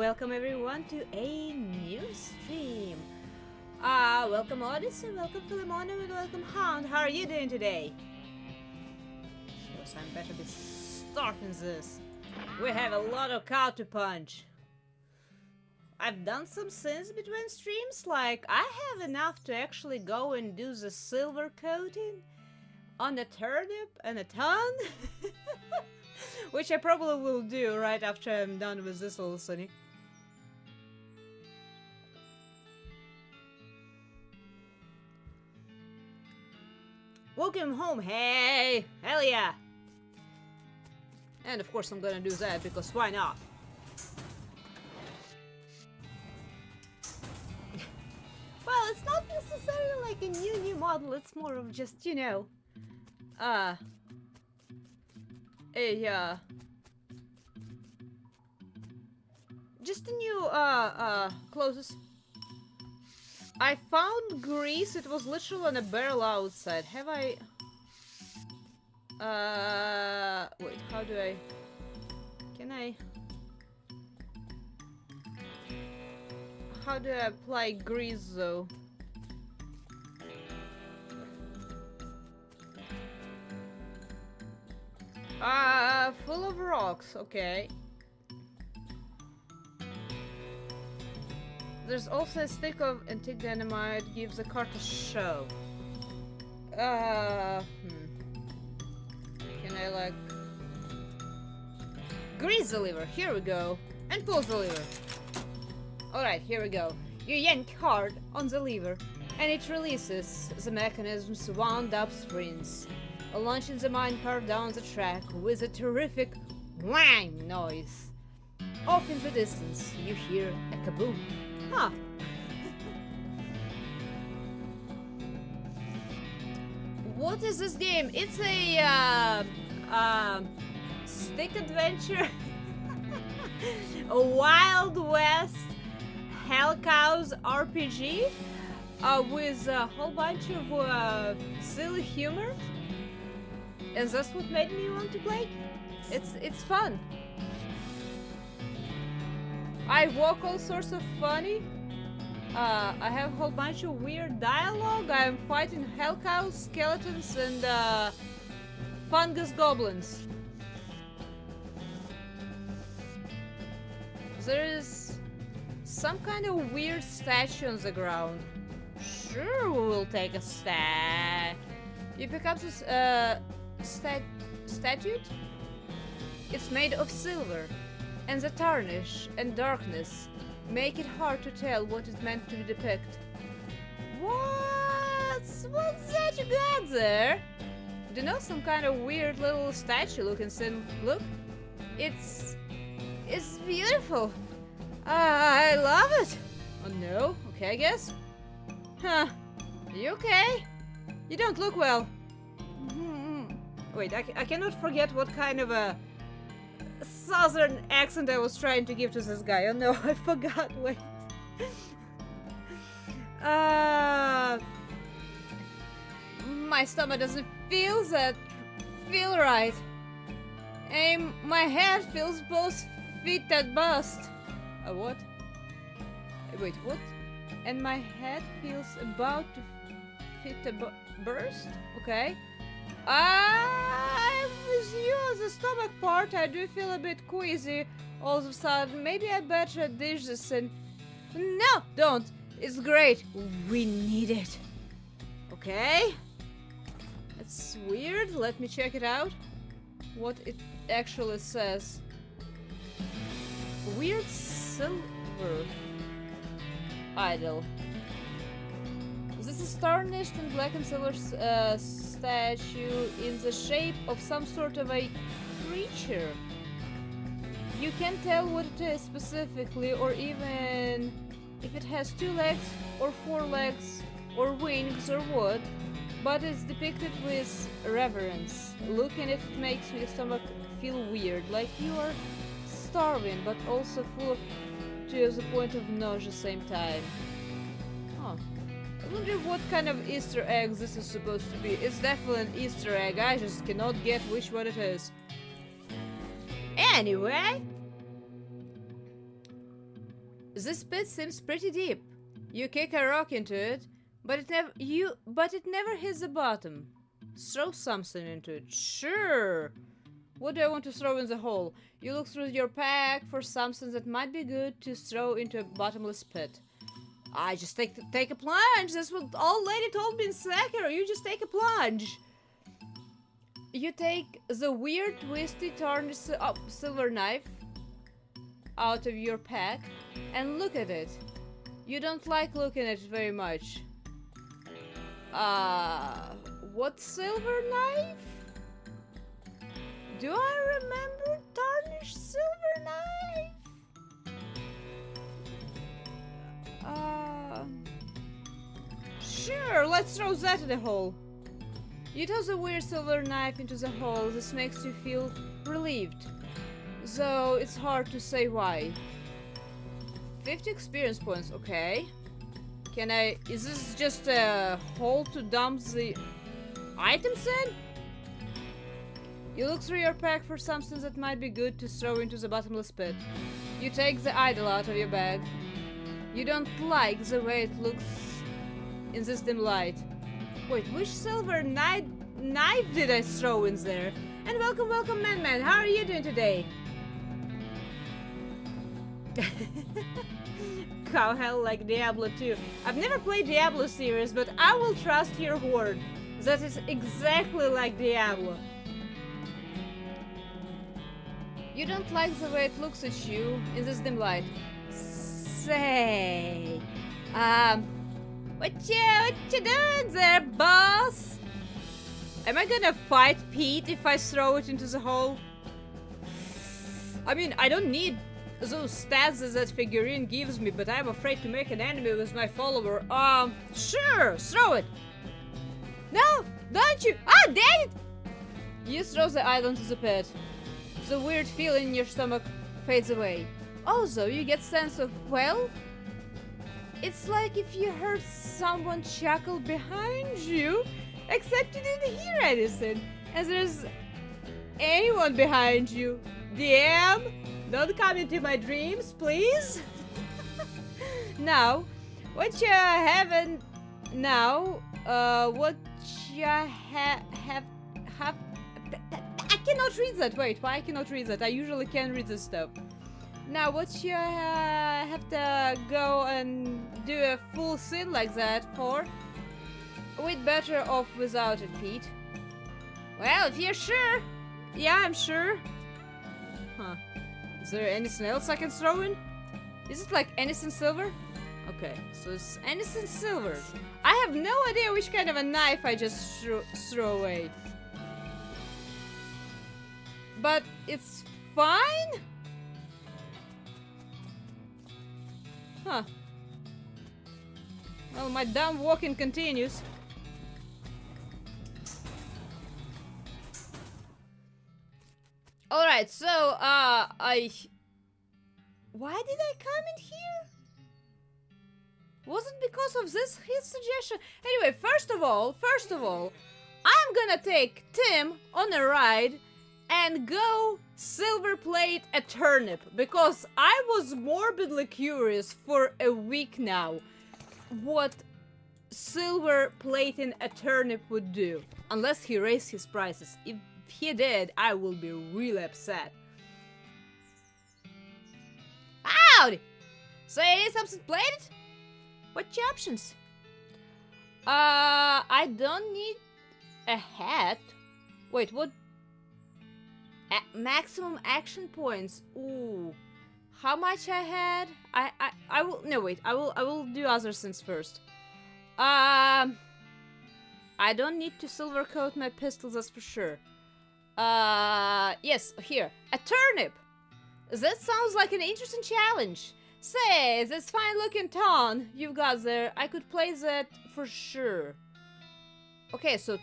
welcome everyone to a new stream. Welcome Odyssey, welcome Philemon, and welcome Hound. How are you doing today? So I better be starting this. We have a lot of cow to punch. I've done some sins between streams, like I have enough to actually go and do the silver coating on a turnip and a ton. Which I probably will do right after I'm done with this little sunny. Welcome home, hey! Hell yeah! And of course I'm gonna do that, because why not? Well, it's not necessarily like a new model, it's more of just, you know... just a new, clothes. I found grease, it was literally on a barrel outside. Have I... wait, how do I... Can I... How do I apply grease, though? Full of rocks, okay. There's also a stick of antique dynamite, gives the cart a shove. Can I like... Grease the lever, here we go. And pull the lever. Alright, here we go. You yank hard on the lever, and it releases the mechanism's wound-up springs, launching the minecar down the track with a terrific whang noise. Off in the distance, you hear a kaboom. Huh. What is this game? It's a stick adventure. A Wild West Hell Cows RPG with a whole bunch of silly humor. And that's what made me want to play. It's fun. I walk all sorts of funny. I have a whole bunch of weird dialogue. I'm fighting hell cows, skeletons, and fungus goblins. There is some kind of weird statue on the ground. Sure, we will take a stat. You pick up this statue. It's made of silver, and the tarnish and darkness make it hard to tell what it's meant to depict. What's that you got there? Do you know, some kind of weird little statue looking thing? Look, it's beautiful. I love it. Oh no, okay I guess. Huh? You okay? You don't look well. Wait, I cannot forget what kind of a southern accent I was trying to give to this guy. Oh no, I forgot. Wait. My stomach doesn't feel right. And my head feels both fit and bust. What? Wait, what? And my head feels about to fit a burst? Okay. With you on the stomach part, I do feel a bit queasy all of a sudden. Maybe I better dish this and... No, don't. It's great. We need it. Okay. It's weird. Let me check it out. What it actually says. Weird silver idol. This is tarnished and black and silver statue in the shape of some sort of a creature. You can't tell what it is specifically, or even if it has 2 legs or 4 legs or wings or what, but it's depicted with reverence. Looking at it makes my stomach feel weird, like you are starving but also full of to the point of nausea at the same time. Huh. I wonder what kind of Easter egg this is supposed to be. It's definitely an Easter egg, I just cannot get which one it is. Anyway, This pit seems pretty deep. You kick a rock into it, but it never hits the bottom. Throw something into it. Sure. What do I want to throw in the hole? You look through your pack for something that might be good to throw into a bottomless pit. I just take a plunge. That's what old lady told me in Sekiro. You just take a plunge. You take the weird, twisty, tarnished silver knife out of your pack and look at it. You don't like looking at it very much. What silver knife? Do I remember tarnished silver knife? Sure, let's throw that in the hole. You toss a weird silver knife into the hole. This makes you feel relieved, though it's hard to say why. 50 experience points, okay. Is this just a hole to dump the items in? You look through your pack for something that might be good to throw into the bottomless pit. You take the idol out of your bag. You don't like the way it looks in this dim light. Wait, which silver knife did I throw in there? And welcome, man. How are you doing today? Cow hell like Diablo 2. I've never played Diablo series, but I will trust your word. That is exactly like Diablo. You don't like the way it looks at you in this dim light. Say, what you doing there, boss? Am I gonna fight Pete if I throw it into the hole? I mean, I don't need those stats that figurine gives me, but I'm afraid to make an enemy with my follower. Sure, throw it. No, don't you? Ah, dang it! You throw the idol into the pit. The weird feeling in your stomach fades away. Also, you get sense of, well, it's like if you heard someone chuckle behind you, except you didn't hear anything, as there's anyone behind you. DM, don't come into my dreams, please. Now, what you haven't now, what you have I cannot read that. Wait, why I cannot read that? I usually can read this stuff. Now, what you have to go and do a full scene like that for? We'd better off without it, Pete. Well, if you're sure. Yeah, I'm sure. Huh. Is there anything else I can throw in? Is it like anything silver? Okay, so it's anything silver. I have no idea which kind of a knife I just throw away. But it's fine? Huh. Well, my dumb walking continues. Alright, so, why did I come in here? Was it because of his suggestion? Anyway, first of all, I'm gonna take Tim on a ride and go silver plate a turnip, because I was morbidly curious for a week now what silver plating a turnip would do, unless he raised his prices. If he did, I will be really upset. Howdy! So you need something plated? What's your options? I don't need a hat. Wait, what? Maximum action points. Ooh, how much I had? I will. No, wait. I will do other things first. I don't need to silver coat my pistols, that's for sure. Yes, here, a turnip. That sounds like an interesting challenge. Say, this fine-looking ton you've got there, I could play that for sure. Okay, so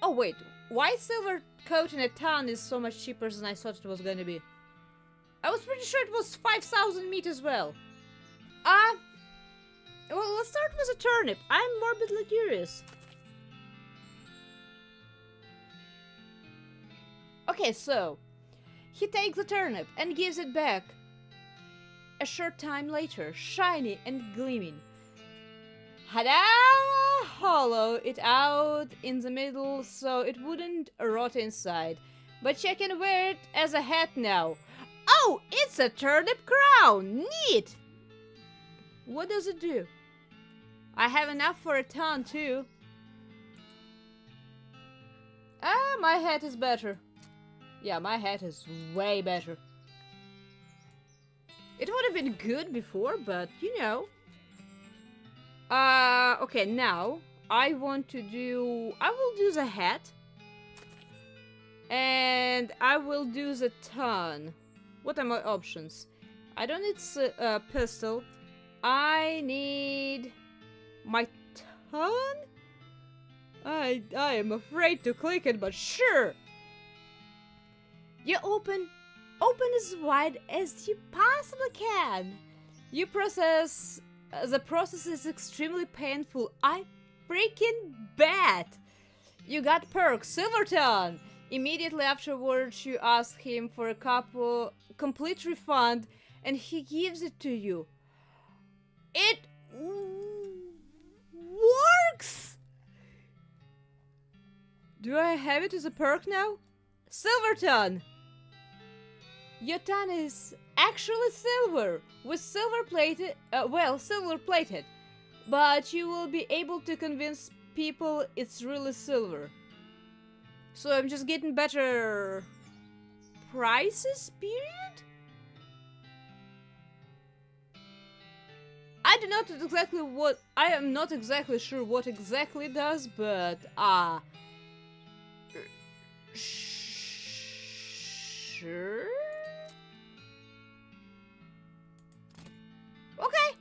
oh wait, why silver coating a ton is so much cheaper than I thought it was gonna be? I was pretty sure it was 5,000 meat as well. Well, let's start with a turnip. I'm morbidly curious. Okay, so he takes the turnip and gives it back. a short time later, shiny and gleaming. Had hollow it out in the middle so it wouldn't rot inside. But you can wear it as a hat now. Oh, it's a turnip crown! Neat! What does it do? I have enough for a ton too. Ah, my hat is better. Yeah, my hat is way better. It would have been good before, but you know. Okay, now I will do the hat. And I will do the ton. What are my options? I don't need a pistol. I need my ton? I am afraid to click it, but sure. You open as wide as you possibly can. The process is extremely painful. I freaking bet. You got perks, Silverton. Immediately afterwards, you ask him for a complete refund, and he gives it to you. It works! Do I have it as a perk now? Silverton! Your ton is actually silver, with silver plated, but you will be able to convince people it's really silver. So I'm just getting better prices, period? I am not exactly sure what exactly it does, but sure? Okay.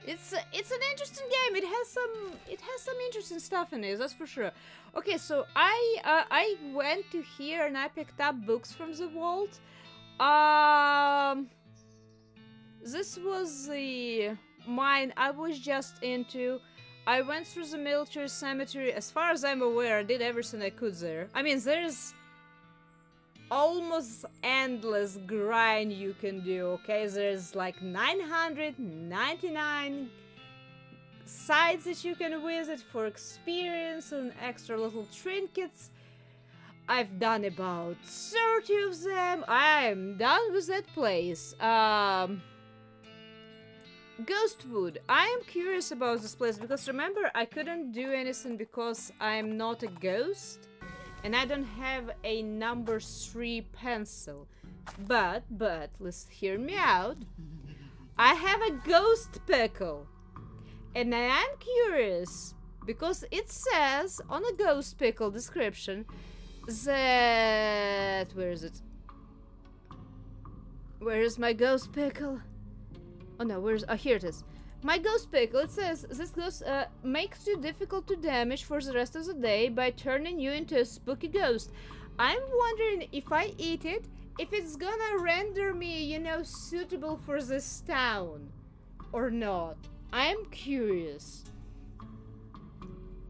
It's an interesting game. It has some interesting stuff in it, that's for sure. Okay, so I went to here and I picked up books from the vault. This was the mine I was just into. I went through the military cemetery. As far as I'm aware, I did everything I could there. I mean, there's almost endless grind you can do, okay? There's like 999 sites that you can visit for experience and extra little trinkets. I've done about 30 of them. I'm done with that place. Ghostwood. I am curious about this place because remember, I couldn't do anything because I'm not a ghost. And I don't have a number 3 pencil. But, let's hear me out. I have a ghost pickle. And I am curious, because it says on a ghost pickle description that... Where is it? Where is my ghost pickle? Oh no, oh, here it is. My ghost pickle, it says, this ghost makes you difficult to damage for the rest of the day by turning you into a spooky ghost. I'm wondering if I eat it, if it's gonna render me, you know, suitable for this town. Or not. I'm curious.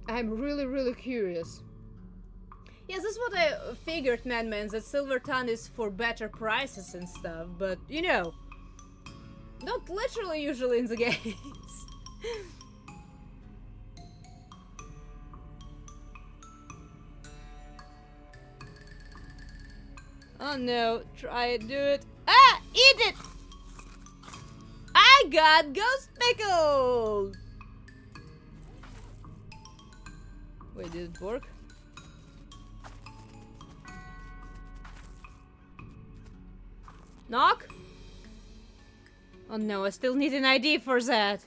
I'm really curious. Yes, that's what I figured, man, that Silverton is for better prices and stuff, but, you know, not literally usually in the games. Oh no, try it, do it. Ah! Eat it! I got ghost pickle! Wait, did it work? Knock? Oh no, I still need an ID for that.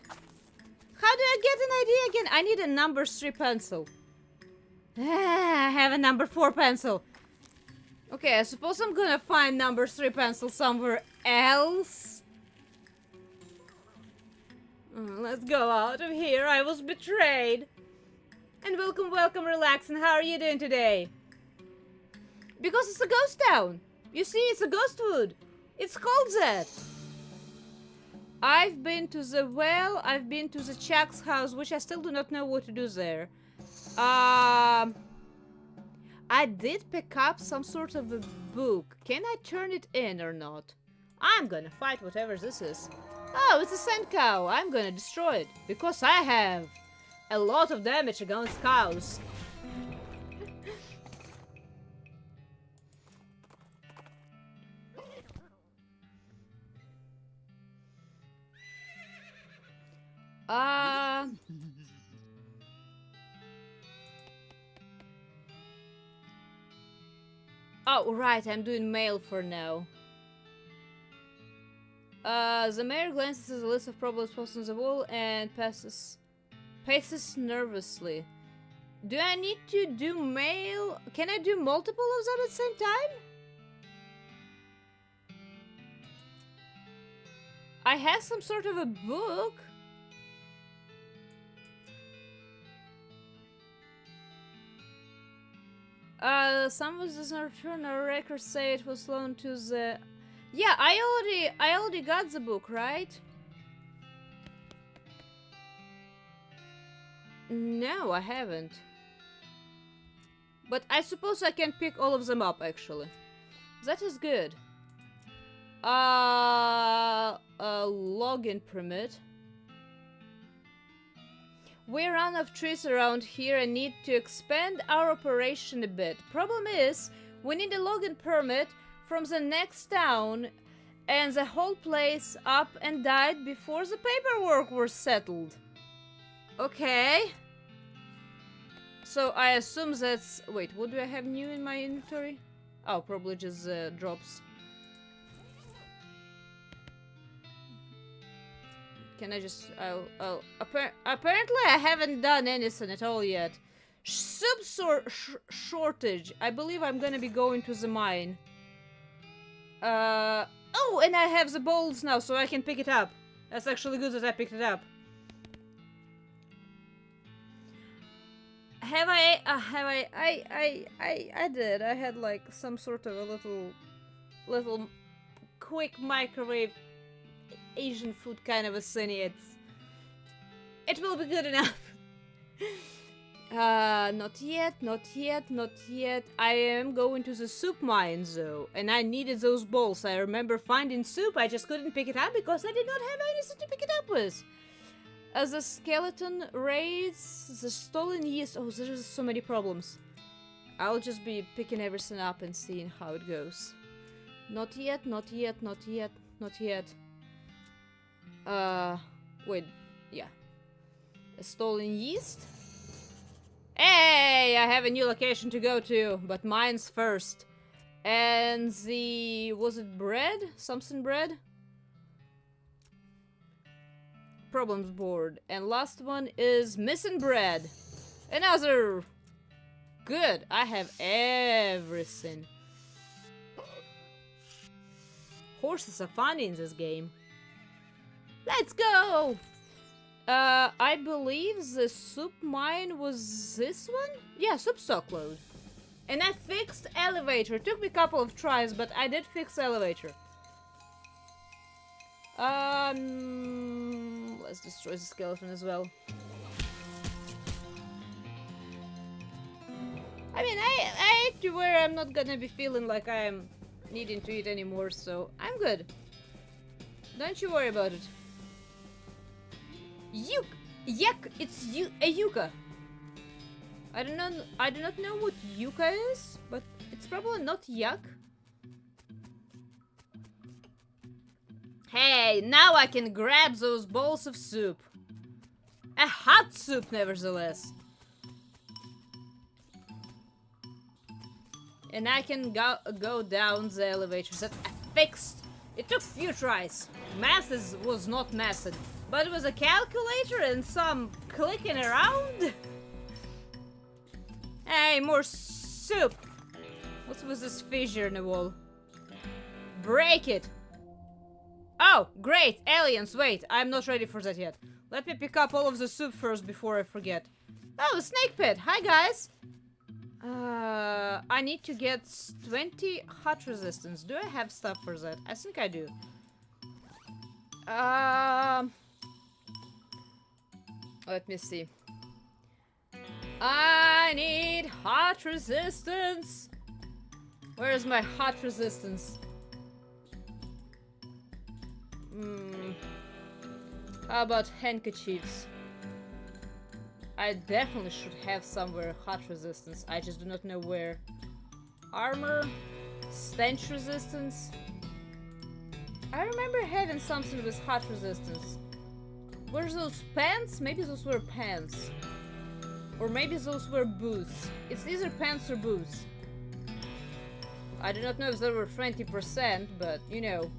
How do I get an ID again? I need a number 3 pencil. I have a number 4 pencil. Okay, I suppose I'm gonna find number 3 pencil somewhere else. Let's go out of here. I was betrayed. And welcome, relax. And how are you doing today? Because it's a ghost town. You see, it's a ghostwood. It's called that. I've been to the well, I've been to the Chuck's house, which I still do not know what to do there. I did pick up some sort of a book. Can I turn it in or not? I'm gonna fight whatever this is. Oh, it's a sand cow. I'm gonna destroy it. Because I have a lot of damage against cows. Oh, right, I'm doing mail for now. The mayor glances at the list of problems posted on the wall and paces nervously. Do I need to do mail? Can I do multiple of them at the same time? I have some sort of a book. Some of this return records say it was loaned to the... Yeah, I already got the book, right? No, I haven't. But I suppose I can pick all of them up, actually. That is good. A login permit. We run out of trees around here and need to expand our operation a bit. Problem is, we need a login permit from the next town, and the whole place up and died before the paperwork was settled. Okay. So I assume that's... Wait, what do I have new in my inventory? Oh, probably just drops. Can I just... apparently I haven't done anything at all yet. Shortage. I believe I'm gonna be going to the mine. Oh, and I have the bowls now, so I can pick it up. That's actually good that I picked it up. I did. I had like some sort of a little quick microwave Asian food kind of a thing. It will be good enough. Not yet. I am going to the soup mine though, and I needed those bowls. I remember finding soup, I just couldn't pick it up because I did not have anything to pick it up with. As the skeleton raids the stolen yeast. Oh, there's so many problems. I'll just be picking everything up and seeing how it goes. Not yet. Wait, yeah. A stolen yeast? Hey, I have a new location to go to, but mine's first. And the... was it bread? Something bread? Problems board. And last one is missing bread. Another... Good, I have everything. Horses are funny in this game. Let's go! I believe the soup mine was this one? Yeah, soup stock load. And I fixed elevator. Took me a couple of tries, but I did fix elevator. Let's destroy the skeleton as well. I mean, I ate to where I'm not gonna be feeling like I'm needing to eat anymore, so I'm good. Don't you worry about it. Yuck! It's a yucca. I do not know what yucca is, but it's probably not yuck. Hey, now I can grab those bowls of soup. A hot soup, nevertheless. And I can go down the elevators that I fixed. It took few tries. Math was not mathing. But it was a calculator and some clicking around. Hey, more soup. What's with this fissure in the wall? Break it. Oh, great. Aliens, wait. I'm not ready for that yet. Let me pick up all of the soup first before I forget. Oh, snake pit. Hi, guys. I need to get 20 hot resistance. Do I have stuff for that? I think I do. Let me see. I need hot resistance. Where's my hot resistance? How about handkerchiefs? I definitely should have somewhere hot resistance. I just do not know where. Armor, stench resistance. I remember having something with hot resistance. Were those pants? Maybe those were pants. Or maybe those were boots. It's either pants or boots. I do not know if they were 20%, but you know.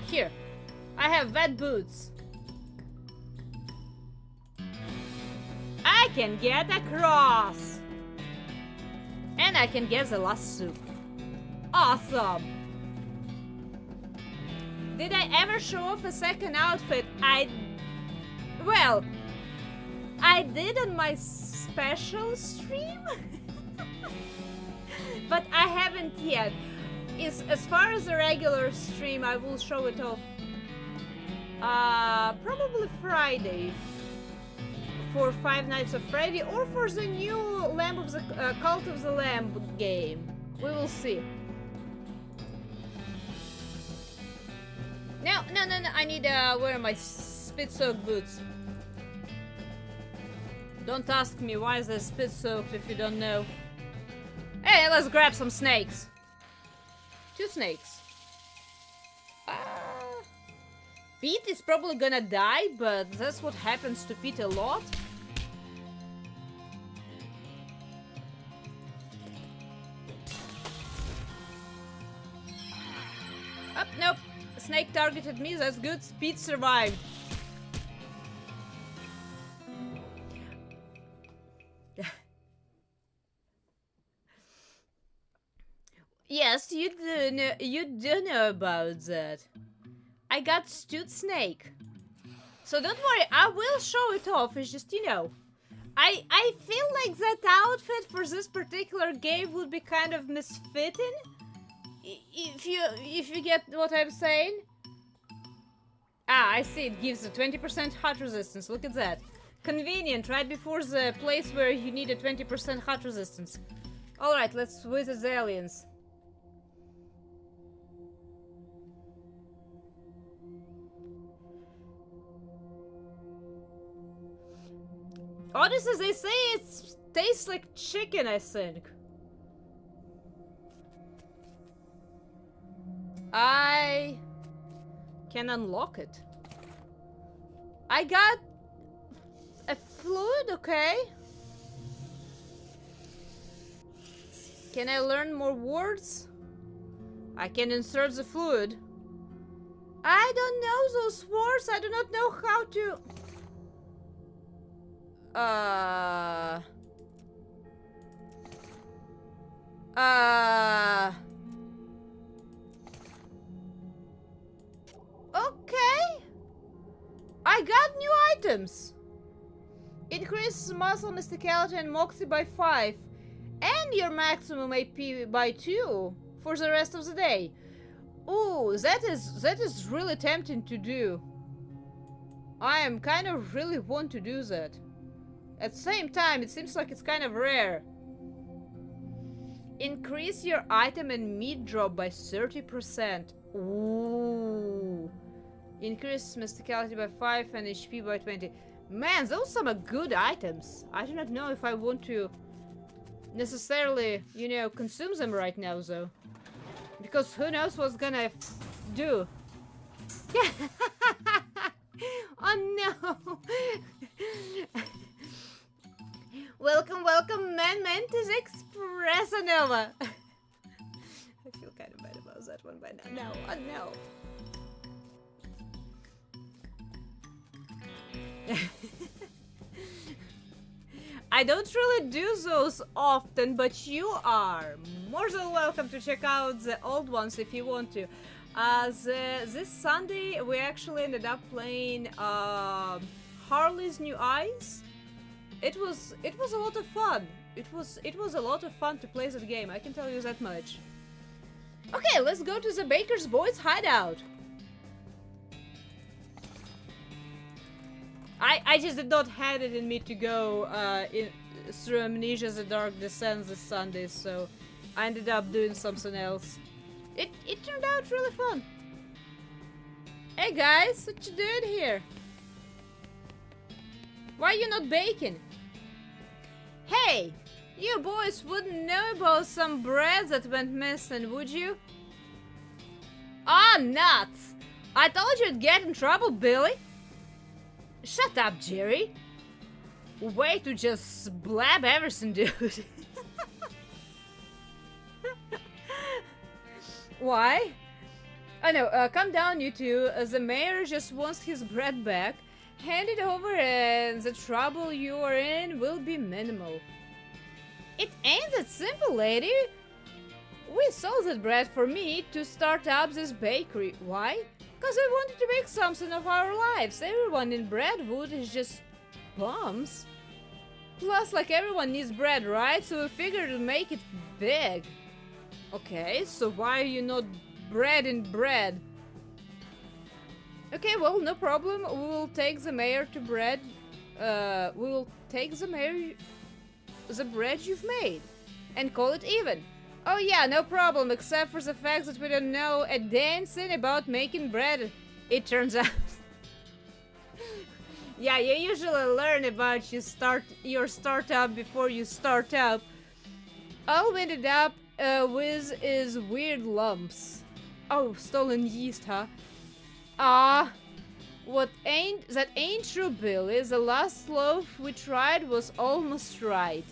Here. I have wet boots. I can get across. And I can get the last soup. Awesome. Did I ever show off a second outfit? Well, I did on my special stream. But I haven't yet. As far as the regular stream, I will show it off probably Friday for Five Nights of Freddy, or for the new Lamb of the Cult of the Lamb game. We will see. No, I need to wear my spit-soaked boots. Don't ask me why they're spit-soaked if you don't know. Hey, let's grab some snakes. 2 snakes. Pete is probably gonna die, but that's what happens to Pete a lot. Oh, nope. Snake targeted me, that's good. Pete survived. Yes, you do know about that. I got stewed snake. So don't worry, I will show it off. It's just, you know, I feel like that outfit for this particular game would be kind of misfitting. If you get what I'm saying. I see, it gives a 20% hot resistance. Look at that. Convenient, right before the place where you need a 20% hot resistance. Alright, let's visit the aliens. Honestly, they say it tastes like chicken, I think. I can unlock it. I got a fluid, okay. Can I learn more words? I can insert the fluid. I don't know those words. I do not know how to... Okay. I got new items. Increase muscle mysticality and moxie by 5. And your maximum AP by 2 for the rest of the day. Ooh, that is really tempting to do. I am kind of really want to do that. At the same time, it seems like it's kind of rare. Increase your item and meat drop by 30%. Ooh. Increase mysticality by 5 and HP by 20. Man, those are some good items. I do not know if I want to necessarily, you know, consume them right now, though. Because who knows what's gonna do. Yeah. Oh no. Welcome, welcome, Mantis Expressa Nova. I feel kind of bad about that one by now. No, oh no. I don't really do those often, but you are more than welcome to check out the old ones if you want to. This Sunday we actually ended up playing Harley's New Eyes. It was a lot of fun. It was a lot of fun to play that game, I can tell you that much. Okay, let's go to the Baker's Boys hideout. I just did not have it in me to go through Amnesia the Dark Descent this Sunday, so I ended up doing something else. It turned out really fun. Hey guys, what you doing here? Why are you not baking? Hey, you boys wouldn't know about some bread that went missing, would you? Ah, nuts! I told you you'd get in trouble, Billy. Shut up, Jerry. Way to just blab everything, dude. Why? I know, calm down, you two. The mayor just wants his bread back. Hand it over and the trouble you are in will be minimal. It ain't that simple, lady. We sold that bread for me to start up this bakery. Why? Because we wanted to make something of our lives. Everyone in Breadwood is just bums. Plus, like, everyone needs bread, right? So we figured to make it big. Okay, so why are you not breading bread? Okay, well, no problem. We will take the mayor to bread. We will take the mayor the bread you've made and call it even. Oh yeah, no problem, except for the fact that we don't know a damn thing about making bread, it turns out. Yeah, you usually learn about your startup before you start up. All we ended up with is weird lumps. Oh, stolen yeast, huh? That ain't true, Billy. The last loaf we tried was almost right.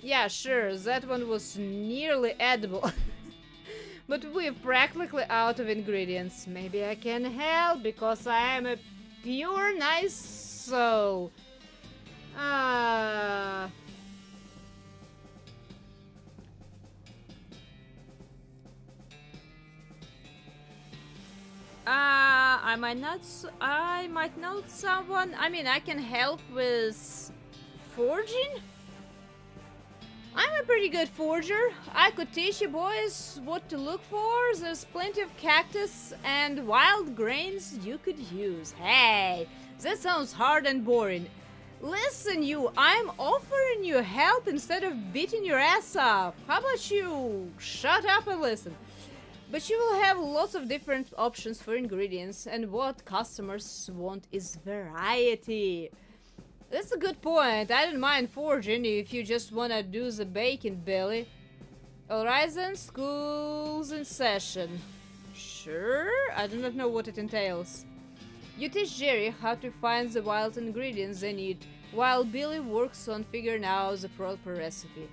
Yeah, sure, that one was nearly edible. But we're practically out of ingredients. Maybe I can help because I am a pure nice soul. I might know someone. I mean, I can help with forging. I'm a pretty good forger. I could teach you boys what to look for. There's plenty of cactus and wild grains you could use. Hey, that sounds hard and boring. Listen, you, I'm offering you help instead of beating your ass up. How about you shut up and listen? But you will have lots of different options for ingredients, and what customers want is variety. That's a good point. I don't mind forging if you just wanna do the baking, Billy. Alright then, school's in session. Sure? I do not know what it entails. You teach Jerry how to find the wild ingredients they need, while Billy works on figuring out the proper recipe.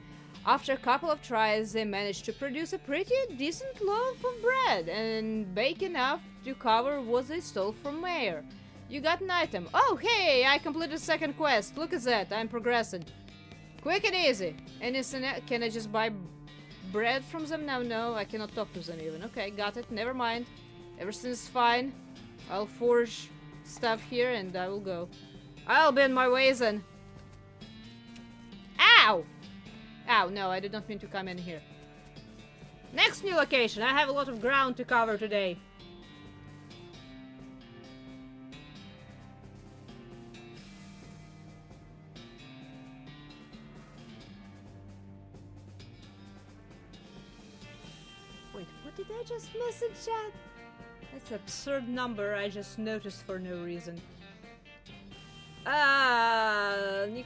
After a couple of tries, they managed to produce a pretty decent loaf of bread and bake enough to cover what they stole from Mayor. You got an item. Oh, hey, I completed the second quest. Look at that, I'm progressing. Quick and easy. Can I just buy bread from them? No, I cannot talk to them even. Okay, got it, never mind. Everything's fine. I'll forge stuff here and I will go. I'll be on my ways then. Ow! Ow, no, I did not mean to come in here. Next new location. I have a lot of ground to cover today. Wait, what did I just miss in chat? That's an absurd number I just noticed for no reason.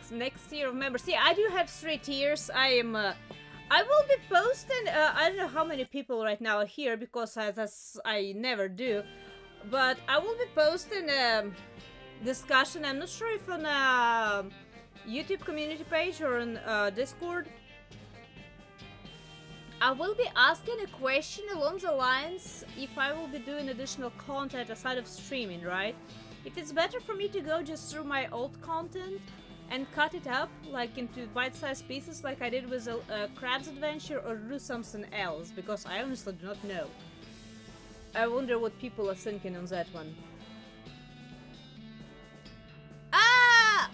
Next tier of members. See, I do have 3 tiers. I will be posting, I don't know how many people right now are here because I never do. But I will be posting a discussion. I'm not sure if on a YouTube community page or on Discord. I will be asking a question along the lines if I will be doing additional content aside of streaming, right? If it's better for me to go just through my old content and cut it up, like into bite-sized pieces like I did with Crab's Adventure, or do something else, because I honestly do not know. I wonder what people are thinking on that one.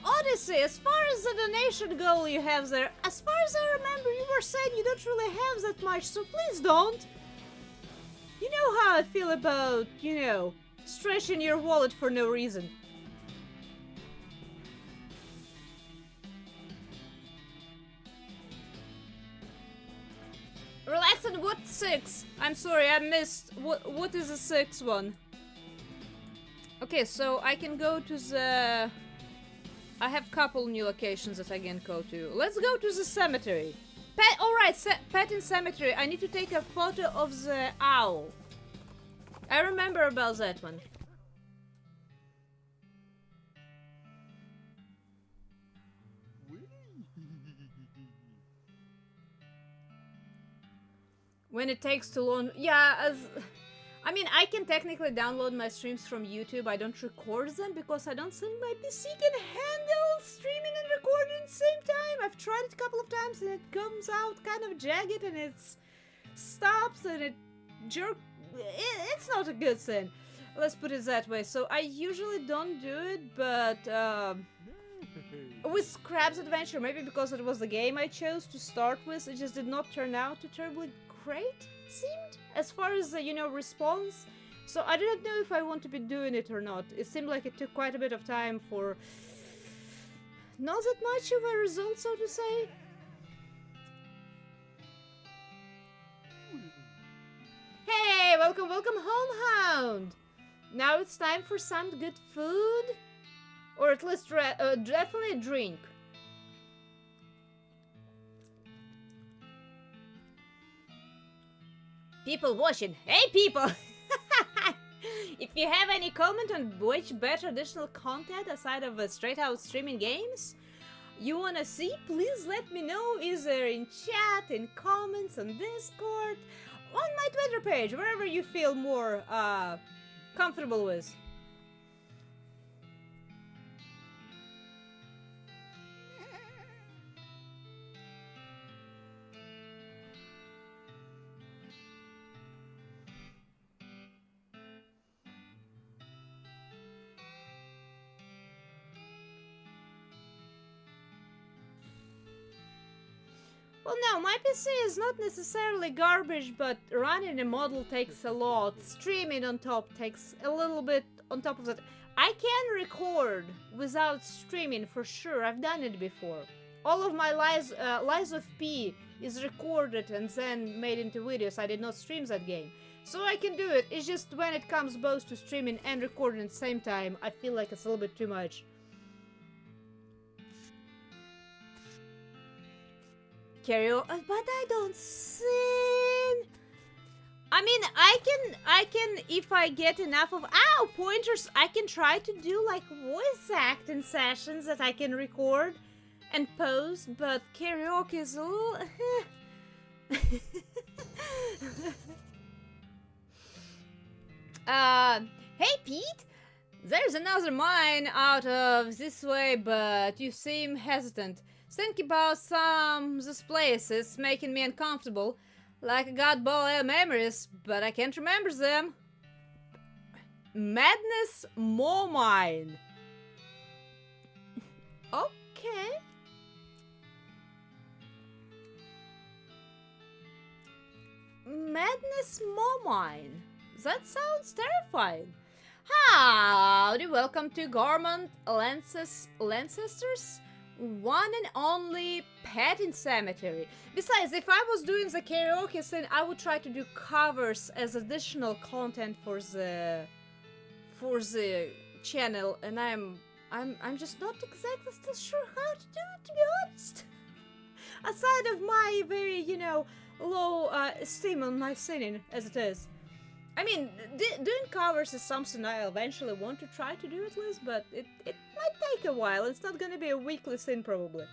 Odyssey, as far as the donation goal you have there, as far as I remember, you were saying you don't really have that much, so please don't. You know how I feel about, stretching your wallet for no reason. Relax on what 6? I'm sorry, I missed. What is the 6th one? Okay, so I can go to the... I have couple new locations that I can go to. Let's go to the cemetery. Alright, pet in cemetery. I need to take a photo of the owl. I remember about that one. When it takes too long... Yeah, I mean, I can technically download my streams from YouTube. I don't record them because I don't think my PC can handle streaming and recording at the same time. I've tried it a couple of times and it comes out kind of jagged and it stops and it jerks. It's not a good thing. Let's put it that way. So I usually don't do it, but with Crab's Adventure, maybe because it was the game I chose to start with, it just did not turn out too terribly great, it seemed, as far as the, you know, response. So I didn't know if I want to be doing it or not. It seemed like it took quite a bit of time for not that much of a result, so to say. Hey, welcome home, Hound! Now it's time for some good food, or at least definitely a drink. People watching. Hey, people! If you have any comment on which better additional content aside of straight out streaming games you wanna see, please let me know either in chat, in comments, on Discord, on my Twitter page, wherever you feel more comfortable with. Well, no, my PC is not necessarily garbage, but running a model takes a lot. Streaming on top takes a little bit on top of that. I can record without streaming for sure. I've done it before. All of my Lies of P is recorded and then made into videos. I did not stream that game. So I can do it. It's just when it comes both to streaming and recording at the same time, I feel like it's a little bit too much. Karaoke, but I don't sing. I mean, I can, if I get enough of, pointers, I can try to do like voice acting sessions that I can record and post, but karaoke is a little, hey Pete, there's another mine out of this way, but you seem hesitant. Think about some of these places making me uncomfortable. Like I got bad memories, but I can't remember them. Madness Momine. Okay. Madness Momine. That sounds terrifying. Howdy, welcome to Garmont Lancestors. One and only pet in cemetery. Besides, if I was doing the karaoke thing, I would try to do covers as additional content for the channel, and I'm just not exactly still sure how to do it, to be honest. Aside of my very, you know, low esteem on my singing as it is. I mean, doing covers is something I eventually want to try to do at least, but it might take a while. It's not gonna be a weekly thing, probably.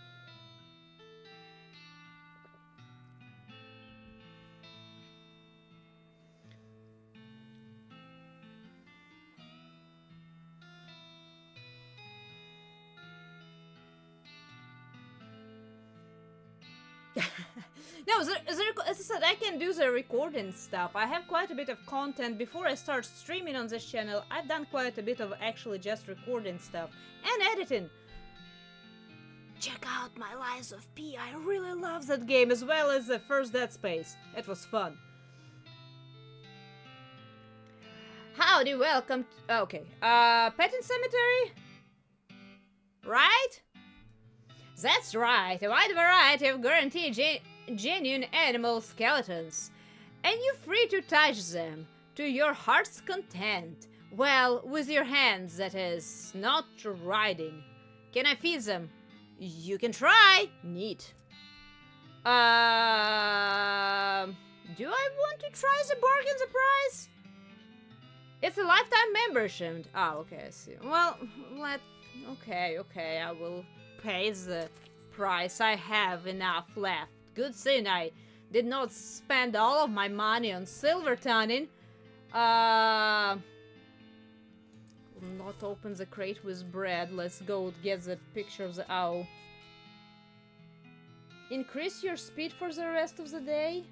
No, as I said, I can do the recording stuff. I have quite a bit of content. Before I start streaming on this channel, I've done quite a bit of actually just recording stuff and editing. Check out my Lies of P. I really love that game, as well as the first Dead Space. It was fun. Howdy, welcome. Okay, Pet in Cemetery? Right? That's right, a wide variety of guaranteed genuine animal skeletons, and you're free to touch them to your heart's content. Well, with your hands, that is, not riding. Can I feed them? You can try. Neat. Do I want to try the bargain surprise? It's a lifetime membership. Ah, okay, I see. Well, okay, I will pay the price. I have enough left. Good thing I did not spend all of my money on silver tanning. Not open the crate with bread. Let's go get the picture of the owl. Increase your speed for the rest of the day.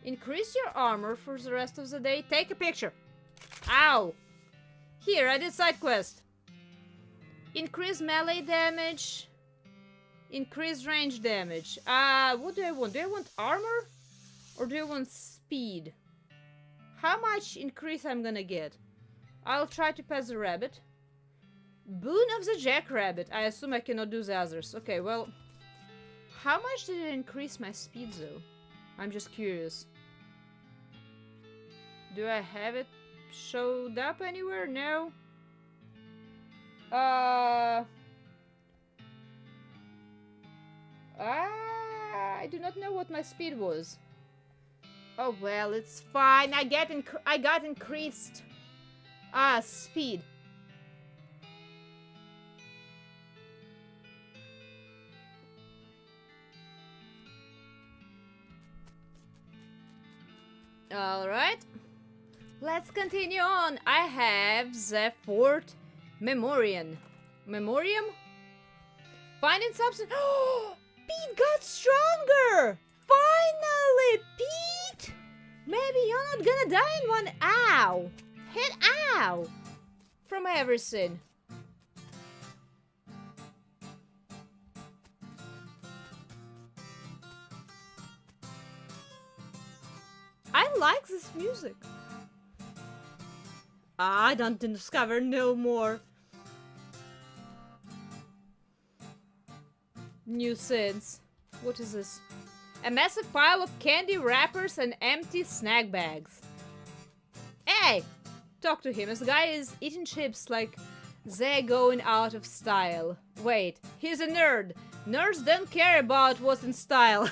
Increase your armor for the rest of the day. Take a picture. Ow! Here, I did side quest. Increase melee damage. Increase range damage. What do I want? Do I want armor? Or do I want speed? How much increase I'm gonna get? I'll try to pass the rabbit. Boon of the jackrabbit. I assume I cannot do the others. Okay, well... How much did it increase my speed, though? I'm just curious. Do I have it showed up anywhere? No. I do not know what my speed was. Oh well, it's fine. I got increased speed. Alright, let's continue on. I have the Fort Memoriam. Finding substance. Oh, Pete got stronger! Finally, Pete! Maybe you're not gonna die in one. Ow! Hit ow! From everything. I like this music. I don't discover no more new sins. What is this? A massive pile of candy wrappers and empty snack bags. Hey! Talk to him. This guy is eating chips like they're going out of style. Wait, he's a nerd. Nerds don't care about what's in style.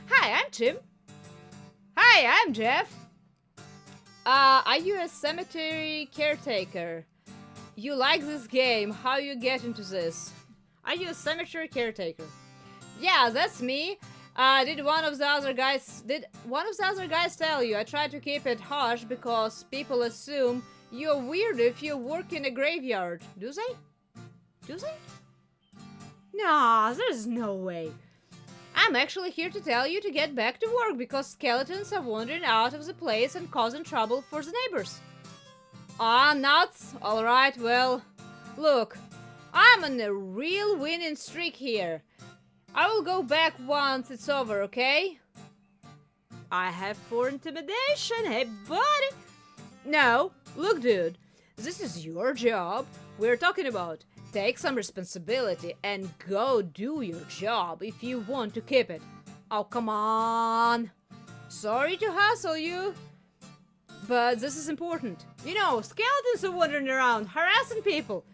Hi, I'm Tim. Hi, I'm Jeff. Are you a cemetery caretaker? You like this game. How you get into this? Are you a cemetery caretaker? Yeah, that's me. Did one of the other guys tell you? I try to keep it harsh because people assume you're weird if you work in a graveyard. Do they? Do they? Nah, there's no way. I'm actually here to tell you to get back to work because skeletons are wandering out of the place and causing trouble for the neighbors. Ah, nuts. Alright, well, look, I'm on a real winning streak here. I will go back once it's over, okay? I have 4 intimidation, hey buddy! No, look dude, this is your job. We're talking about take some responsibility and go do your job if you want to keep it. Oh, come on. Sorry to hassle you, but this is important. You know, skeletons are wandering around, harassing people.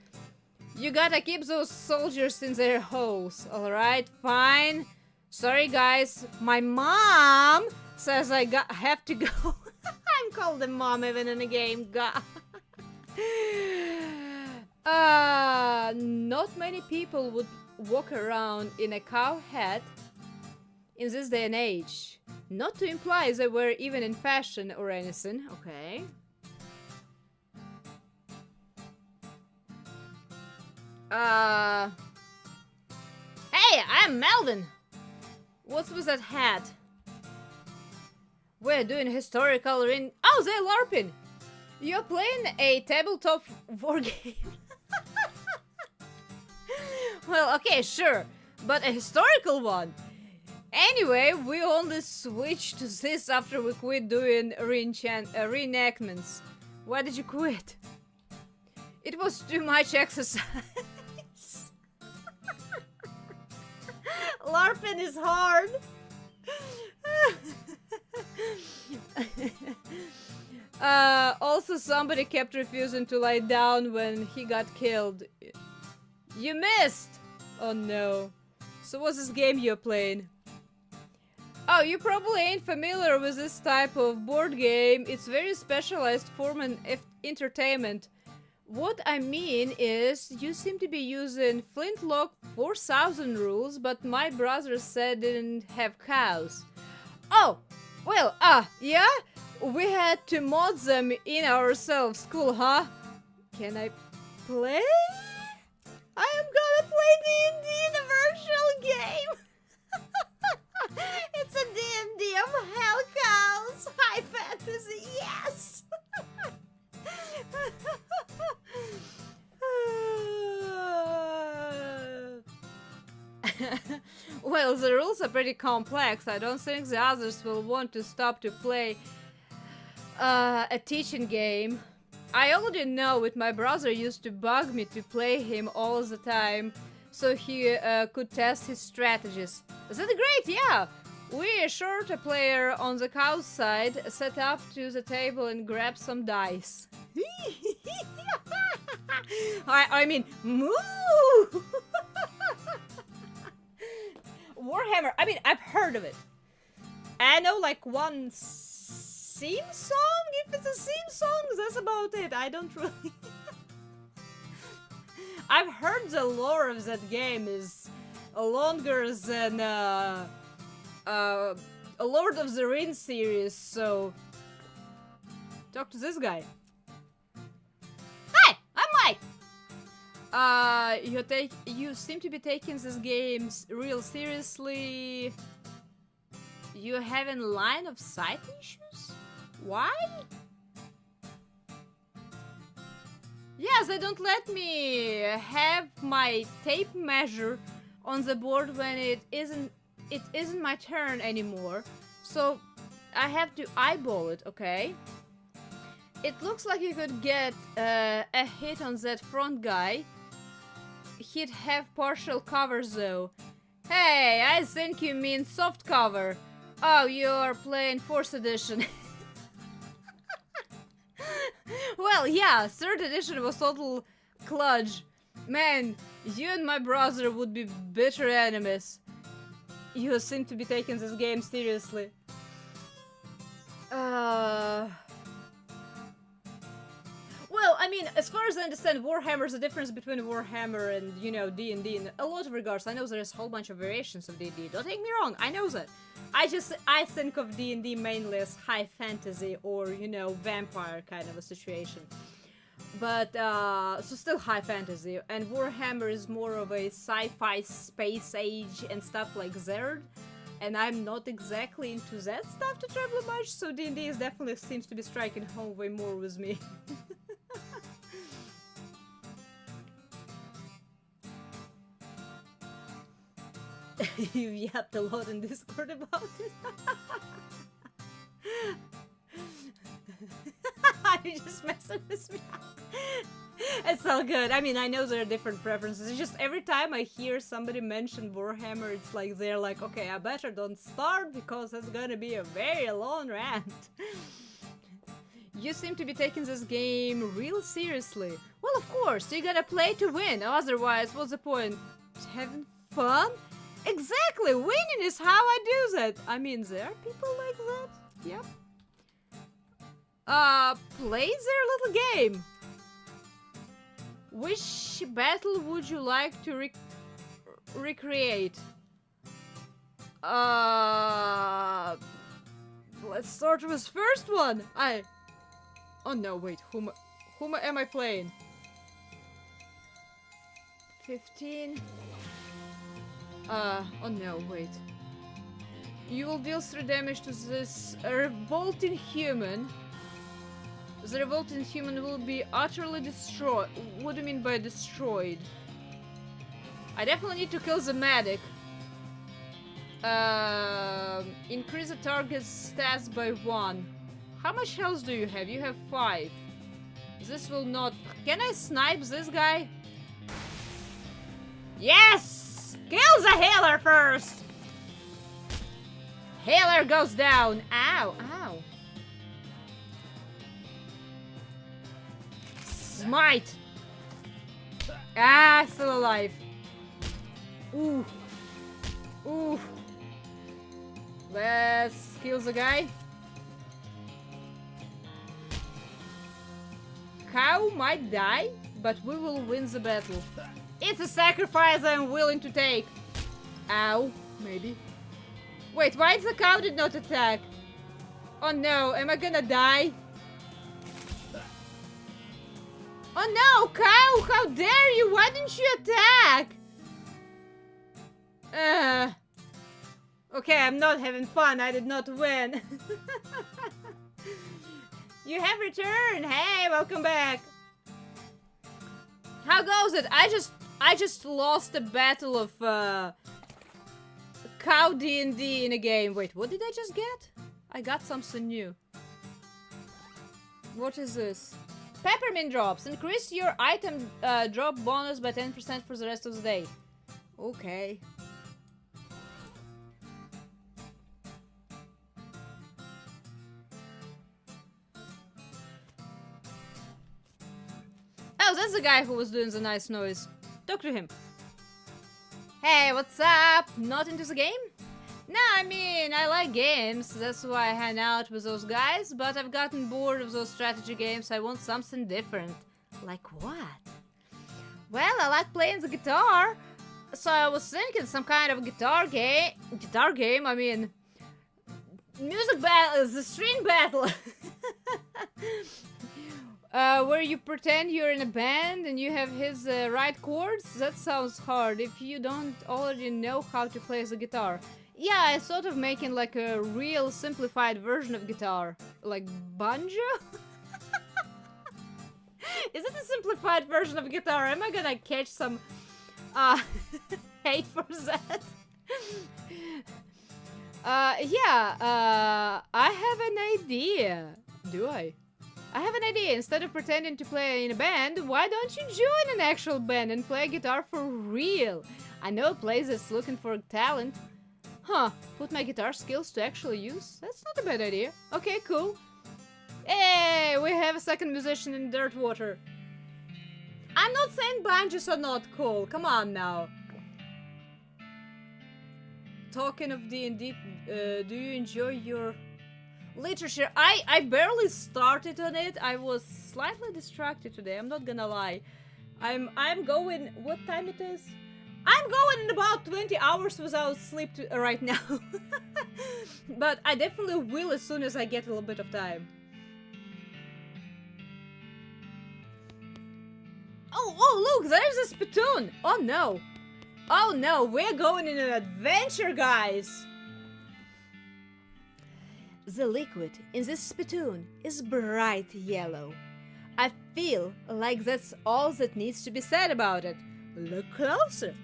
You gotta keep those soldiers in their holes, alright? Fine. Sorry, guys. My mom says I have to go. I'm called a mom even in a game. God. Not many people would walk around in a cow hat in this day and age. Not to imply they were even in fashion or anything. Okay. Hey, I'm Melvin. What's with that hat? We're doing historical ring. Oh, they're LARPing. You're playing a tabletop war game. Well, okay, sure, but a historical one. Anyway, we only switched to this after we quit doing reenactments. Why did you quit? It was too much exercise. LARPing is hard. Also, somebody kept refusing to lie down when he got killed. You missed! Oh no. So what's this game you're playing? Oh, you probably ain't familiar with this type of board game. It's very specialized form of entertainment. What I mean is, you seem to be using Flintlock 4000 rules, but my brother said didn't have cows. Oh, well, yeah? We had to mod them in ourselves. Cool, huh? Can I play? I am gonna play D&D, the virtual game. It's a D&D of hell cows. High fantasy, yes. Well, the rules are pretty complex. I don't think the others will want to stop to play a teaching game. I already know it. My brother used to bug me to play him all the time so he could test his strategies. Is that great? Yeah! We assured a player on the cow's side, set up to the table and grab some dice. I mean, moo! Warhammer, I mean, I've heard of it. I know like one theme song? If it's a theme song, that's about it. I don't really... I've heard the lore of that game is longer than a Lord of the Rings series, so... Talk to this guy. Hi, I'm Mike! You seem to be taking this game real seriously. You having line of sight issues? Why? Yes, they don't let me have my tape measure on the board when it isn't my turn anymore. So I have to eyeball it, okay? It looks like you could get a hit on that front guy. He'd have partial cover though. Hey, I think you mean soft cover. Oh, you're playing 4th edition. Well, yeah, 3rd edition was total kludge. Man, you and my brother would be bitter enemies. You seem to be taking this game seriously. Well, I mean, as far as I understand, Warhammer's the difference between Warhammer and, you know, D&D in a lot of regards. I know there's a whole bunch of variations of D&D. Don't take me wrong, I know that. I think of D&D mainly as high fantasy or, you know, vampire kind of a situation. But, so still high fantasy. And Warhammer is more of a sci-fi space age and stuff like Zerd. And I'm not exactly into that stuff to travel much, so D&D is definitely seems to be striking home way more with me. You've yapped a lot in Discord about it. You're just messing with me. It's all good. I mean, I know there are different preferences. It's just every time I hear somebody mention Warhammer, it's like they're like, okay, I better don't start because it's gonna be a very long rant. You seem to be taking this game real seriously. Well, of course, you gotta play to win. Otherwise, what's the point? Having fun? Exactly! Winning is how I do that! I mean, there are people like that. Yep. Play their little game. Which battle would you like to recreate? Let's start with first one. Oh no, wait. Whom am I playing? 15. Oh no, wait. You will deal 3 damage to this revolting human. The revolting human will be utterly destroyed. What do you mean by destroyed? I definitely need to kill the medic. Increase the target's stats by 1. How much health do you have? You have 5. This will not... Can I snipe this guy? Yes! healers! Kill the healer first! Healer goes down. Ow, ow. Smite. Ah, still alive. Ooh. Ooh. Let's kill the guy. Cow might die, but we will win the battle. It's a sacrifice I'm willing to take. Ow, maybe. Wait, why the cow did not attack? Oh no, am I gonna die? Oh no, cow! How dare you! Why didn't you attack? Okay, I'm not having fun. I did not win. You have returned. Hey, welcome back. How goes it? I just lost a battle of cow D&D in a game. Wait, what did I just get? I got something new. What is this? Peppermint drops. Increase your item drop bonus by 10% for the rest of the day. Okay. Oh, that's the guy who was doing the nice noise. Talk to him. Hey, what's up? Not into the game? No, I mean, I like games. That's why I hang out with those guys. But I've gotten bored of those strategy games. I want something different. Like what? Well, I like playing the guitar. So I was thinking some kind of guitar game. I mean, music battle, the string battle. Where you pretend you're in a band and you have his right chords? That sounds hard if you don't already know how to play the guitar. Yeah, I sort of making like a real simplified version of guitar. Like banjo? Is it a simplified version of guitar? Am I gonna catch some hate for that? I have an idea. Do I? I have an idea. Instead of pretending to play in a band, why don't you join an actual band and play guitar for real? I know a place that's looking for talent. Huh, put my guitar skills to actual use? That's not a bad idea. Okay, cool. Hey, we have a second musician in Dirtwater. I'm not saying banjos are not cool. Come on now. Talking of D&D, do you enjoy your literature? I barely started on it. I was slightly distracted today. I'm not gonna lie. I'm going. What time it is? I'm going in about 20 hours without sleep right now. But I definitely will as soon as I get a little bit of time. Oh look, there's a spittoon. Oh no. Oh no, we're going in an adventure, guys. The liquid in this spittoon is bright yellow. I feel like that's all that needs to be said about it. Look closer.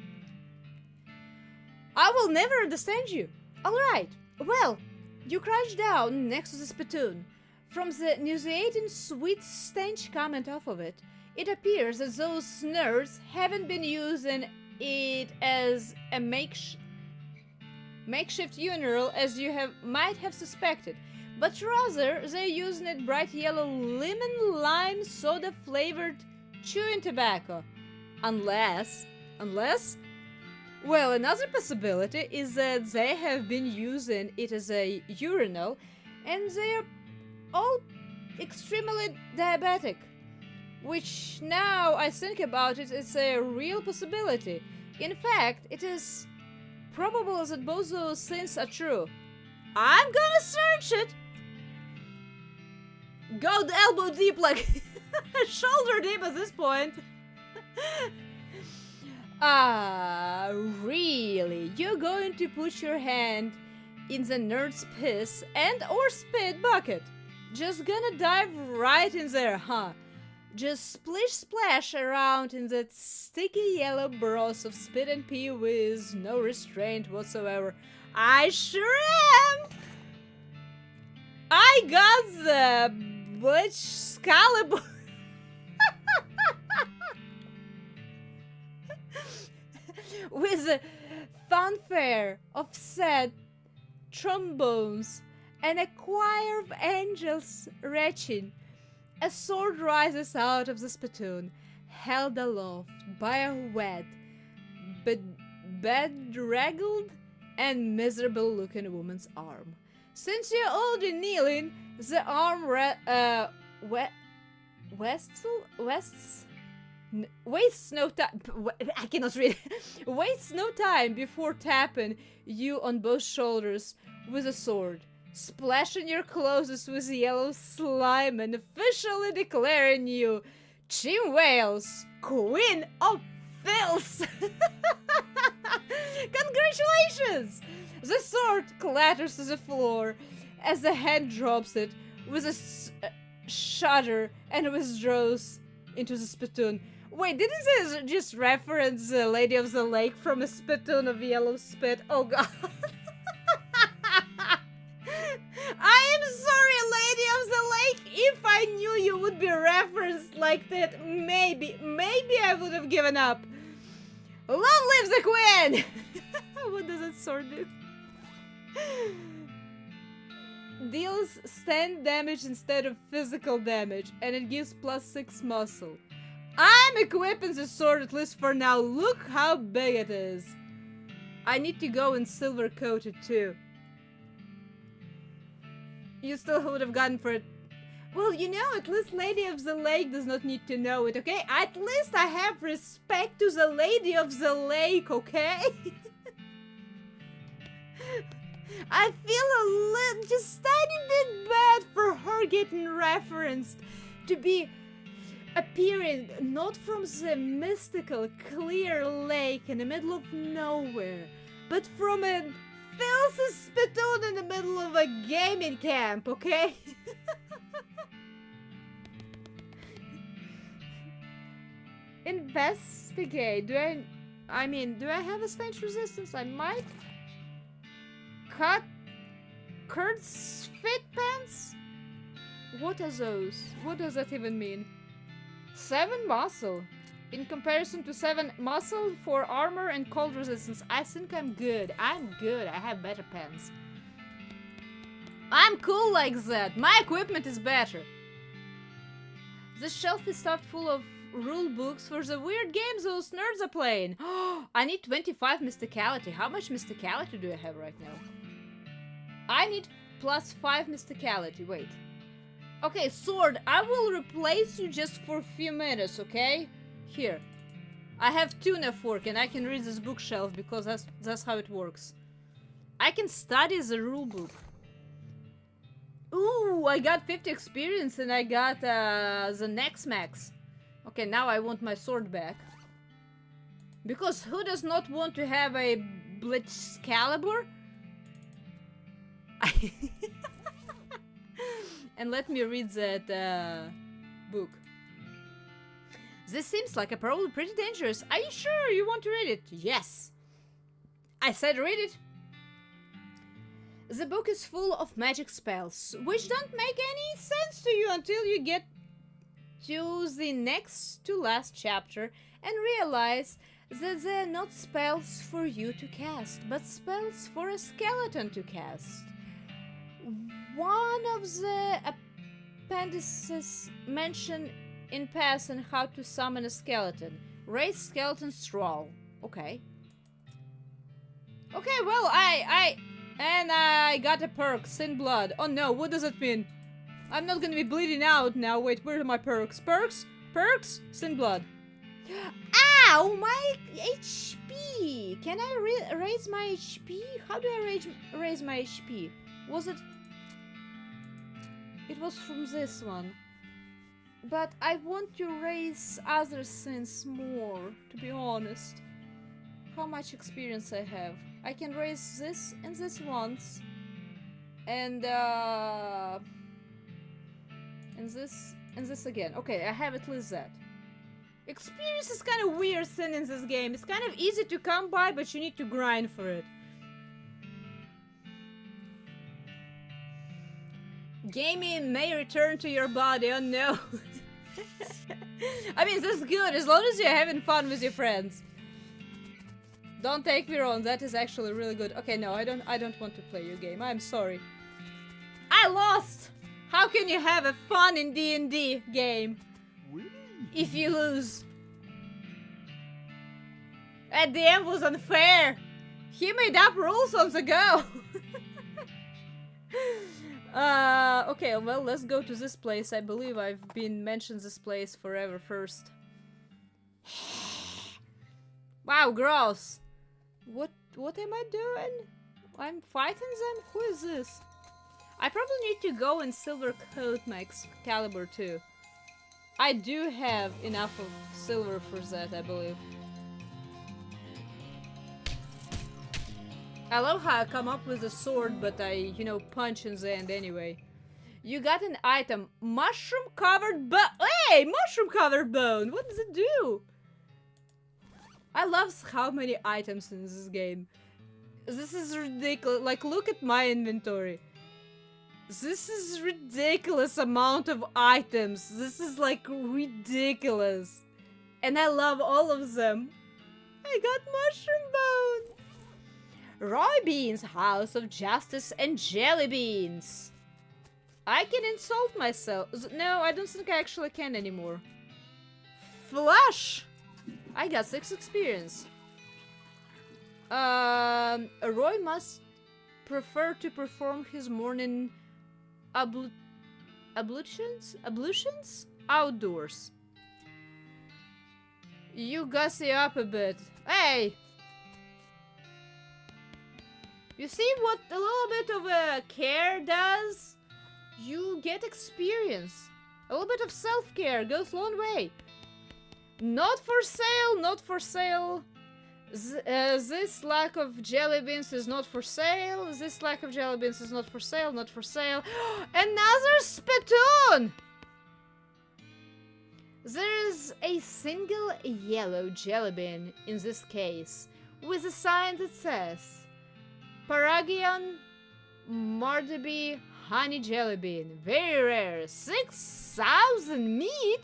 I will never understand you. Alright, well, you crouch down next to the spittoon. From the nauseating sweet stench coming off of it, it appears that those nerds haven't been using it as a makeshift urinal as you might have suspected, but rather they're using it bright yellow lemon lime soda flavored chewing tobacco. Unless, well, another possibility is that they have been using it as a urinal and they're all extremely diabetic. Which, now I think about it, is a real possibility. In fact, it is probable that both those things are true. I'm gonna search it! Go elbow deep, like shoulder deep at this point. Really? You're going to put your hand in the nerd's piss and or spit bucket? Just gonna dive right in there, huh? Just splish splash around in that sticky yellow broth of spit and pee with no restraint whatsoever. I sure am! I got the butch scallop. fanfare of sad trombones, and a choir of angels retching, a sword rises out of the spittoon, held aloft by a wet, bedraggled, and miserable-looking woman's arm. Since you're already kneeling, the arm wastes no time. I cannot read. Wastes no time before tapping you on both shoulders with a sword, splashing your clothes with yellow slime, and officially declaring you Chimera's Queen of Filth. Congratulations! The sword clatters to the floor as the hand drops it with a shudder and withdraws into the spittoon. Wait, didn't this just reference the Lady of the Lake from a spittoon of yellow spit? Oh god. I am sorry, Lady of the Lake. If I knew you would be referenced like that, maybe I would have given up. Long live the Queen! What does that sword do? Deals stand damage instead of physical damage, and it gives +6 muscle. I'm equipping the sword, at least for now. Look how big it is. I need to go in silver coated too. You still would have gotten for it. Well, you know, at least Lady of the Lake does not need to know it, okay? At least I have respect to the Lady of the Lake, okay? I feel just tiny bit bad for her getting referenced to be appearing not from the mystical clear lake in the middle of nowhere, but from a filthy spittoon in the middle of a gaming camp, okay? Investigate. Do I have a strange resistance? I might cut Kurt's fit pants? What are those? What does that even mean? 7 muscle. In comparison to 7 muscle for armor and cold resistance, I think I'm good. I'm good. I have better pants. I'm cool like that. My equipment is better. The shelf is stuffed full of rule books for the weird games those nerds are playing. I need 25 mysticality. How much mysticality do I have right now? I need +5 mysticality. Wait. Okay, sword, I will replace you just for a few minutes, okay? Here. I have tuna fork and I can read this bookshelf because that's how it works. I can study the rule book. Ooh, I got 50 experience and I got the next max. Okay, now I want my sword back. Because who does not want to have a Blitzcalibur? And let me read that book. This seems like a probably pretty dangerous. Are you sure you want to read it? Yes. I said read it. The book is full of magic spells, which don't make any sense to you until you get to the next to last chapter and realize that they're not spells for you to cast, but spells for a skeleton to cast. One of the appendices mention in passing how to summon a skeleton. Raise skeleton thrall. Okay. Okay, well, I got a perk, Sin Blood. Oh no, what does it mean? I'm not gonna be bleeding out now. Wait, where are my perks? Perks? Perks? Sin Blood. Ow, my HP! Can I raise my HP? How do I raise my HP? Was it... It was from this one. But I want to raise other things more, to be honest. How much experience I have? I can raise this and this once. And this again. Okay, I have at least that. Experience is kind of weird thing in this game. It's kind of easy to come by, but you need to grind for it. Gaming may return to your body. Oh no. I mean, this is good as long as you're having fun with your friends. Don't take me wrong, that is actually really good. Okay, no, I don't want to play your game. I'm sorry. I lost! How can you have a fun in D&D game if you lose? That DM was unfair! He made up rules on the go! Okay, well, let's go to this place. I believe I've been mentioned this place forever first. Wow, gross! What am I doing? I'm fighting them? Who is this? I probably need to go and silver coat my Excalibur too. I do have enough of silver for that, I believe. I love how I come up with a sword, but I, you know, punch in the end anyway. You got an item. Mushroom covered bone. Hey! Mushroom covered bone! What does it do? I love how many items in this game. This is ridiculous. Like, look at my inventory. This is ridiculous amount of items. This is like ridiculous. And I love all of them. I got mushroom bone. Roy Beans, House of Justice and Jelly Beans. I can insult myself. No, I don't think I actually can anymore. Flush. I got 6 experience. Roy must prefer to perform his morning ablutions outdoors. You gussy up a bit. Hey! You see what a little bit of care does? You get experience. A little bit of self-care goes a long way. Not for sale, not for sale. This lack of jelly beans is not for sale. This lack of jelly beans is not for sale, not for sale. Another spittoon! There is a single yellow jelly bean in this case, with a sign that says Paragion Mardaby Honey Jelly Bean. Very rare. 6,000 meat?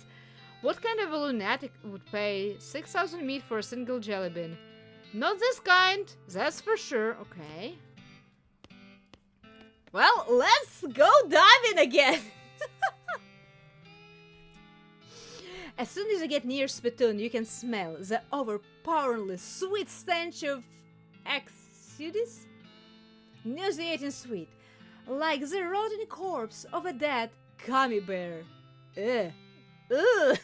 What kind of a lunatic would pay 6,000 meat for a single jelly bean? Not this kind, that's for sure. Okay. Well, let's go diving again! As soon as you get near Spittoon, you can smell the overpoweringly sweet stench of exudis? Nauseating sweet, like the rotting corpse of a dead gummy bear. Ugh. Ugh.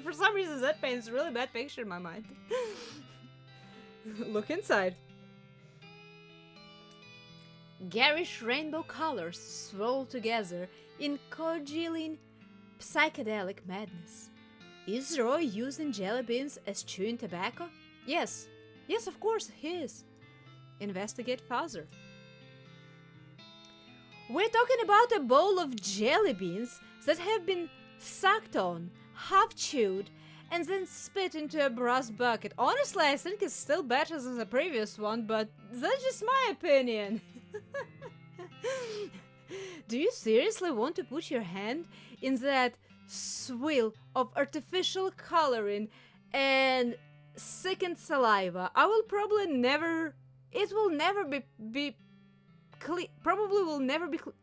For some reason that paints a really bad picture in my mind. Look inside. Garish rainbow colors swirl together in congealing psychedelic madness. Is Roy using jelly beans as chewing tobacco? Yes. Yes, of course he is. Investigate further. We're talking about a bowl of jelly beans that have been sucked on, half chewed, and then spit into a brass bucket. Honestly, I think it's still better than the previous one, but that's just my opinion. Do you seriously want to put your hand in that swill of artificial coloring and sickened saliva? I will probably never... It will never be clean. Probably will never be clean.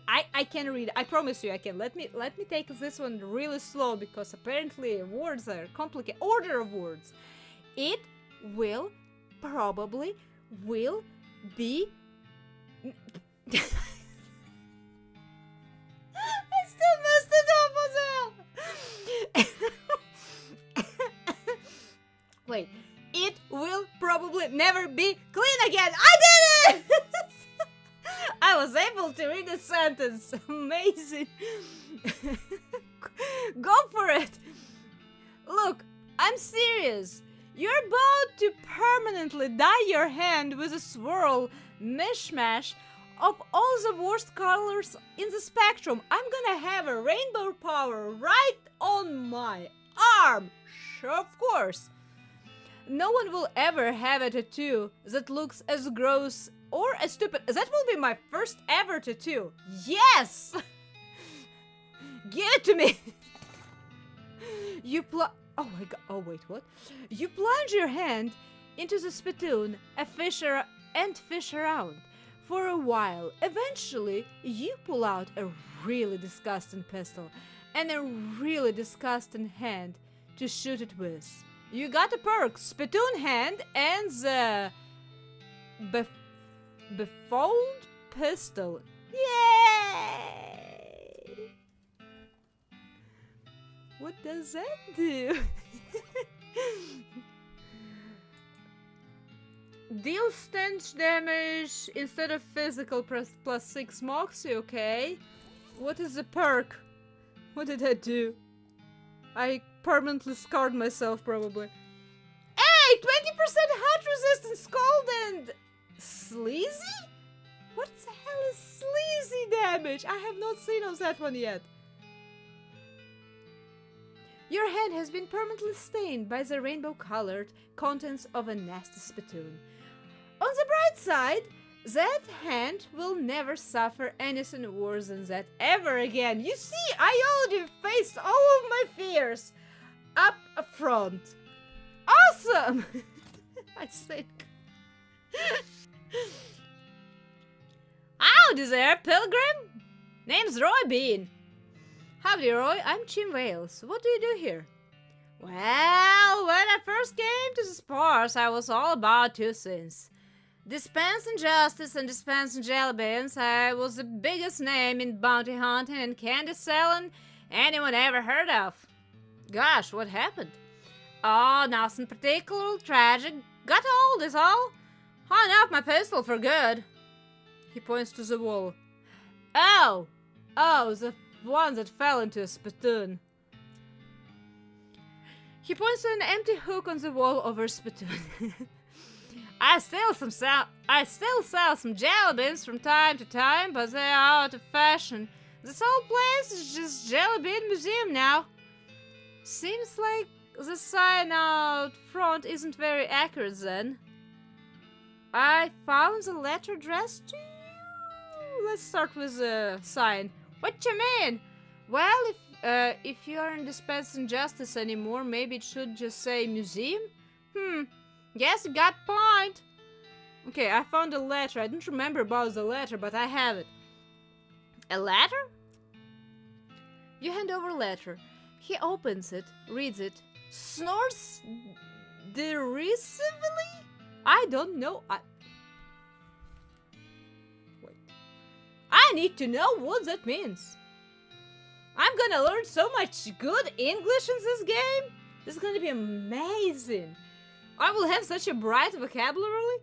I can read. I promise you I can. Let me take this one really slow because apparently words are complicated. Order of words. It will probably will be... I still messed it up as well. Wait. It will probably never be clean again. I did it! I was able to read the sentence. Amazing. Go for it. Look, I'm serious. You're about to permanently dye your hand with a swirl mishmash of all the worst colors in the spectrum. I'm gonna have a rainbow power right on my arm. Sure, of course. No one will ever have a tattoo that looks as gross or as stupid. That will be my first ever tattoo. Yes! Give it to me! Oh my god. Oh wait, what? You plunge your hand into the spittoon and fish around for a while. Eventually, you pull out a really disgusting pistol and a really disgusting hand to shoot it with. You got a perk, spittoon hand, and the befouled pistol. Yay! What does that do? Deal stench damage instead of physical plus 6 moxie, okay? What is the perk? What did I do? I permanently scarred myself, probably. Hey! 20% hot resistance, cold and... sleazy? What the hell is sleazy damage? I have not seen of that one yet. Your hand has been permanently stained by the rainbow-colored contents of a nasty spittoon. On the bright side, that hand will never suffer anything worse than that ever again. You see, I already faced all of my fears up front. Awesome! I think. Howdy there, pilgrim! Name's Roy Bean. Howdy, Roy. I'm Chim Wales. What do you do here? Well, when I first came to this parts, I was all about two things. Dispensing justice and dispensing jelly beans. I was the biggest name in bounty hunting and candy selling anyone ever heard of. Gosh, what happened? Oh, nothing particularly tragic. Got old is all. Hung up my pistol for good. He points to the wall. Oh, the one that fell into a spittoon. He points to an empty hook on the wall over a spittoon. I still sell some jelly beans from time to time, but they are out of fashion. This whole place is just jelly bean museum now. Seems like the sign out front isn't very accurate then. I found the letter addressed to you. Let's start with the sign. What you mean? Well, if you aren't dispensing justice anymore, maybe it should just say museum? Yes, you got point. Okay, I found a letter. I don't remember about the letter, but I have it. A letter? You hand over a letter. He opens it, reads it, snorts derisively? I don't know. Wait. I need to know what that means. I'm gonna learn so much good English in this game. This is gonna be amazing. I will have such a bright vocabulary.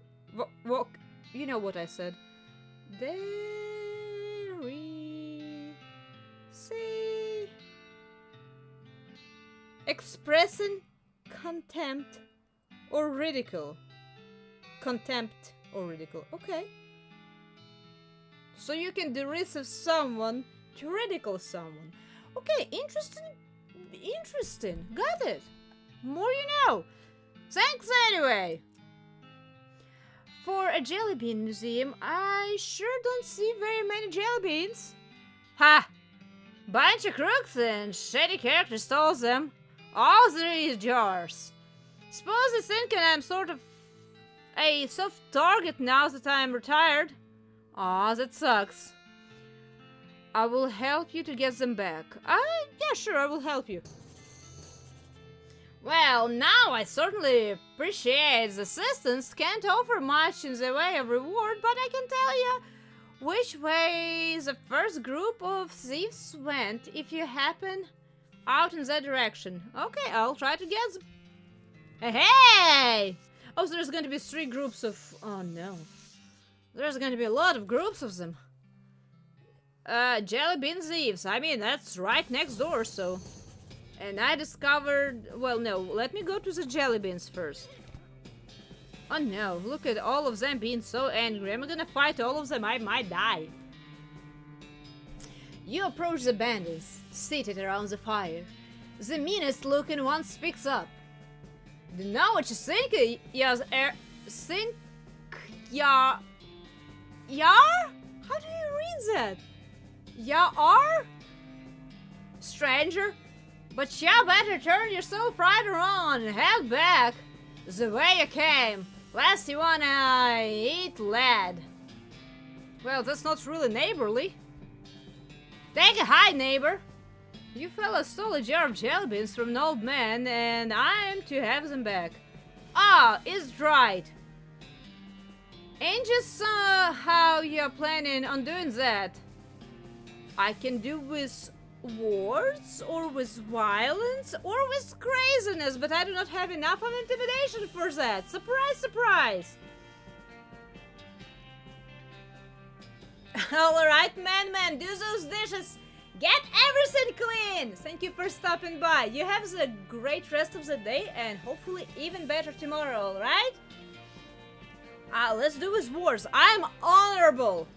You know what I said. See. Expressing contempt or ridicule. Contempt or ridicule. Okay. So you can derisive someone to ridicule someone. Okay, interesting. Got it. More you know. Thanks anyway. For a jelly bean museum, I sure don't see very many jelly beans. Ha! Bunch of crooks and shady characters stole them. All three jars. Suppose they're thinking I'm sort of a soft target now that I'm retired. Aw, that sucks. I will help you to get them back. Yeah, sure, I will help you. Well, now I certainly appreciate the assistance. Can't offer much in the way of reward, but I can tell you which way the first group of thieves went if you happen out in that direction. Okay, I'll try to get them. Hey! Oh, so there's going to be 3 groups of... Oh, no. There's going to be a lot of groups of them. Jelly bean thieves. I mean, that's right next door, so... And I discovered... Well, no, let me go to the jelly beans first. Oh no, look at all of them being so angry. Am I gonna fight all of them? I might die. You approach the bandits, seated around the fire. The meanest looking one speaks up. Do you know what you think? Think... Yar? How do you read that? Yar? Stranger? But you better turn yourself right around and head back the way you came, lest you wanna eat lead. Well, that's not really neighborly. Take a high, neighbor. You fellas stole a jar of jelly beans from an old man, and I am to have them back. Ah, it's dried. Ain't just how you're planning on doing that. I can do with words, or with violence, or with craziness, but I do not have enough of intimidation for that. Surprise, surprise. Alright, man, do those dishes. Get everything clean! Thank you for stopping by. You have a great rest of the day and hopefully even better tomorrow, alright? Let's do with words. I'm honorable.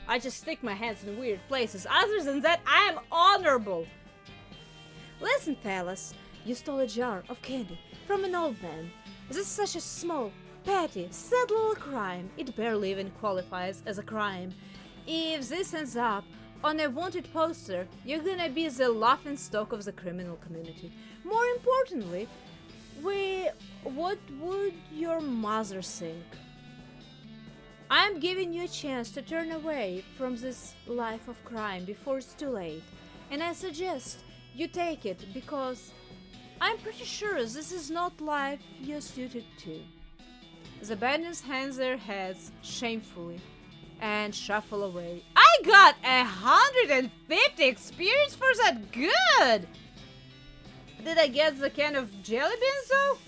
I just stick my hands in weird places. Other than that, I am honorable. Listen, fellas. You stole a jar of candy from an old man. This is such a small, petty, sad little crime. It barely even qualifies as a crime. If this ends up on a wanted poster, you're gonna be the laughingstock of the criminal community. More importantly, what would your mother think? I'm giving you a chance to turn away from this life of crime before it's too late, and I suggest you take it because I'm pretty sure this is not life you're suited to. The bandits hands their heads shamefully and shuffle away. I got 150 experience for that. Good! Did I get the can of jelly beans though?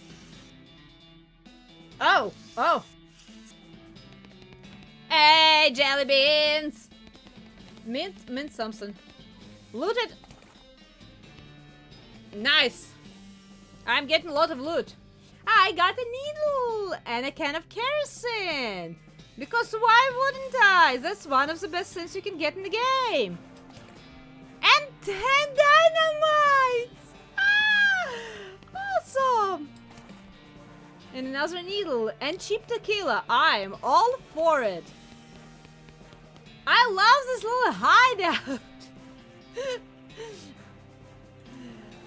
Oh. Hey, jelly beans! Mint something. Loot it. Nice. I'm getting a lot of loot. I got a needle and a can of kerosene. Because why wouldn't I? That's one of the best things you can get in the game. And 10 dynamites! Awesome! And another needle and cheap tequila. I am all for it. I love this little hideout.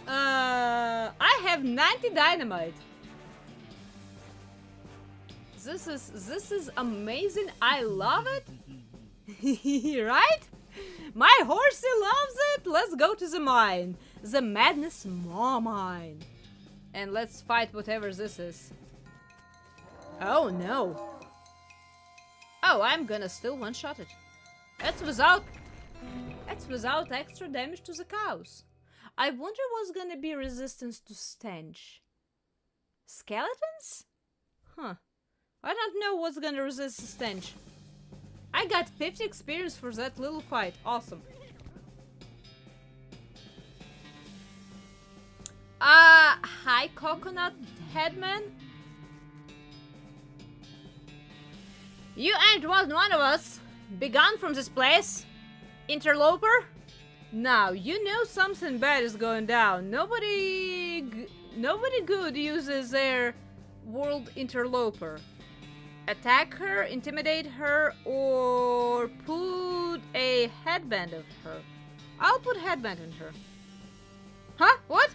I have 90 dynamite. This is amazing. I love it. Right? My horsey loves it. Let's go to the mine. The Madness mine. And let's fight whatever this is. Oh no. Oh, I'm gonna still one-shot it. That's without extra damage to the cows. I wonder what's gonna be resistance to stench. Skeletons? Huh. I don't know what's gonna resist the stench. I got 50 experience for that little fight. Awesome. Hi, Coconut Headman. You ain't one of us. Be gone from this place, interloper. Now, you know something bad is going down. Nobody good uses their world interloper. Attack her, intimidate her, or put a headband on her. I'll put headband on her. Huh? What?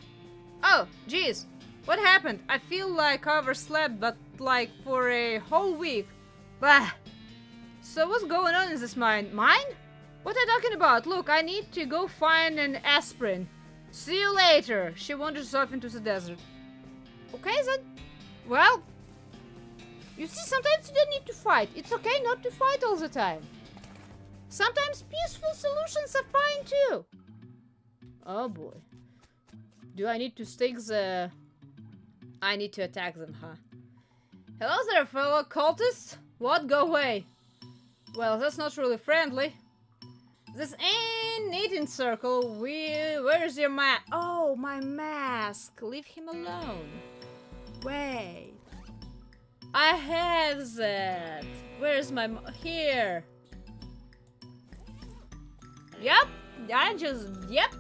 Oh, jeez. What happened? I feel like I overslept, but like for a whole week. Bah. So what's going on in this mine? Mine? What are you talking about? Look, I need to go find an aspirin. See you later. She wanders off into the desert. Okay then. Well, you see, sometimes you don't need to fight. It's okay not to fight all the time. Sometimes peaceful solutions are fine too. Oh boy. Do I need to stick the... I need to attack them, huh? Hello there, fellow cultists. What? Go away. Well, that's not really friendly. This ain't knitting circle. Where's your mask? Oh, my mask. Leave him alone. Wait. I have that. Where's my... Here. Yep. Yep.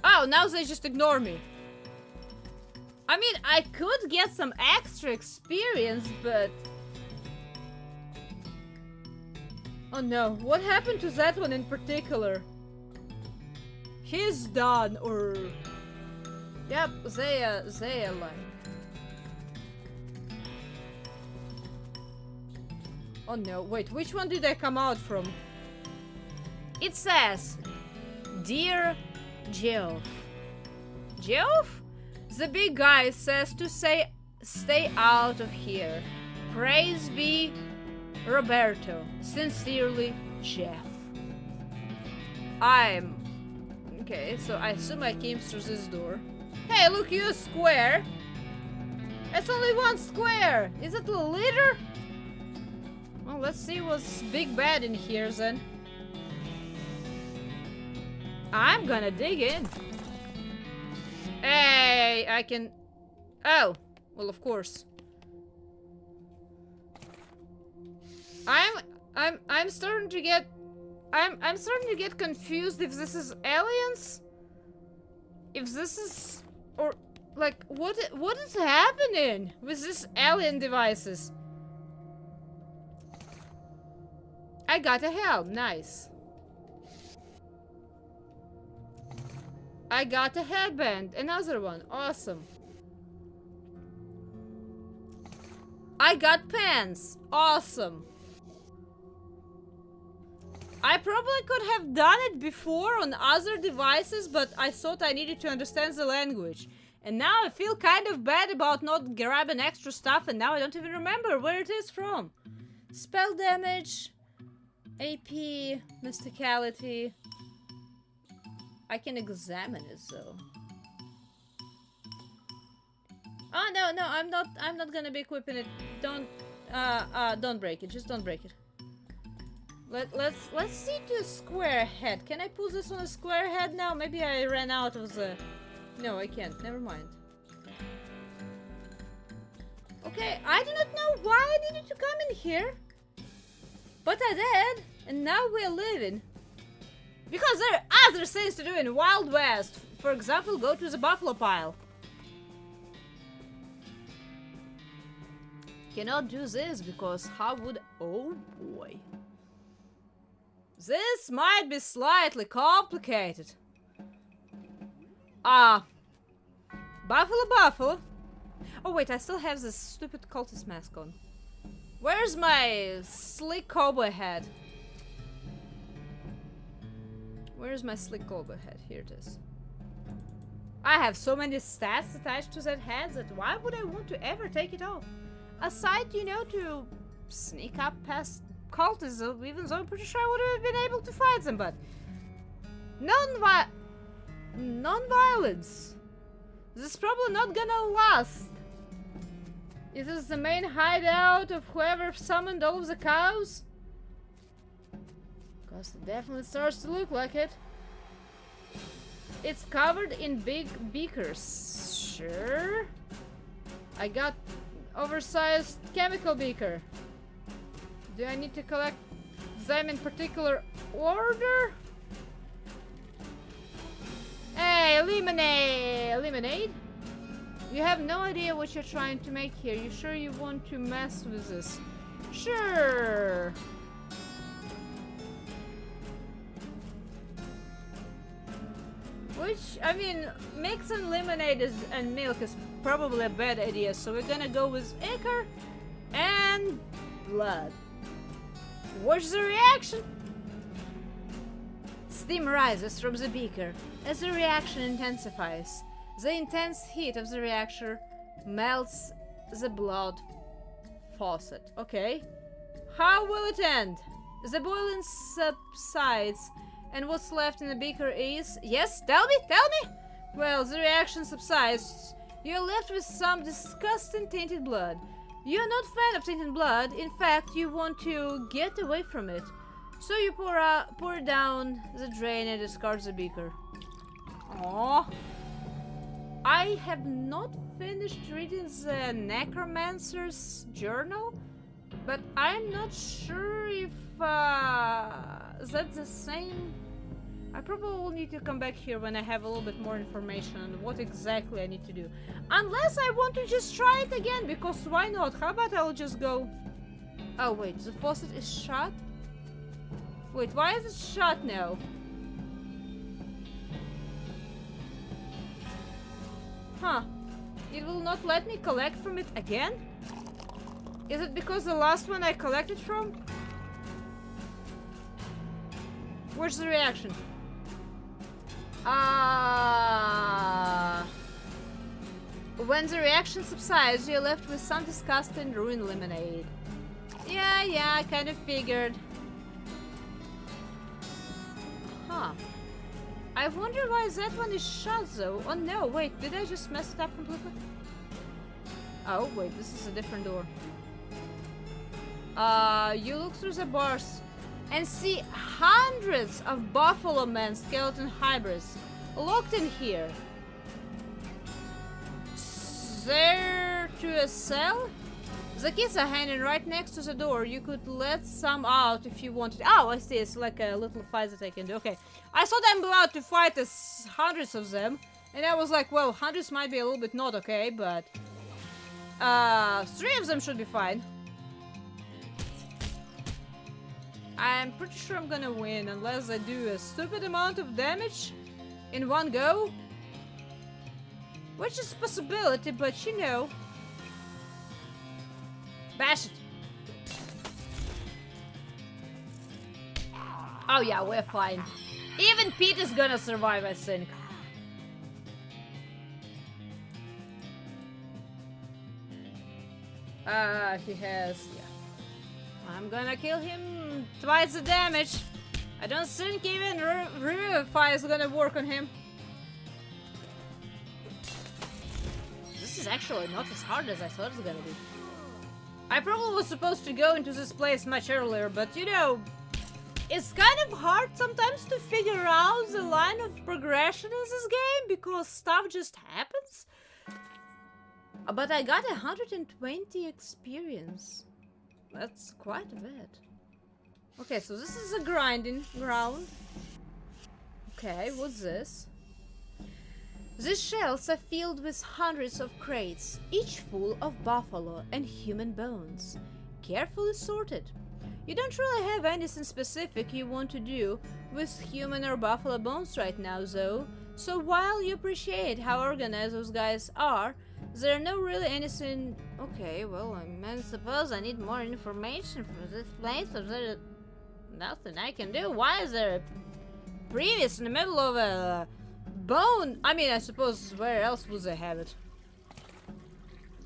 Oh, now they just ignore me. I mean, I could get some extra experience, but... Oh no, what happened to that one in particular? He's done, or... Yep, they are like... Oh no, wait, which one did I come out from? It says, Dear Geoff. Geoff? The big guy says to say, stay out of here. Praise be Roberto. Sincerely, Jeff. Okay, so I assume I came through this door. Hey, look, you a square. It's only one square. Is it a leader? Well, let's see what's big bad in here then. I'm gonna dig in. Hey, I can... Oh, well, of course. I'm starting to get... I'm starting to get confused if this is aliens, if this is, or like what is happening with these alien devices. I got a helm, nice. I got a headband, another one, awesome. I got pants, awesome. I probably could have done it before on other devices, but I thought I needed to understand the language. And now I feel kind of bad about not grabbing extra stuff, and now I don't even remember where it is from. Spell damage, AP, mysticality. I can examine it though. Oh no, I'm not gonna be equipping it. Don't break it, just don't break it. Let's see to a square head. Can I pull this on a square head now? Maybe I ran out of the... No, I can't. Never mind. Okay, I do not know why I needed to come in here. But I did. And now we're living. Because there are other things to do in Wild West. For example, go to the buffalo pile. Cannot do this because how would... Oh boy. This might be slightly complicated. Buffalo. Oh wait, I still have this stupid cultist mask on. Where's my slick cowboy hat? Where's my slick cowboy hat? Here it is. I have so many stats attached to that hat that why would I want to ever take it off? Aside, you know, to sneak up past cultists, even though I'm pretty sure I would have been able to fight them, but non-violence. This is probably not gonna last. Is this the main hideout of whoever summoned all of the cows? Because it definitely starts to look like it. It's covered in big beakers. Sure. I got oversized chemical beaker. Do I need to collect them in particular order? Hey, lemonade! Lemonade? You have no idea what you're trying to make here. You sure you want to mess with this? Sure. Which, I mean, mixing lemonade and milk is probably a bad idea, so we're gonna go with ichor and blood. Watch the reaction! Steam rises from the beaker as the reaction intensifies. The intense heat of the reactor melts the blood faucet. Okay. How will it end? The boiling subsides, and what's left in the beaker is... Yes, tell me! Well, the reaction subsides. You're left with some disgusting tainted blood. You're not a fan of tainted blood. In fact, you want to get away from it. So you pour down the drain and discard the beaker. Aww. I have not finished reading the Necromancer's journal, but I'm not sure if that's the same. I probably will need to come back here when I have a little bit more information on what exactly I need to do. Unless I want to just try it again, because why not? How about I'll just go... Oh wait, the faucet is shut? Wait, why is it shut now? Huh. It will not let me collect from it again? Is it because the last one I collected from? Where's the reaction? When the reaction subsides, you're left with some disgusting ruined lemonade. Yeah, I kind of figured. Huh. I wonder why that one is shut though. Oh no, wait, did I just mess it up completely? Oh, wait, this is a different door. You look through the bars and see hundreds of Buffalo Man skeleton hybrids locked in here. There to a cell? The keys are hanging right next to the door. You could let some out if you wanted. Oh, I see. It's like a little fight that I can do. Okay. I thought I'm about to fight hundreds of them. And I was like, well, hundreds might be a little bit not okay, but... 3 of them should be fine. I'm pretty sure I'm gonna win unless I do a stupid amount of damage in one go. Which is a possibility, but you know. Bash it. Oh yeah, we're fine. Even Pete is gonna survive, I think. He has... yeah. I'm gonna kill him twice the damage. I don't think even Revivify is gonna work on him. This is actually not as hard as I thought it was gonna be. I probably was supposed to go into this place much earlier, but you know, it's kind of hard sometimes to figure out the line of progression in this game because stuff just happens. But I got 120 experience. That's quite a bit. Okay, so this is a grinding ground. Okay, what's this? These shelves are filled with hundreds of crates, each full of buffalo and human bones, carefully sorted. You don't really have anything specific you want to do with human or buffalo bones right now, though, so while you appreciate how organized those guys are, there are no really anything... Okay, well, I suppose I need more information from this place, or there's nothing I can do. Why is there a previous in the middle of a bone? I mean, I suppose where else would they have it?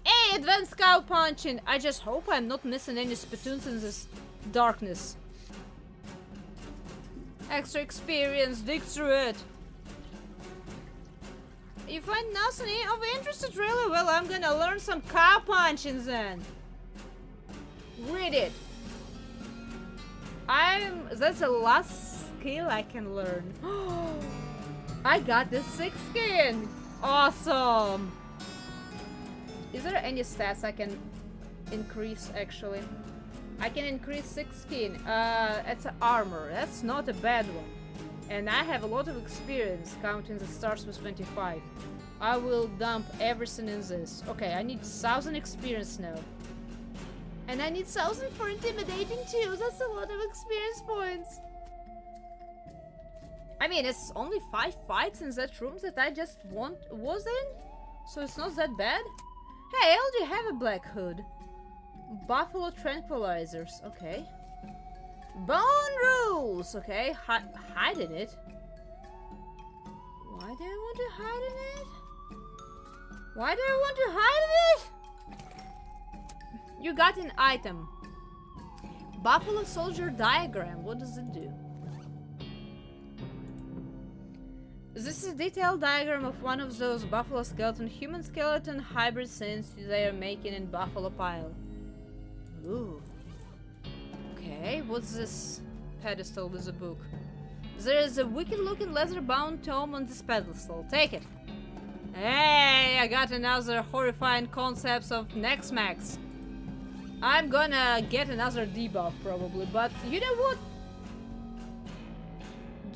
Hey, advanced cow punching! I just hope I'm not missing any spittoons in this darkness. Extra experience, dig through it. You find nothing of interest really? Well, I'm gonna learn some cow punching then. Read it. That's the last skill I can learn. I got the 6th skin. Awesome. Is there any stats I can increase actually? I can increase 6 skin. It's an armor. That's not a bad one. And I have a lot of experience counting the stars with 25. I will dump everything in this. Okay, I need 1000 experience now. And I need 1000 for intimidating too. That's a lot of experience points. I mean, it's only 5 fights in that room that I just was in. So it's not that bad. Hey, I already have a black hood. Buffalo tranquilizers. Okay. Bone rules! Okay, hide in it. Why do I want to hide in it? Why do I want to hide in it? You got an item. Buffalo soldier diagram. What does it do? This is a detailed diagram of one of those buffalo skeleton human skeleton hybrid scenes they are making in Buffalo Pile. Ooh. Okay, what's this pedestal with a book? There is a wicked-looking leather-bound tome on this pedestal. Take it. Hey, I got another horrifying concepts of Nexmax. I'm gonna get another debuff probably, but you know what?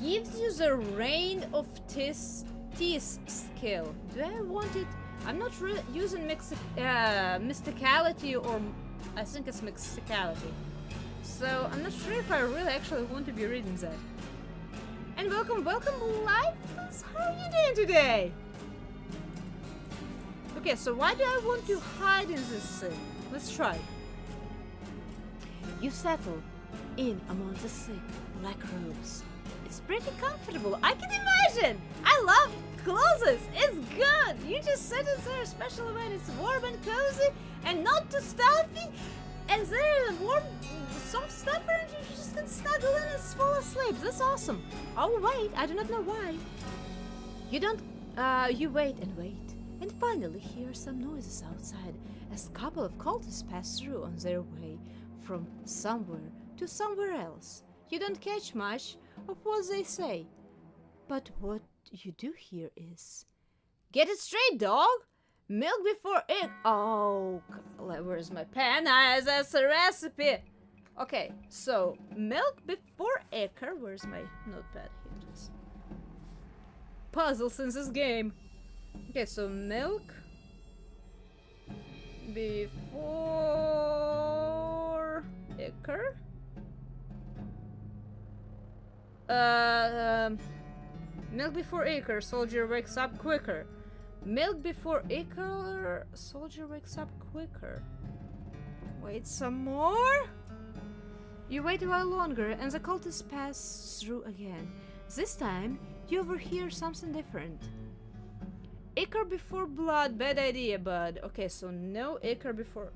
Gives you the Reign of Teeth skill. Do I want it? I'm not really using mysticality, or I think it's mysticality. So I'm not sure if I really actually want to be reading that. And welcome, Lifeless. How are you doing today? Okay, so why do I want to hide in this thing? Let's try. You settle in among the thick black robes. It's pretty comfortable. I can imagine. I love clothes. It's good. You just sit in there, especially when it's warm and cozy and not too stuffy. And there is warm, soft stuff around you. You just can snuggle in and fall asleep. That's awesome. Oh wait, I do not know why. You don't. You wait and wait. And finally hear some noises outside as a couple of cultists pass through on their way from somewhere to somewhere else. You don't catch much of what they say, but what you do hear is, "Get it straight, dog! Milk before egg." Oh, where's my pen? That's a recipe. Okay, so milk before acre. Where's my notepad? Here it is. Puzzles in this game. Okay, so milk before acre. Milk before acre, soldier wakes up quicker. Milk before acre, soldier wakes up quicker. Wait some more. You wait a while longer and the cultists pass through again. This time, you overhear something different. Acre before blood, bad idea, bud. Okay, so no acre before...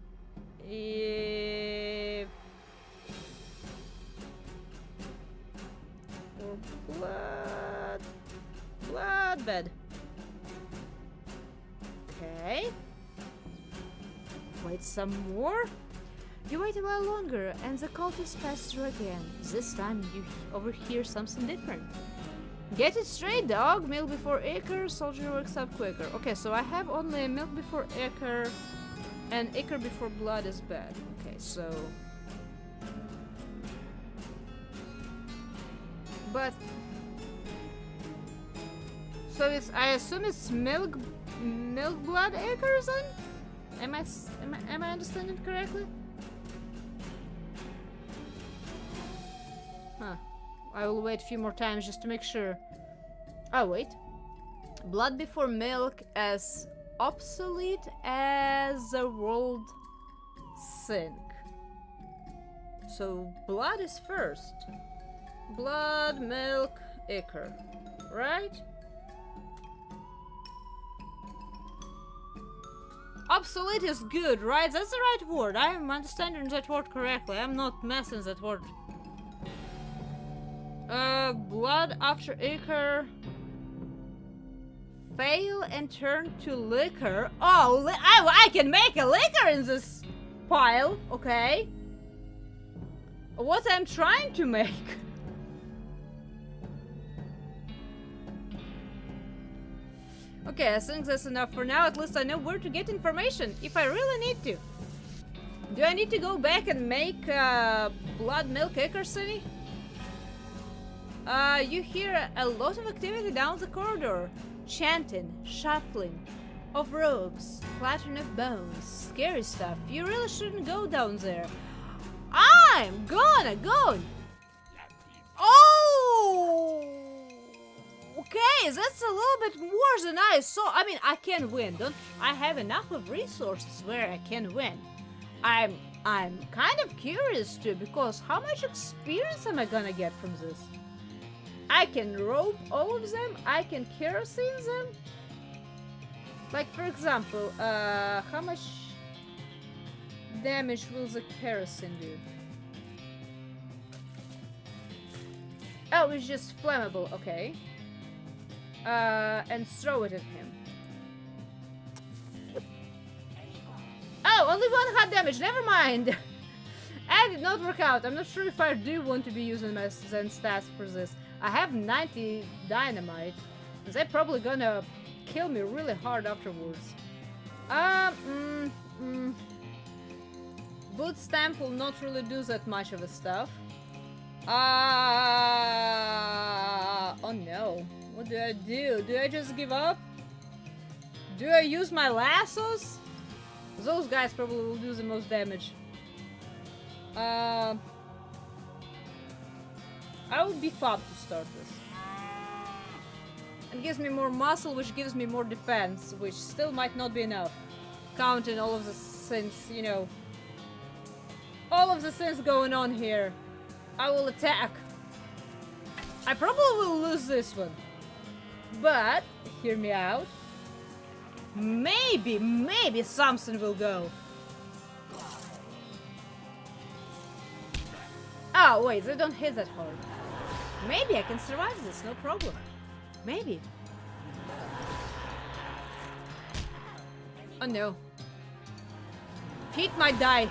For blood... Blood, bad. Okay. Wait some more. You wait a while longer and the cultists pass through again. This time you overhear something different. Get it straight, dog! Milk before acre, soldier wakes up quicker. Okay, so I have only milk before acre and acre before blood is bad. Okay, so... But... So it's, I assume it's milk blood acres then? Am I understanding it correctly? Huh. I will wait a few more times just to make sure. Oh, wait. Blood before milk as obsolete as the world sink. So blood is first. Blood, milk, acre. Right? Obsolete is good, right? That's the right word. I am understanding that word correctly. I'm not messing that word. Blood after acre. Fail and turn to liquor. Oh, I can make a liquor in this pile. Okay. What I'm trying to make. Okay, I think that's enough for now. At least I know where to get information if I really need to. Do I need to go back and make blood milk acre city? You hear a lot of activity down the corridor. Chanting, shuffling of robes, clattering of bones, scary stuff. You really shouldn't go down there. I'm gonna go. Oh! Okay, that's a little bit more than I saw. I mean, I can win. I have enough of resources where I can win. I'm kind of curious too, because how much experience am I gonna get from this? I can rope all of them. I can kerosene them. Like, for example, how much damage will the kerosene do? Oh, it's just flammable. Okay. And throw it at him. Oh, only one hot damage. Never mind. That did not work out. I'm not sure if I do want to be using my Zen stats for this. I have 90 dynamite. They're probably gonna kill me really hard afterwards. Boot stamp will not really do that much of a stuff. Oh no. What do I do? Do I just give up? Do I use my lassos? Those guys probably will do the most damage. I would be fab to start this. And gives me more muscle, which gives me more defense, which still might not be enough. Counting all of the sins, you know. All of the sins going on here. I will attack. I probably will lose this one. But, hear me out. Maybe something will go. Oh, wait, they don't hit that hard. Maybe I can survive this, no problem. Maybe. Oh no. Pete might die.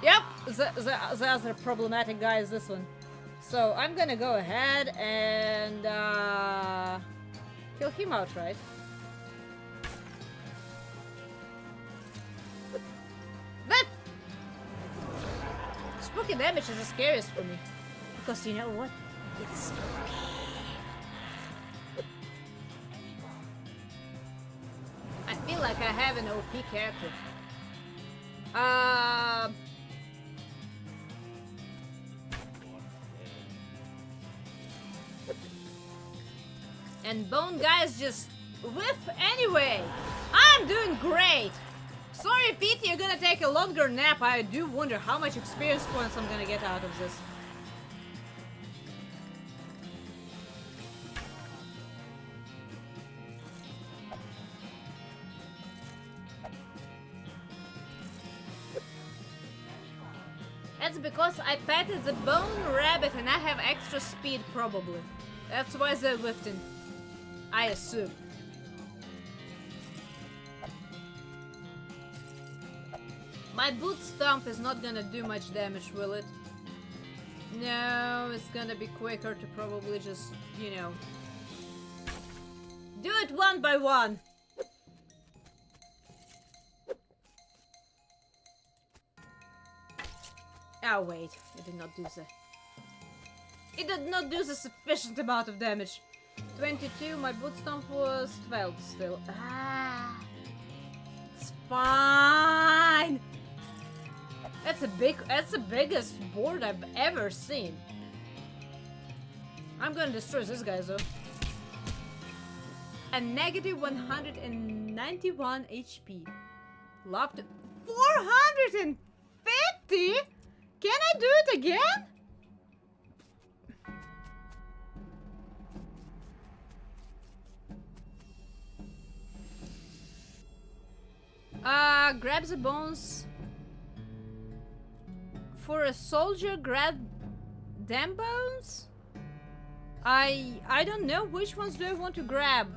Yep, the other problematic guy is this one. So I'm gonna go ahead and kill him outright. That spooky damage is the scariest for me. Because you know what? It's spooky. I feel like I have an OP character. And Bone Guys just whiff anyway. I'm doing great. Sorry, Pete, you're gonna take a longer nap. I do wonder how much experience points I'm gonna get out of this. That's because I petted the bone rabbit and I have extra speed, probably. That's why they're lifting. I assume. My boot stomp is not gonna do much damage, will it? No, it's gonna be quicker to probably just, you know... do it one by one! Oh wait, it did not do the... It did not do the sufficient amount of damage. 22, my boot stomp was 12 still. Ah, it's fine. That's the biggest board I've ever seen. I'm gonna destroy this guy though. A negative 191 HP. Love to 450? Can I do it again? Grab the bones. For a soldier, grab them bones? I don't know which ones do I want to grab.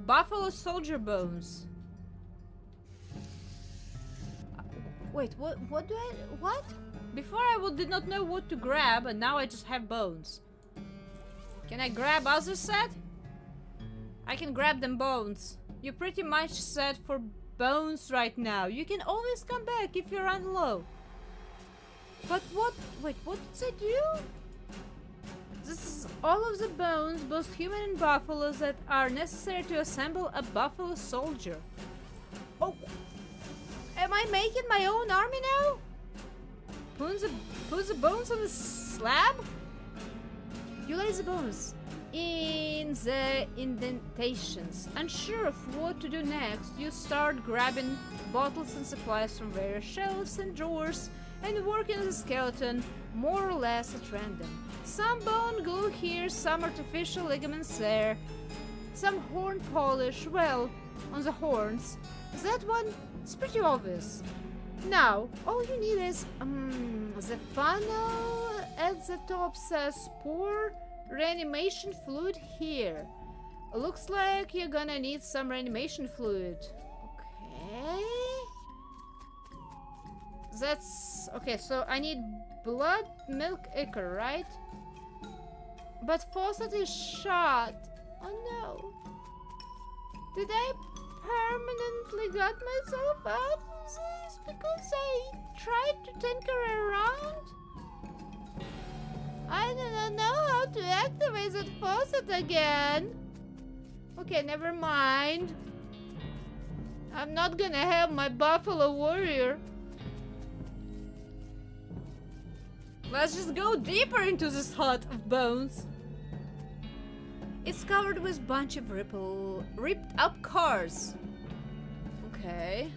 Buffalo soldier bones. Wait, what do I... what? Before I did not know what to grab, and now I just have bones. Can I grab other set? I can grab them bones. You're pretty much set for bones right now. You can always come back if you run low. But what? Wait, what did I do? This is all of the bones, both human and buffalo, that are necessary to assemble a buffalo soldier. Oh! Am I making my own army now? Put the bones on the slab? You lay the bones in the indentations. Unsure of what to do next, you start grabbing bottles and supplies from various shelves and drawers and working the skeleton more or less at random. Some bone glue here, some artificial ligaments there, some horn polish, well, on the horns. That one is pretty obvious. Now, all you need is the funnel at the top says pour reanimation fluid here. Looks like you're gonna need some reanimation fluid. Okay. That's... okay, so I need blood, milk, ichor, right? But faucet is shut. Oh no. Did I permanently got myself out of this because I tried to tinker around? I do not know how to activate that faucet again. Okay, never mind. I'm not gonna have my buffalo warrior. Let's just go deeper into this hut of bones. It's covered with bunch of ripped up cars. Okay.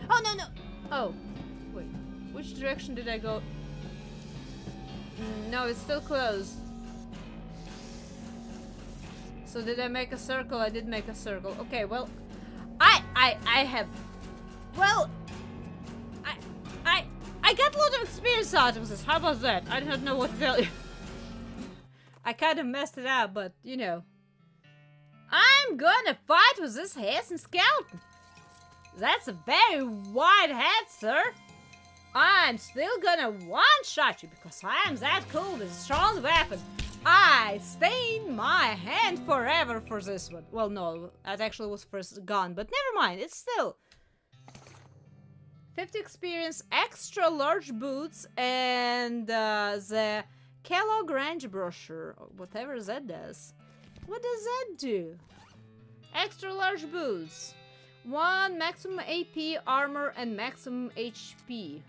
Oh, no, no. Oh, wait. Which direction did I go? No, it's still closed. So did I make a circle? I did make a circle. Okay, well, I have, well, I got a lot of experience out of this. How about that? I don't know what to tell you. I kind of messed it up, but you know. I'm gonna fight with this handsome skeleton. That's a very wide head, sir. I'm still gonna one-shot you because I am that cool with a strong weapon. I stain my hand forever for this one. Well, no, that actually was first gun, but never mind, it's still 50 experience, extra large boots, and the Kellogg Ranch brochure, or whatever that does. What does that do? Extra large boots. 1 maximum AP, armor, and maximum HP.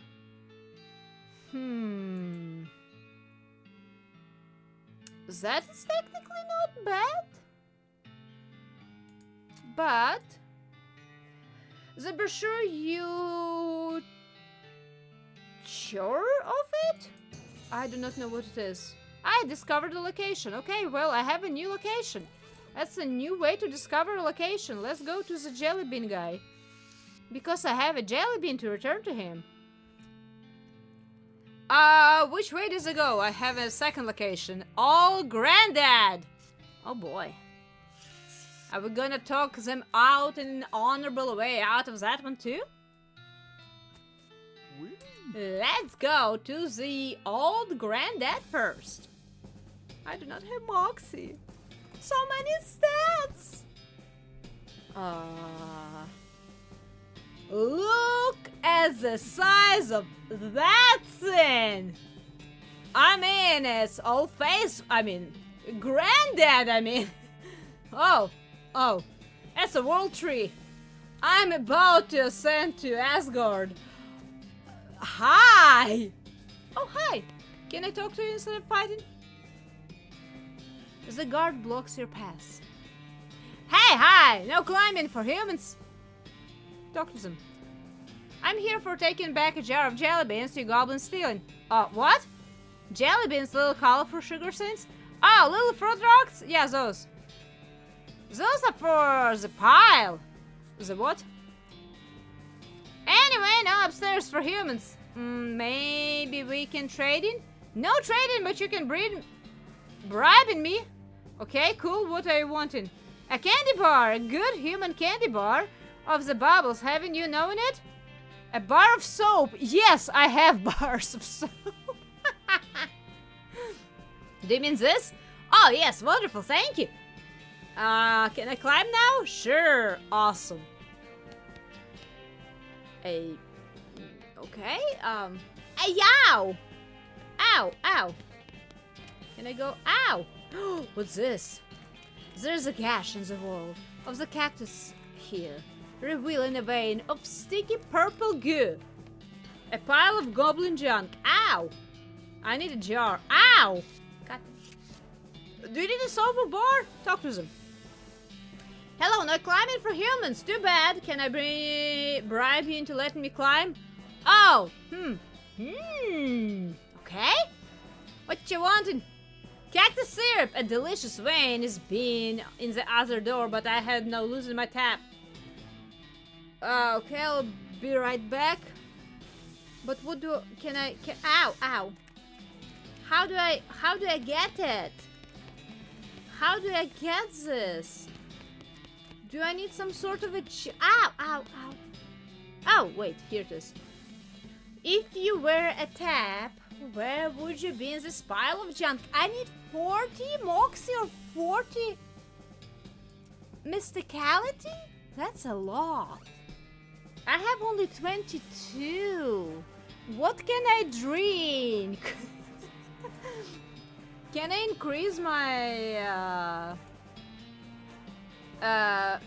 That is technically not bad. But the brochure, you sure of it? I do not know what it is. I discovered a location. Okay, well, I have a new location. That's a new way to discover a location. Let's go to the jelly bean guy. Because I have a jelly bean to return to him. Which way does it go? I have a second location. Oh, Granddad! Oh boy. Are we gonna talk them out in an honorable way out of that one too? Let's go to the old Granddad first. I do not have Moxie. So many stats! Look at the size of that thing! I mean, it's all face. I mean, Granddad, I mean. Oh, that's a world tree. I'm about to ascend to Asgard. Hi! Oh, hi! Can I talk to you instead of fighting? The guard blocks your path. Hey, hi! No climbing for humans! Talk to them. I'm here for taking back a jar of jelly beans you goblins stealing. What? Jelly beans, little colorful sugar saints? Oh, little fruit rocks? Yeah, those. Those are for the pile. The what? Anyway, now upstairs for humans. Maybe we can trade in? No trading, but you can bribing me. Okay, cool. What are you wanting? A candy bar. A good human candy bar. Of the bubbles. Haven't you known it? A bar of soap. Yes, I have bars of soap. Do you mean this? Oh, yes. Wonderful. Thank you. Can I climb now? Sure. Awesome. Okay. Yow! Ow, ow. Can I go? Ow! What's this? There's a gash in the wall of the cactus here, revealing a vein of sticky purple goo. A pile of goblin junk. Ow! I need a jar. Ow! God. Do you need a sober bar? Talk to them. Hello, no climbing for humans. Too bad. Can I bribe you into letting me climb? Oh, okay. What you wanting? Cactus syrup. A delicious vein is being in the other door, but I had no loose in my tap. Okay, I'll be right back. But what do ow, ow. How do I get it? How do I get this? Do I need some sort of a ow, ow, ow. Oh, wait, here it is. If you were a tap, where would you be in this pile of junk? I need 40 moxie or 40 mysticality? That's a lot. I have only 22. What can I drink? Can I increase my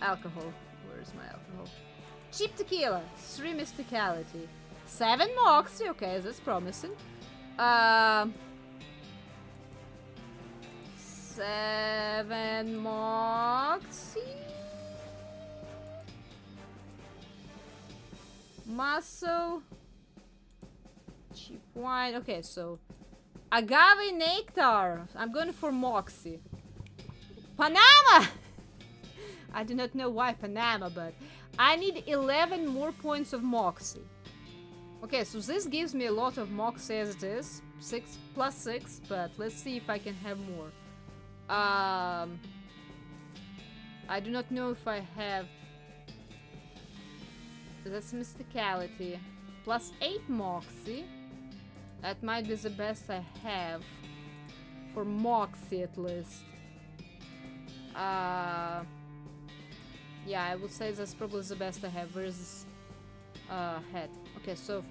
alcohol? Where's my alcohol? Cheap tequila, 3 mysticality, 7 moxie. Okay, that's promising. 7 7 moxie. Muscle. Cheap wine. Okay, so agave nectar. I'm going for moxie. Panama! I do not know why Panama, but I need 11 more points of moxie. Okay, so this gives me a lot of moxie as it is. 6 plus 6, but let's see if I can have more. I do not know if I have... That's mysticality. Plus 8 moxie. That might be the best I have. For moxie at least. Yeah, I would say that's probably the best I have. Where is this head? Okay, so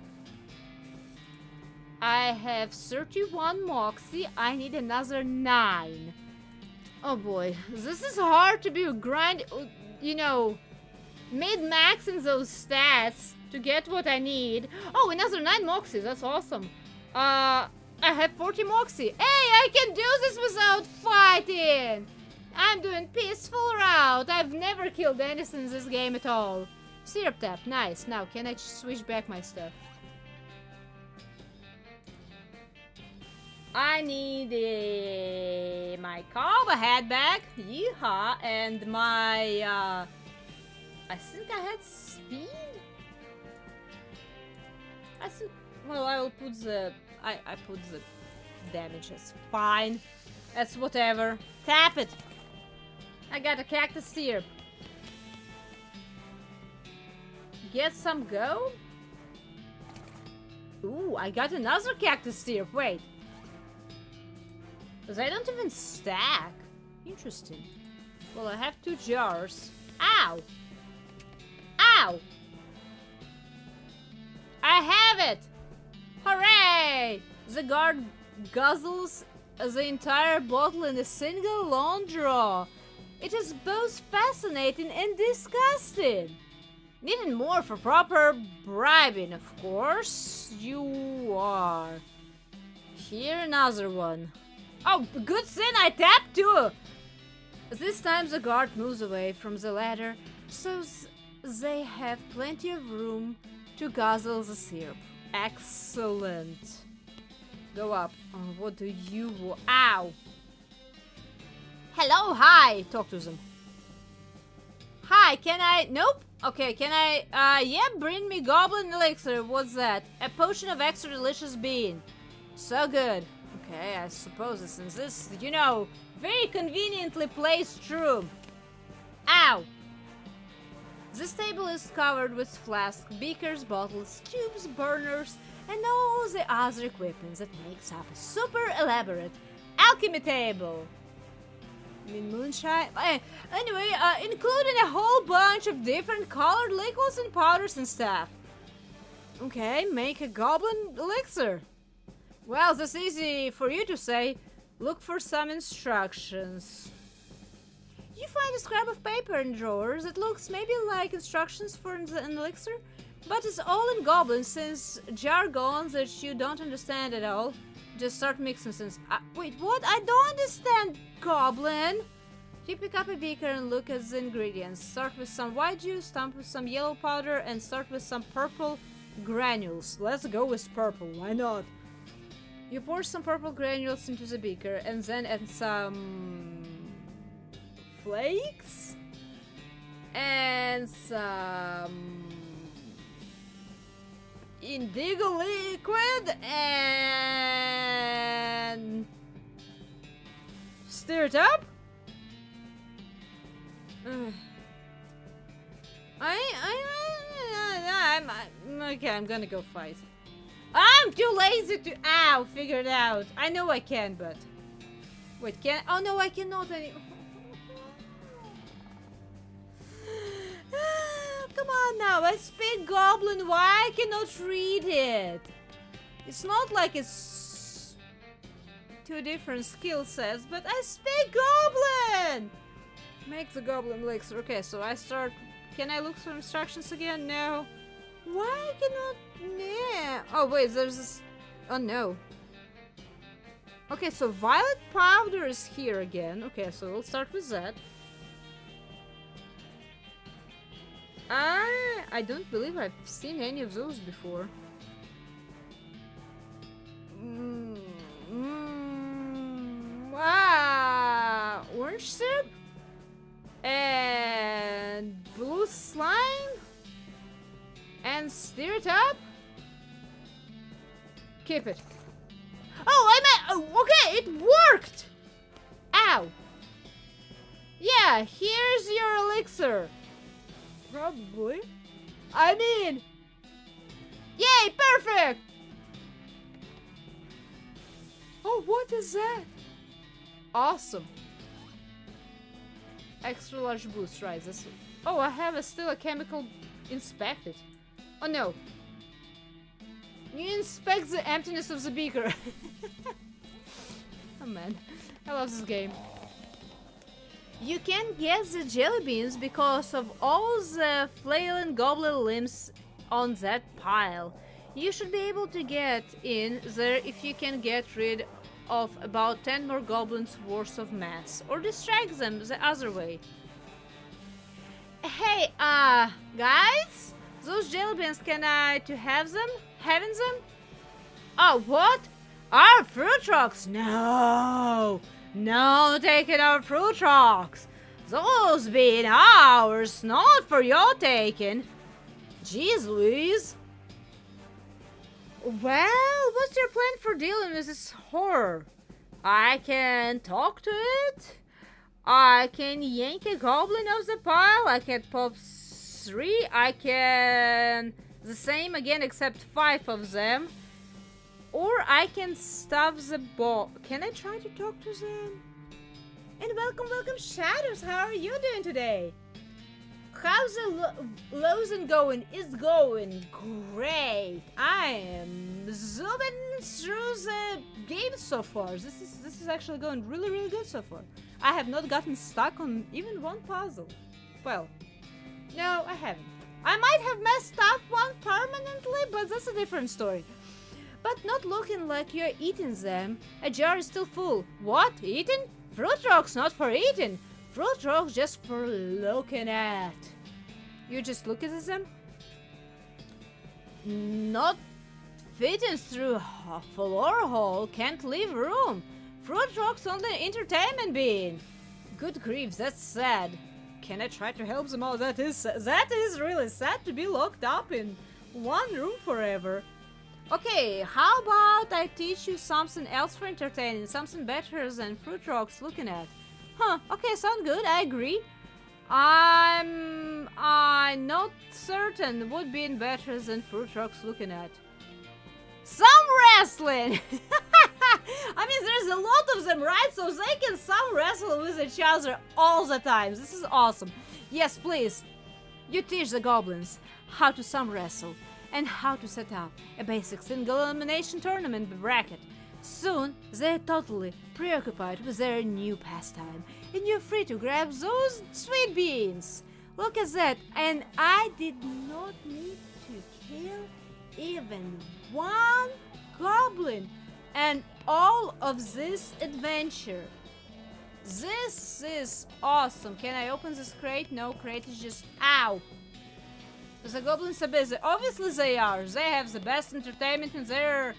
I have 31 moxie. I need another 9. Oh boy, this is hard to be grind, you know, mid-maxing those stats to get what I need. Oh, another 9 moxie. That's awesome. I have 40 moxie. Hey, I can do this without fighting. I'm doing peaceful route. I've never killed anything in this game at all. Syrup tap, nice. Now, can I switch back my stuff? I need my Kava hat back. Yeehaw. And my, I think I had speed? I think, well, I will put the, I put the damage as fine. That's whatever. Tap it. I got a cactus syrup. Get some go? Ooh, I got another cactus syrup. Wait. They don't even stack. Interesting. Well, I have 2 jars. Ow! Ow! I have it! Hooray! The guard guzzles the entire bottle in a single long draw. It is both fascinating and disgusting. Needing more for proper bribing, of course. You are. Here another one. Oh, good thing I tapped too! This time the guard moves away from the ladder, so they have plenty of room to guzzle the syrup. Excellent. Go up. Oh, what do you want? Ow! Hello, hi! Talk to them. Hi, can I... Nope. Okay, can I... yeah, bring me goblin elixir. What's that? A potion of extra delicious bean. So good. Okay, I suppose it's in this, you know, very conveniently placed room. Ow! This table is covered with flasks, beakers, bottles, tubes, burners, and all the other equipment that makes up a super elaborate alchemy table. I mean, moonshine. Anyway, including a whole bunch of different colored liquids and powders and stuff. Okay, make a goblin elixir. Well, that's easy for you to say. Look for some instructions. You find a scrap of paper in drawers that looks maybe like instructions for an elixir, but it's all in goblin since jargon that you don't understand at all. Just start mixing things. Wait, what? I don't understand, goblin. You pick up a beaker and look at the ingredients. Start with some white juice, stamp with some yellow powder, and start with some purple granules. Let's go with purple, why not? You pour some purple granules into the beaker and then add some flakes and some indigo liquid and stir it up. Okay, I'm gonna go fight. I'm too lazy to... Ow, figure it out. I know I can, but... Wait, can... Oh, no, I cannot anymore. Come on now, I speak goblin. Why I cannot read it? It's not like it's... 2 different skill sets, but I speak goblin! Make the goblin elixir. Okay, so I start... Can I look for instructions again? No. Why I cannot... Yeah. Oh, wait, there's this... Oh, no. Okay, so violet powder is here again. Okay, so we'll start with that. I don't believe I've seen any of those before. Wow! Orange soup? And blue slime? And stir it up? Keep it. Oh, okay, it worked! Ow! Yeah, here's your elixir. Probably. I mean... Yay, perfect! Oh, what is that? Awesome. Extra large boost, right? That's... Oh, I have still a chemical inspected. Oh no. You inspect the emptiness of the beaker. Oh man, I love this game. You can't get the jelly beans because of all the flailing goblin limbs on that pile. You should be able to get in there if you can get rid of about 10 more goblins worth of mass, or distract them the other way. Hey, guys? Those jelly beans, can I have them? Having them? Oh, what? Our fruit rocks? No! No taking our fruit rocks! Those being ours, not for your taking. Jeez Louise. Well, what's your plan for dealing with this horror? I can talk to it. I can yank a goblin off the pile. I can pop 3. I can... the same again except 5 of them. Or I can stuff the ball. Can I try to talk to them? And welcome Shadows. How are you doing today? How's the Loathing going? It's going great. I am zooming through the game so far. This is actually going really good so far. I have not gotten stuck on even one puzzle. Well, no, I haven't. I might have messed up one permanently, but that's a different story. But not looking like you're eating them. A jar is still full. What? Eating? Fruit rocks not for eating. Fruit rocks just for looking at. You just look at them? Not fitting through a floor hole. Can't leave room. Fruit rocks only entertainment being. Good grief, that's sad. Can I try to help them out? That is really sad to be locked up in one room forever. Okay, how about I teach you something else for entertaining, something better than fruit rocks looking at? Huh, okay, sound good, I agree. I'm not certain what being better than fruit rocks looking at. Some wrestling! I mean, there's a lot of them, right? So they can some wrestle with each other all the time. This is awesome. Yes, please. You teach the goblins how to some wrestle and how to set up a basic single elimination tournament bracket. Soon, they're totally preoccupied with their new pastime, and you're free to grab those sweet beans. Look at that, and I did not need to kill even one goblin. And all of this adventure. This is awesome. Can I open this crate? No, crate is just... Ow! The goblins are busy. Obviously they are. They have the best entertainment in their...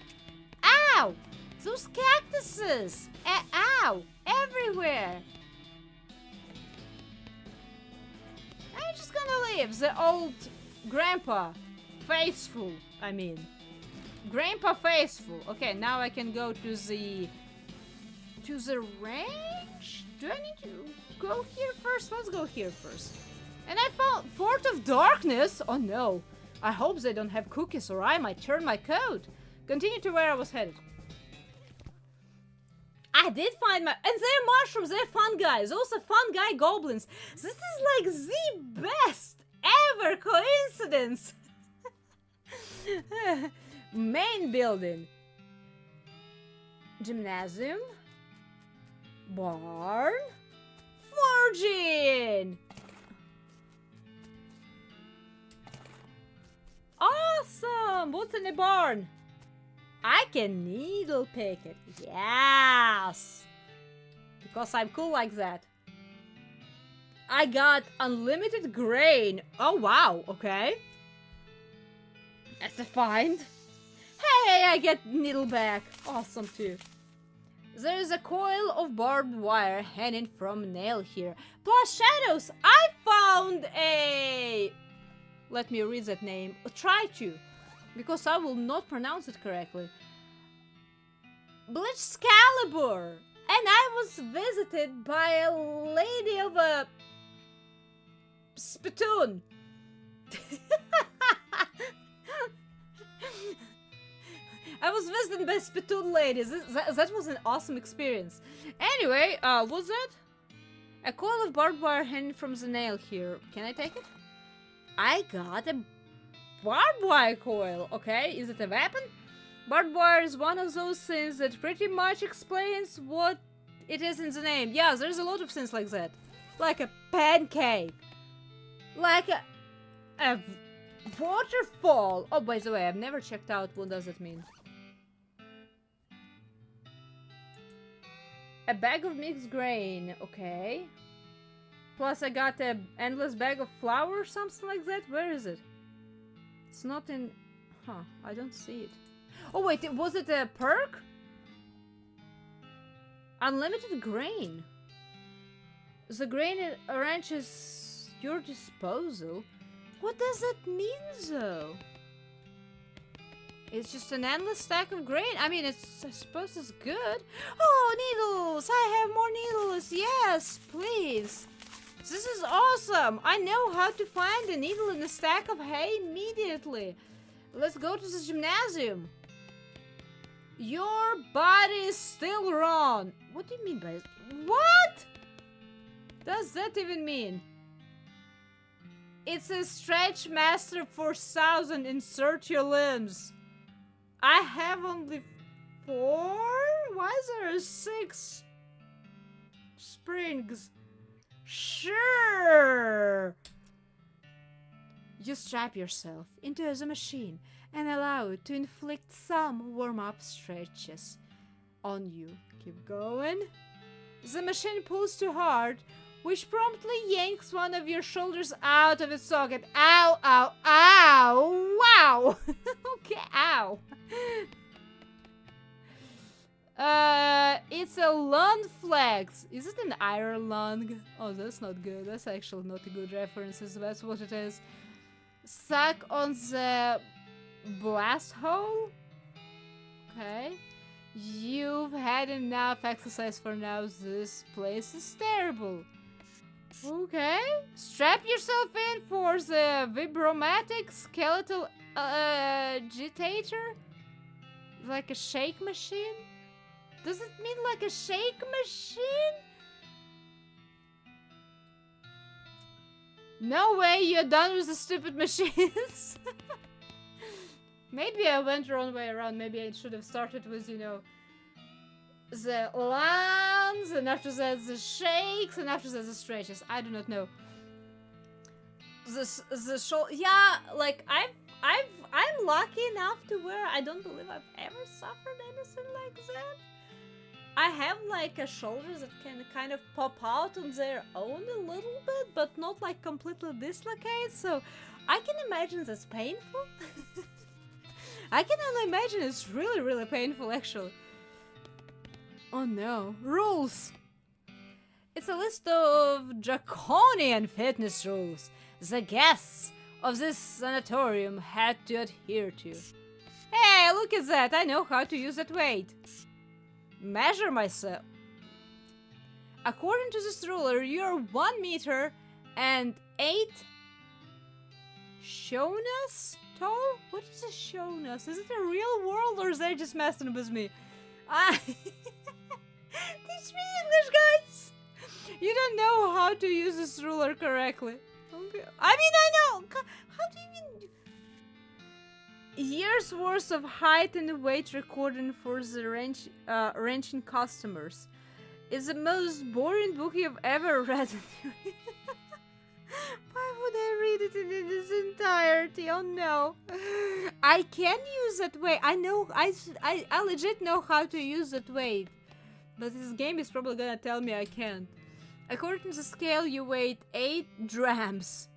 Ow! Those cactuses! Ow! Everywhere! I'm just gonna leave the old grandpa. Faithful, I mean. Grandpa Faithful. Okay, now I can go to the range? Do I need to go here first? Let's go here first. And I found Fort of Darkness. Oh no. I hope they don't have cookies or I might turn my coat. Continue to where I was headed. I did find my... And they're mushrooms. They're fun guys. Also fun guy goblins. This is like the best ever coincidence. Main building. Gymnasium. Barn. Forging. Awesome. What's in the barn? I can needle pick it. Yes! Because I'm cool like that. I got unlimited grain. Oh, wow. Okay. That's a find. Hey, I get needle back. Awesome, too. There's a coil of barbed wire hanging from a nail here. Plus shadows. I found a... Let me read that name. Try to. Because I will not pronounce it correctly. Blitzcalibur. And I was visited by a lady of a... spittoon. I was visited by spittoon ladies. That was an awesome experience. Anyway, what's that? A coil of barbed wire hanging from the nail here. Can I take it? I got a barbed wire coil. Okay, is it a weapon? Barbed wire is one of those things that pretty much explains what it is in the name. Yeah, there's a lot of things like that. Like a pancake. Like a waterfall. Oh, by the way, I've never checked out what does it mean. A bag of mixed grain. Okay. Plus I got a endless bag of flour or something like that. Where is it? It's not in... Huh, I don't see it. Oh wait, was it a perk? Unlimited grain. The grain ranch is your disposal. What does that mean though? It's just an endless stack of grain. I mean, I suppose it's good. Oh, needles! I have more needles. Yes, please. This is awesome. I know how to find a needle in a stack of hay immediately. Let's go to the gymnasium. Your body is still wrong. What do you mean by this? What does that even mean? It's a stretch master 4000. Insert your limbs. I have only 4? Why is there 6 springs? Sure. You strap yourself into the machine and allow it to inflict some warm-up stretches on you. Keep going. The machine pulls too hard, which promptly yanks one of your shoulders out of its socket. Ow, ow, ow! Wow! Okay, ow. It's a lung flex. Is it an iron lung? Oh, that's not good. That's actually not a good reference. That's what it is. Suck on the blast hole? Okay. You've had enough exercise for now. This place is terrible. Okay. Strap yourself in for the vibromatic skeletal agitator? Like a shake machine? Does it mean like a shake machine? No way you're done with the stupid machines. Maybe I went the wrong way around. Maybe I should have started with, you know, the lungs, and after that the shakes, and after that the stretches. I do not know. The shoulder. Yeah, like I'm lucky enough to where I don't believe I've ever suffered anything like that. I have like a shoulder that can kind of pop out on their own a little bit, but not like completely dislocate, so I can imagine that's painful. I can only imagine it's really, really painful actually. Oh no. Rules! It's a list of draconian fitness rules the guests of this sanatorium had to adhere to. Hey, look at that! I know how to use that weight. Measure myself. According to this ruler, you're 1 meter and 8 shonas tall? What is a shonas? Is it a real world or is they just messing with me? Teach me English, guys! You don't know how to use this ruler correctly. I mean, I know! How do you mean? Years worth of height and weight recording for the ranching customers. It's the most boring book you've ever read. Why would I read it in its entirety? Oh no. I can use that weight. I know, I legit know how to use that weight. But this game is probably gonna tell me I can't. According to the scale, you weigh 8 drams.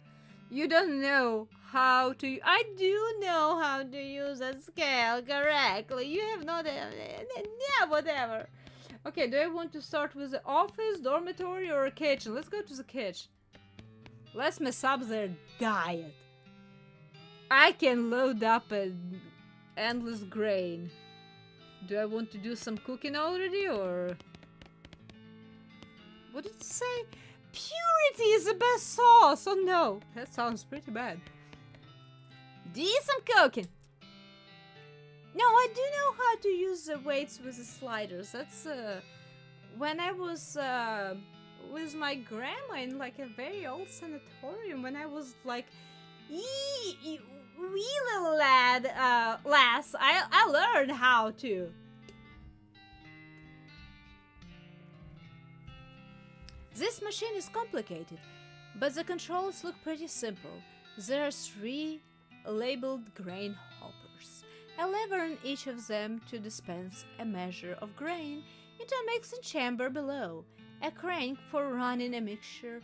You don't know how to... I do know how to use that scale correctly. You have not... Yeah, whatever. Okay, do I want to start with the office, dormitory, or a kitchen? Let's go to the kitchen. Let's mess up their diet. I can load up an endless grain. Do I want to do some cooking already, or... What did it say? Purity is the best sauce! Oh no, that sounds pretty bad. Do some cooking! No, I do know how to use the weights with the sliders. That's, when I was, with my grandma in, like, a very old sanatorium, when I was, like, wee little lass, I learned how to. This machine is complicated, but the controls look pretty simple. There are 3 labeled grain hoppers, a lever in each of them to dispense a measure of grain into a mixing chamber below, a crank for running a mixture,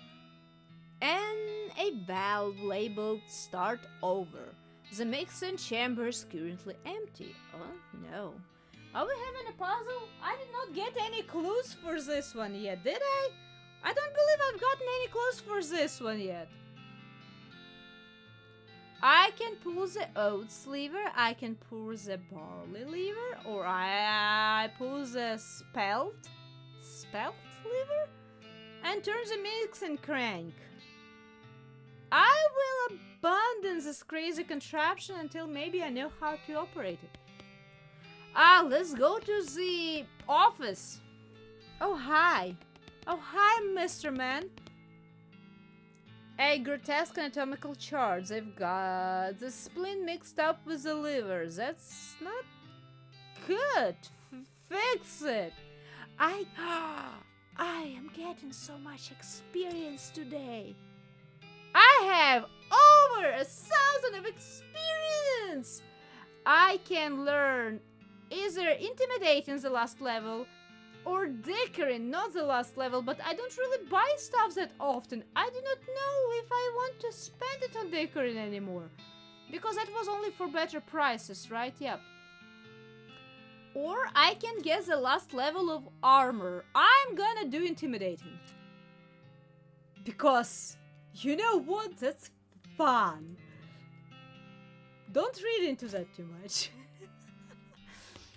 and a valve labeled Start Over. The mixing chamber is currently empty. Oh no. Are we having a puzzle? I did not get any clues for this one yet, did I? I don't believe I've gotten any clues for this one yet. I can pull the oats lever, I can pull the barley lever, or I pull the spelt lever and turn the mixing crank. I will abandon this crazy contraption until maybe I know how to operate it. Let's go to the office. Oh, hi. Oh, hi, Mr. Man. A grotesque anatomical chart. They've got the spleen mixed up with the liver. That's not good. Fix it. I am getting so much experience today. I have over 1,000 of experience. I can learn either intimidating the last level or dickering, not the last level, but I don't really buy stuff that often. I do not know if I want to spend it on dickering anymore. Because that was only for better prices, right? Yep. Or I can get the last level of armor. I'm gonna do intimidating. Because, you know what? That's fun. Don't read into that too much.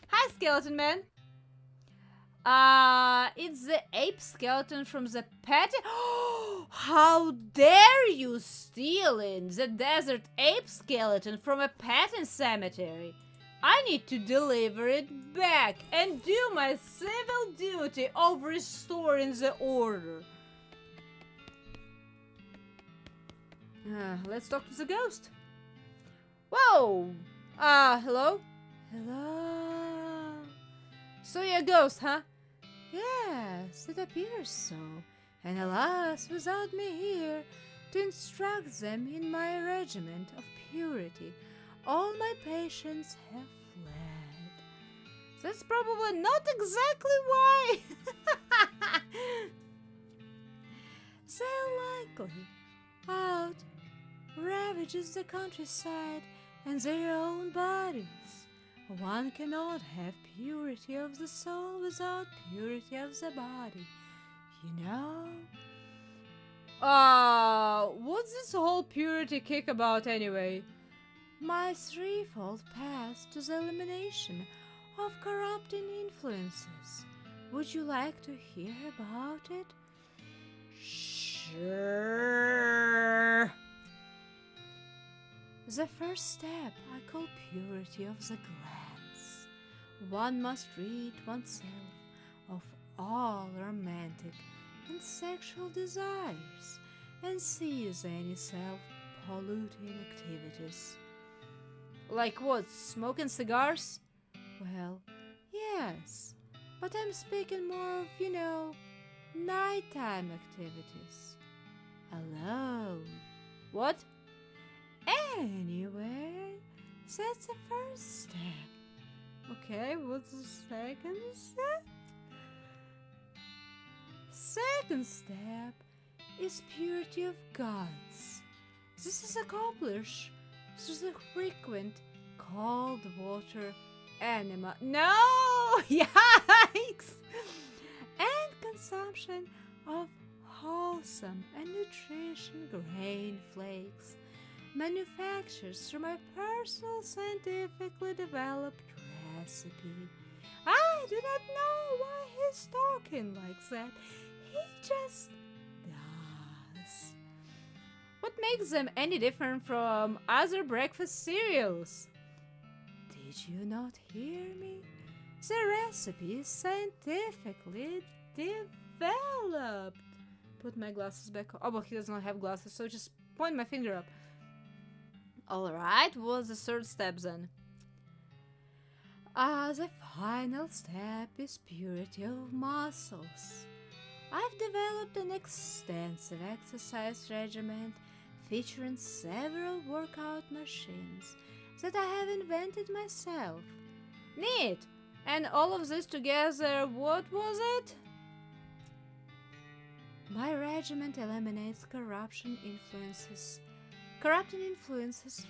Hi, Skeleton Man. It's the ape skeleton from the pet. How dare you stealing the desert ape skeleton from a patent cemetery? I need to deliver it back and do my civil duty of restoring the order. Let's talk to the ghost. Whoa! Hello? Hello? So you're a ghost, huh? Yes, it appears so. And alas, without me here to instruct them in my regiment of purity, all my patients have fled. That's probably not exactly why. They're likely out ravages the countryside and their own bodies. One cannot have purity of the soul without purity of the body, you know? What's this whole purity kick about anyway? My threefold path to the elimination of corrupting influences. Would you like to hear about it? Sure. The first step I call purity of the glands. One must rid oneself of all romantic and sexual desires and seize any self-polluting activities. Like what, smoking cigars? Well, yes, but I'm speaking more of, you know, nighttime activities. Alone. What? Anyway, That's the first step. Okay, what's the second step? Second step is purity of gods. This is accomplished through the frequent cold water enema. No! Yikes! And consumption of wholesome and nutrition grain flakes manufactured through my personal scientifically developed recipe. I do not know why he's talking like that. He just does. What makes them any different from other breakfast cereals? Did you not hear me? The recipe is scientifically developed. Put my glasses back on. Oh, but he does not have glasses, so just point my finger up. Alright, what's the third step then? The final step is purity of muscles. I've developed an extensive exercise regimen featuring several workout machines that I have invented myself. Neat! And all of this together, what was it? My regiment eliminates corrupting influences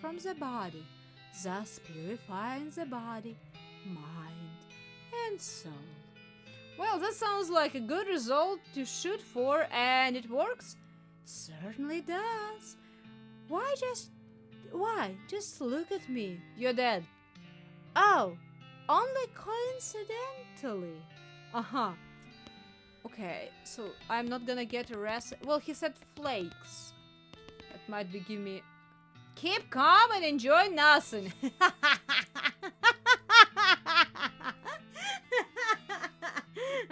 from the body, thus purifying the body, mind, and soul. Well, that sounds like a good result to shoot for, and it works? Certainly does. Why? Just look at me. You're dead. Oh, only coincidentally. Uh-huh. Okay, so I'm not gonna get arrested. Well, he said flakes. That might be give me... Keep calm and enjoy nothing.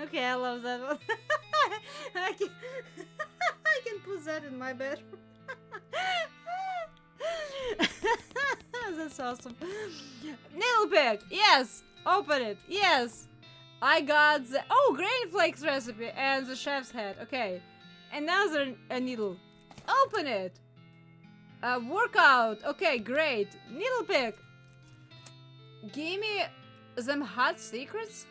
Okay, I love that one. I can put that in my bedroom. That's awesome. Needle pick. Yes. Open it. Yes. I got the grain flakes recipe and the chef's hat. Okay. Another needle. Open it. Workout. Okay, great. Needle pick. Give me them hot secrets.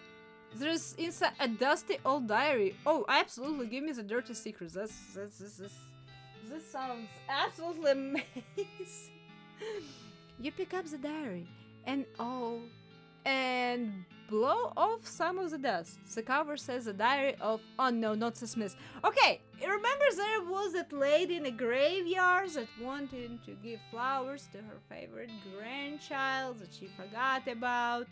There's inside a dusty old diary. Oh, absolutely! Give me the dirty secrets. This sounds absolutely amazing. You pick up the diary and blow off some of the dust. The cover says the diary of... Oh no, not the Smith. Okay, remember there was that lady in a graveyard that wanted to give flowers to her favorite grandchild that she forgot about.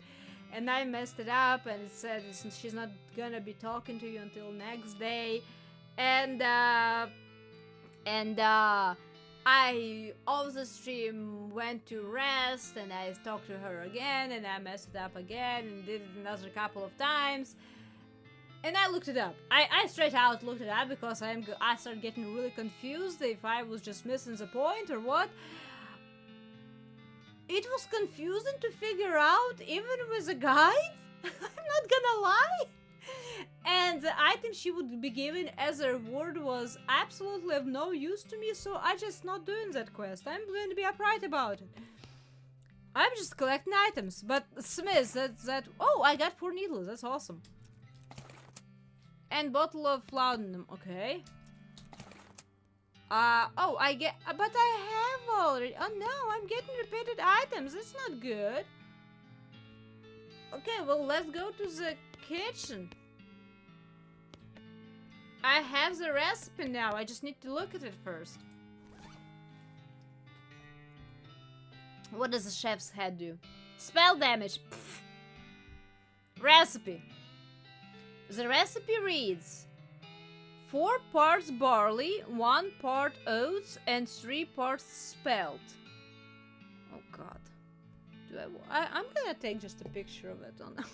And I messed it up, and it said she's not gonna be talking to you until next day. And I, off the stream, went to rest, and I talked to her again, and I messed it up again, and did it another couple of times. And I looked it up. I straight out looked it up because I started getting really confused if I was just missing the point or what. It was confusing to figure out, even with a guide. I'm not gonna lie. And the item she would be given as a reward was absolutely of no use to me, so I just not doing that quest. I'm going to be upright about it. I'm just collecting items. But Smith, oh, I got 4 needles. That's awesome. And bottle of laudanum. Okay. But I have already. Oh no, I'm getting repeated items. It's not good. Okay, well, let's go to the kitchen. I have the recipe now. I just need to look at it first. What does the chef's head do? Spell damage. Pfft. Recipe. The recipe reads: 4 parts barley, 1 part oats, and 3 parts spelt. Oh god. I'm gonna take just a picture of it on...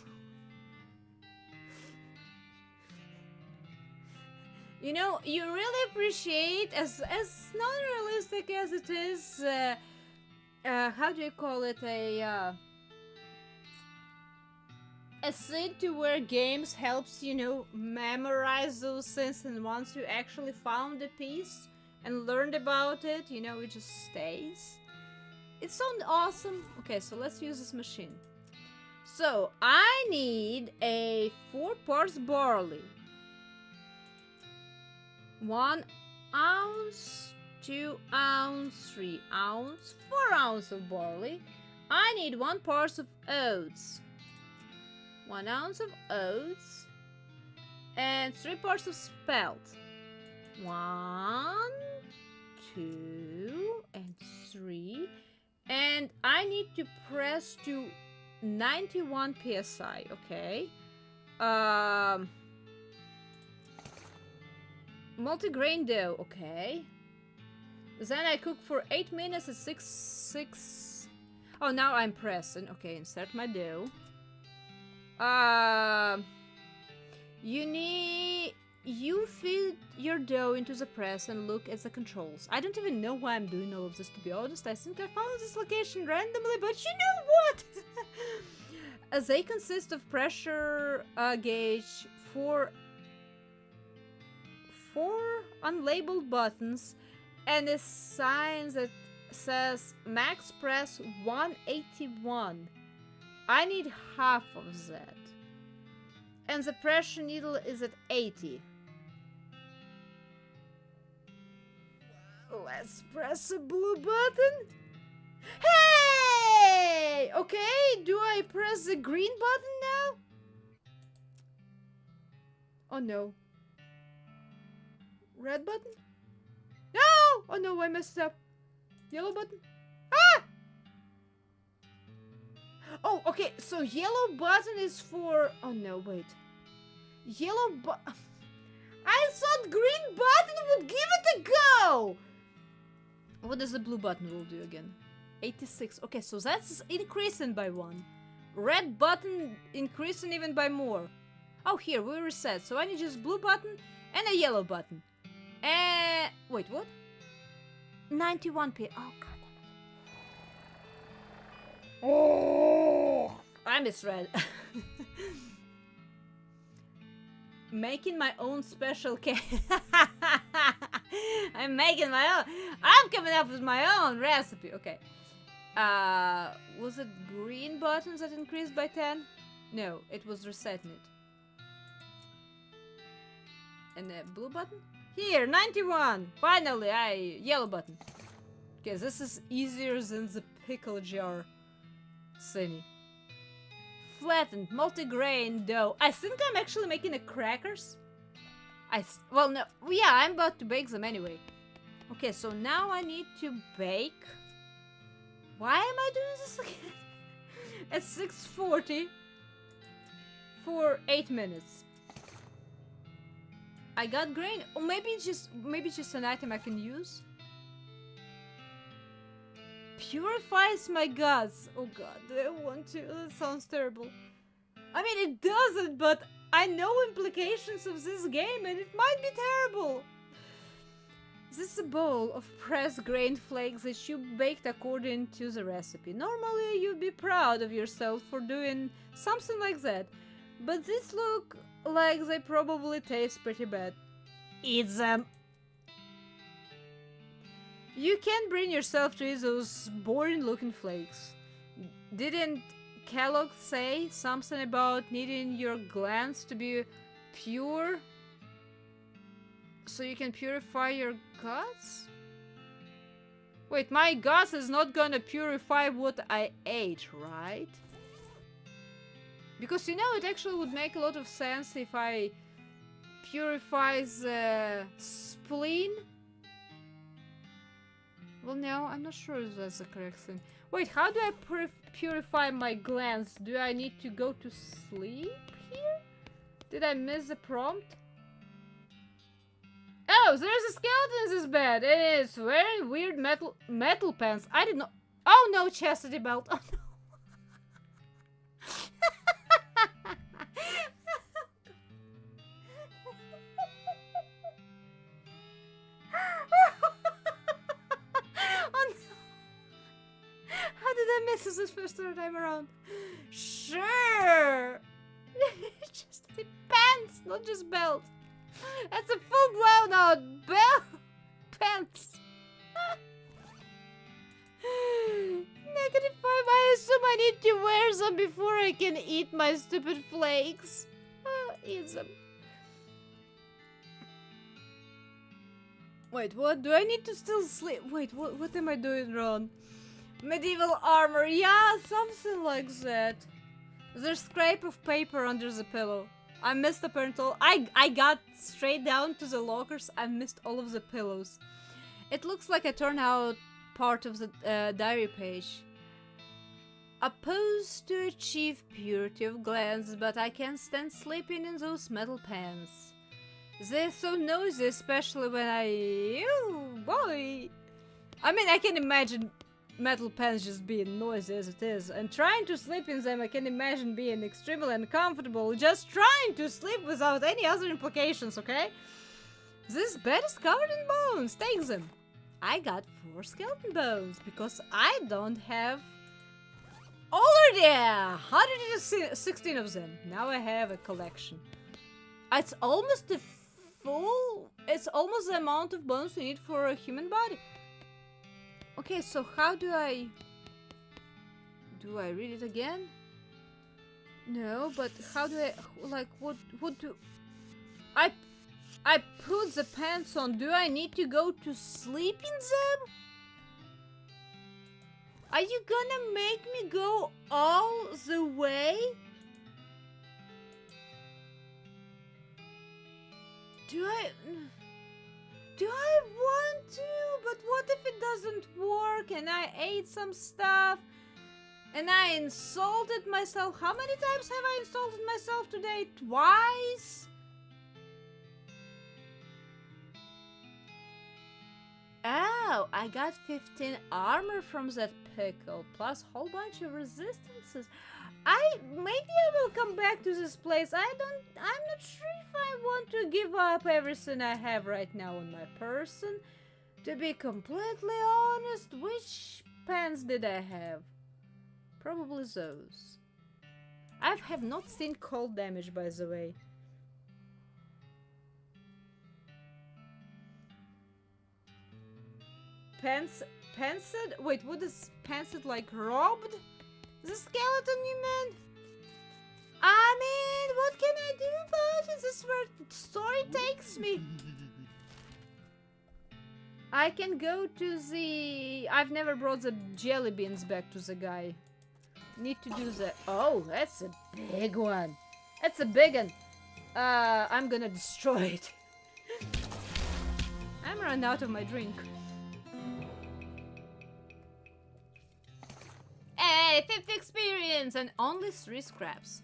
You know, you really appreciate, as non-realistic as it is, how do you call it, a thing to where games helps, you know, memorize those things, and once you actually found a piece and learned about it, you know, it just stays. It sounds awesome. Okay, so let's use this machine. So I need a 4 parts barley, 1 ounce, 2 ounce, 3 ounce, 4 ounce of barley. I need 1 part of oats, 1 ounce of oats, and 3 parts of spelt. 1, 2, and 3. And I need to press to 91 psi. Okay. Multigrain dough. Okay. Then I cook for 8 minutes at 6. Oh, now I'm pressing. Okay, insert my dough. You feed your dough into the press and look at the controls. I don't even know why I'm doing all of this, to be honest. I think I found this location randomly, but you know what? They consist of pressure gauge, four unlabeled buttons, and a sign that says max press 181. I need half of that. And the pressure needle is at 80. Let's press a blue button. Hey! Okay, do I press the green button now? Oh no. Red button? No! Oh no, I messed up. Yellow button? Ah! Oh, okay, so yellow button is for... Oh no, wait. Yellow button... I thought green button would give it a go! What does the blue button will do again? 86. Okay, so that's increasing by 1. Red button increasing even by more. Oh, here, we reset. So I need just blue button and a yellow button. And... Wait, what? 91p. Oh, god. Oh, I misread. Making my own special cake. I'm making my own. I'm coming up with my own recipe. Okay. Was it green buttons that increased by 10? No, it was resetting it. And the blue button? Here, 91. Finally, yellow button. Okay, this is easier than the pickle jar thingy. Flattened multigrain dough. I think I'm actually making a crackers. Well, no. Yeah, I'm about to bake them anyway. Okay, so now I need to bake. Why am I doing this again? At 6:40 for 8 minutes. I got grain. Or maybe it's just an item I can use. Purifies my guts. Oh god, do I want to? That sounds terrible. I mean, it doesn't, but I know implications of this game and it might be terrible. This is a bowl of pressed grain flakes that you baked according to the recipe. Normally, you'd be proud of yourself for doing something like that. But these look like they probably taste pretty bad. Eat them! You can't bring yourself to eat those boring-looking flakes. Didn't Kellogg say something about needing your glands to be pure so you can purify your guts? Wait, my guts is not gonna purify what I ate, right? Because, you know, it actually would make a lot of sense if I purify the spleen. Well, no, I'm not sure if that's the correct thing. Wait, how do I purify my glands? Do I need to go to sleep here? Did I miss the prompt? Oh, there's a skeleton in this bed. It is wearing weird metal pants. I did not... Oh no, chastity belt. Oh no. This is first time around. Sure. Just the pants, not just belt. That's a full blown out belt pants. -5. I assume I need to wear some before I can eat my stupid flakes. Eat them. Wait, what? Do I need to still sleep? Wait, what am I doing wrong? Medieval armor. Yeah, something like that. There's scrape of paper under the pillow. I missed apparently all. I got straight down to the lockers. I missed all of the pillows. It looks like I turned out part of the diary page. Opposed to achieve purity of glance, but I can't stand sleeping in those metal pants. They're so noisy, especially when oh boy. I mean, I can imagine metal pants just being noisy as it is, and trying to sleep in them I can imagine being extremely uncomfortable, just trying to sleep without any other implications, okay? This bed is covered in bones, take them. I got 4 skeleton bones, because I don't have already 116 of them. Now I have a collection. It's almost it's almost the amount of bones you need for a human body. Okay, so how do I read it again? No, but how do I, like, what do I put the pants on? Do I need to go to sleep in them? Are you gonna make me go all the way? Do I want to? But what if it doesn't work and I ate some stuff and I insulted myself? How many times have I insulted myself today? Twice? Oh, I got 15 armor from that pickle, plus a whole bunch of resistances. Maybe I will come back to this place. I'm not sure if I want to give up everything I have right now on my person. To be completely honest, which pants did I have? Probably those. I have not seen cold damage, by the way. Pantsed? Wait, what is pantsed, like robbed? The skeleton, you mean? I mean, what can I do about it? This is where the story takes me. I can go to the... I've never brought the jelly beans back to the guy. Need to do that. Oh, that's a big one. That's a big one. I'm gonna destroy it. I'm running out of my drink. Hey, 50 experience and only 3 scraps.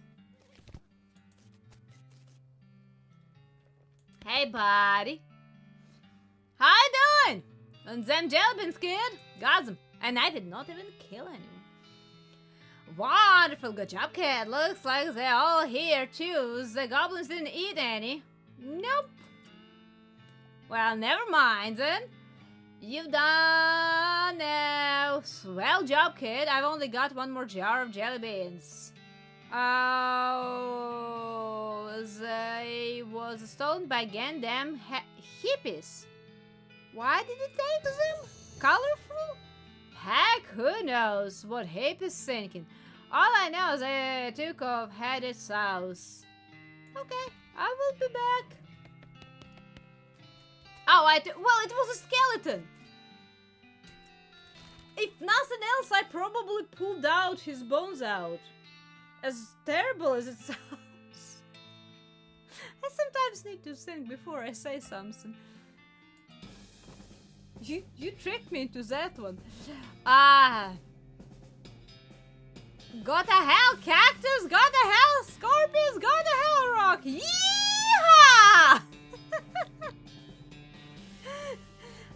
Hey, buddy. How you doing? On them jelly beans, kid? Got them. And I did not even kill anyone. Wonderful, good job, kid. Looks like they're all here, too. The goblins didn't eat any. Nope. Well, never mind, then. You've done now. Swell job, kid. I've only got 1 more jar of jelly beans. Oh, they was stolen by Gandam hippies. Why did it take them? Colorful? Heck, who knows what hippies thinking. All I know is they took off, headed south. Okay, I will be back. Oh, well, it was a skeleton. If nothing else, I probably pulled out his bones out. As terrible as it sounds. I sometimes need to think before I say something. You tricked me into that one. Got a hell cactus, got a hell scorpions, got a hell rock. Yeehaw!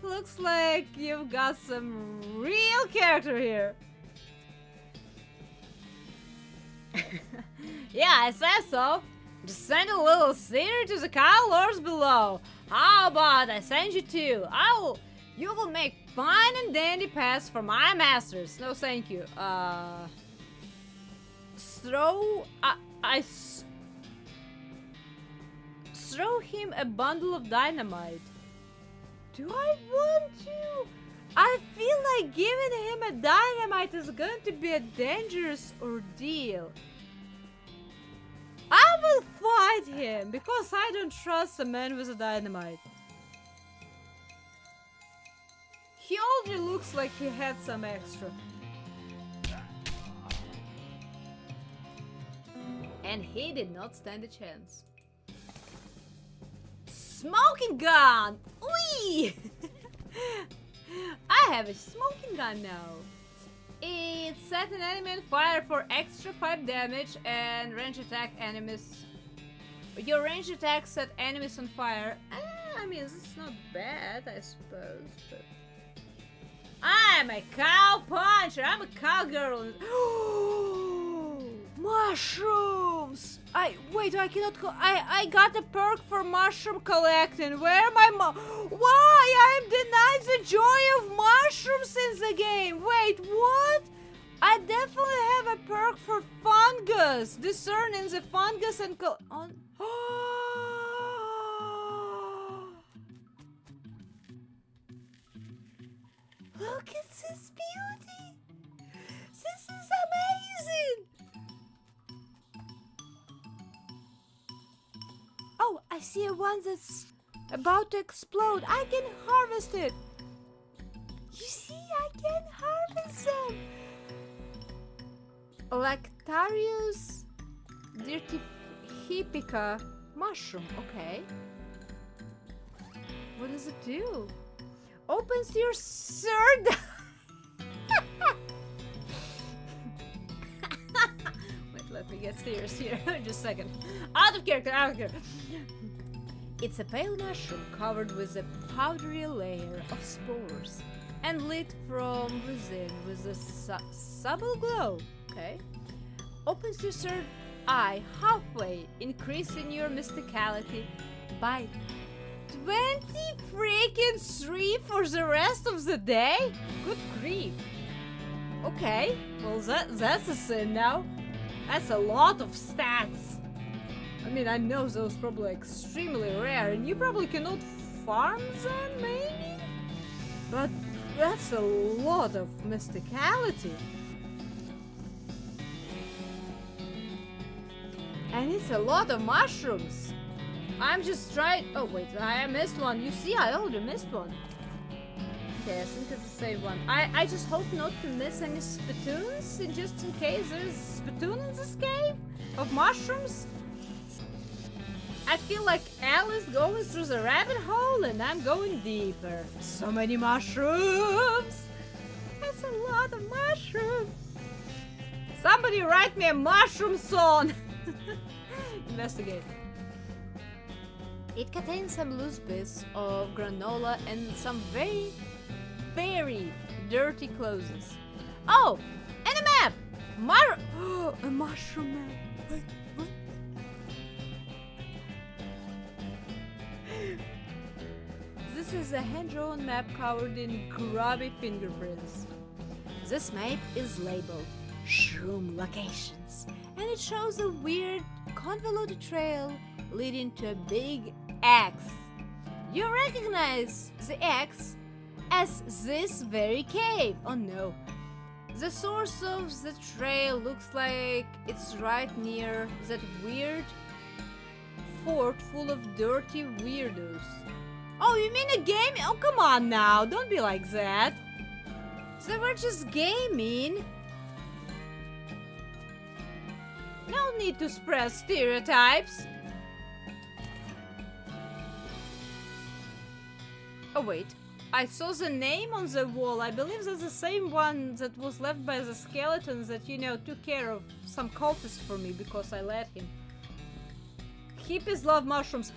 Looks like you've got some real character here. Yeah, I said so. Just send a little cedar to the cow lords below. How about I send you 2? You will make fine and dandy paths for my masters. No, thank you. Throw him a bundle of dynamite. Do I want to? I feel like giving him a dynamite is going to be a dangerous ordeal. I will fight him because I don't trust a man with a dynamite. He already looks like he had some extra. And he did not stand a chance. Smoking gun! Whee! I have a smoking gun now. It set an enemy on fire for extra 5 damage and range attack enemies. Your range attack set enemies on fire. I mean, this is not bad, I suppose, but... I'm a cow puncher! I'm a cowgirl! Mushrooms! Wait, I cannot I got a perk for mushroom collecting. Where am I? Why? I am denied the joy of mushrooms in the game. Wait, what? I definitely have a perk for fungus. Discerning the fungus and Look at this beauty! This is amazing! Oh, I see a one that's about to explode. I can harvest it. You see, I can harvest them. Lactarius dirtihipica mushroom. Okay. What does it do? Opens your third. Wait, let me get serious here. Just a second. Out of character, out of character. It's a pale mushroom covered with a powdery layer of spores and lit from within with a subtle glow. Okay. Opens your third eye halfway, increasing your mysticality by 23 for the rest of the day? Good grief. Okay, well that's a sin now. That's a lot of stats. I mean, I know those probably extremely rare and you probably cannot farm them maybe? But that's a lot of mysticality. And it's a lot of mushrooms. I'm just trying. Oh wait, I missed one. You see, I already missed one. Okay, I think it's the same one. I just hope not to miss any spittoons, just in case there's a spittoon in this cave of mushrooms. I feel like Alice going through the rabbit hole and I'm going deeper. So many mushrooms. That's a lot of mushrooms. Somebody write me a mushroom song. Investigate. It contains some loose bits of granola and some very, very dirty clothes. Oh, and a map! A mushroom map. Wait, what? This is a hand-drawn map covered in grubby fingerprints. This map is labeled Shroom Locations, and it shows a weird, convoluted trail leading to a big X. You recognize the X as this very cave. Oh no. The source of the trail looks like it's right near that weird fort full of dirty weirdos. Oh, you mean a game? Oh, come on now. Don't be like that. They were just gaming. No need to spread stereotypes. Oh wait, I saw the name on the wall. I believe that's the same one that was left by the skeletons that, you know, took care of some cultists for me because I let him. Hippies love mushrooms.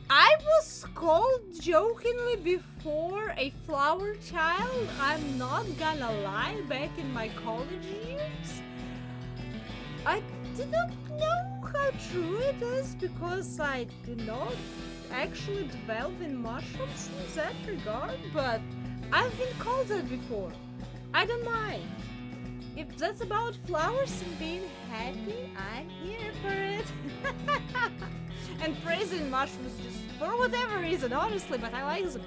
I was called jokingly before a flower child. I'm not gonna lie, back in my college years. I did not know how true it is because I did not actually delve in mushrooms in that regard, but I've been called that before. I don't mind. If that's about flowers and being happy, I'm here for it. And praising mushrooms just for whatever reason, honestly, but I like them.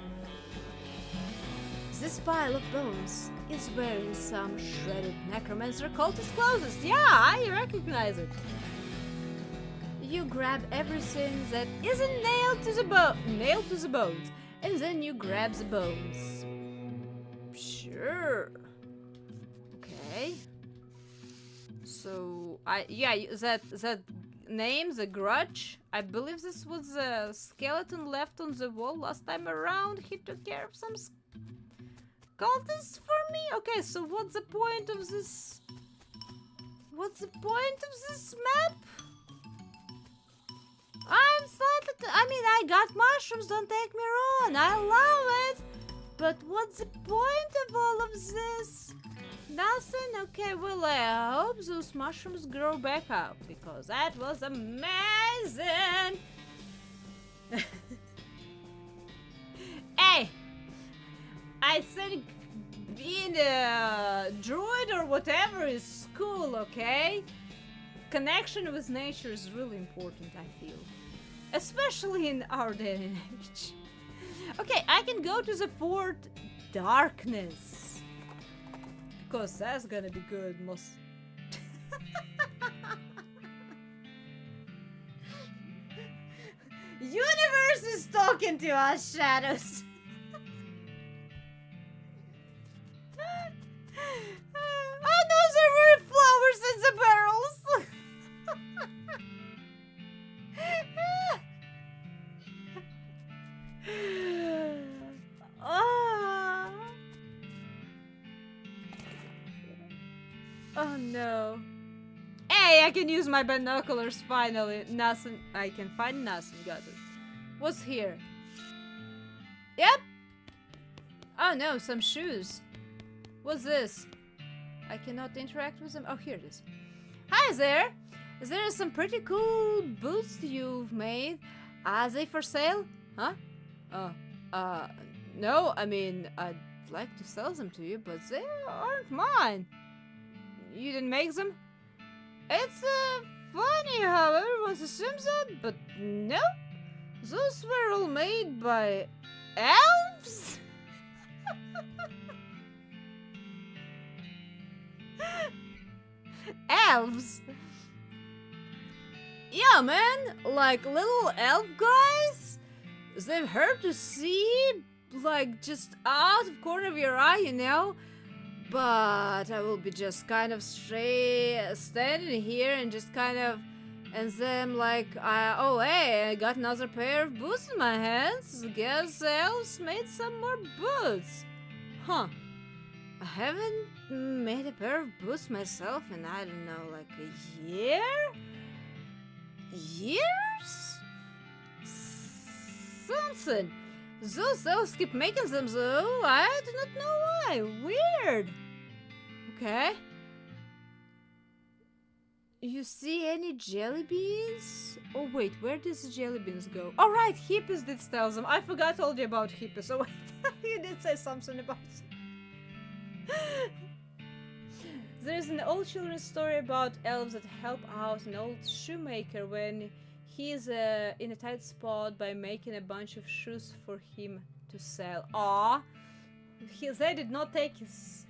This pile of bones is wearing some shredded necromancer cultist clothes. Yeah, I recognize it. You grab everything that isn't nailed to the bones, and then you grab the bones. Sure. Okay. So that name, the Grudge. I believe this was a skeleton left on the wall last time around. He took care of some cultists for me. Okay, so what's the point of this? What's the point of this map? I'm slightly. I mean, I got mushrooms. Don't take me wrong. I love it. But what's the point of all of this? Nothing? Okay, well, I hope those mushrooms grow back up, because that was amazing! Hey! I think being a druid or whatever is cool, okay? Connection with nature is really important, I feel. Especially in our day and age. Okay, I can go to the Fort Darkness. Because that's gonna be good, most. Universe is talking to us, shadows. I know there were flowers in the barrels. Oh no. Hey, I can use my binoculars finally. Nothing. I can find nothing. Got it. What's here? Yep. Oh no, some shoes. What's this? I cannot interact with them. Oh, here it is. Hi there. There are some pretty cool boots you've made. Are they for sale? Huh? No, I mean, I'd like to sell them to you, but they aren't mine. You didn't make them? It's funny how everyone assumes that, but no. Those were all made by elves? Elves? Yeah, man, like little elf guys. They've hard to see, like just out of corner of your eye, you know. But I will be just kind of straight standing here and just kind of, and then like, oh hey, I got another pair of boots in my hands. Guess the elves made some more boots. Huh. I haven't made a pair of boots myself in, I don't know, like a year? Years? Something. Those elves keep making them though. I do not know why. Weird. Okay. You see any jelly beans? Oh wait, where does the jelly beans go? Oh right, hippies did steal them. I forgot told you about hippies. Oh wait, you did say something about them. There's an old children's story about elves that help out an old shoemaker when he's in a tight spot by making a bunch of shoes for him to sell. Aww. They did not take his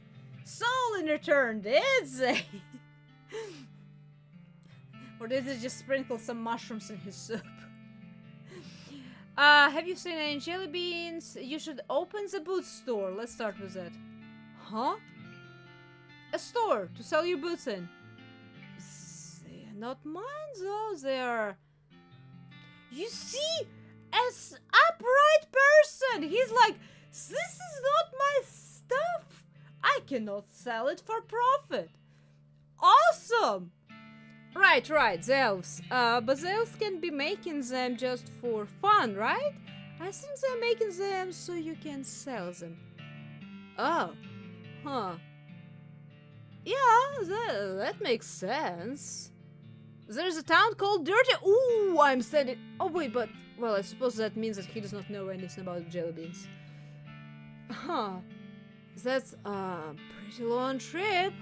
soul in return, did they? Or did they just sprinkle some mushrooms in his soup? Have you seen any jelly beans? You should open the boot store. Let's start with that. Huh? A store to sell your boots in. They're not mine though, they're... You see? As upright person! He's like, this is not my stuff! I cannot sell it for profit! Awesome! Right, the elves. But the elves can be making them just for fun, right? I think they're making them so you can sell them. Oh. Huh. Yeah, that makes sense. There's a town called Dirty... Ooh, I'm standing... Oh, wait, but... Well, I suppose that means that he does not know anything about jelly beans. Huh. That's a pretty long trip.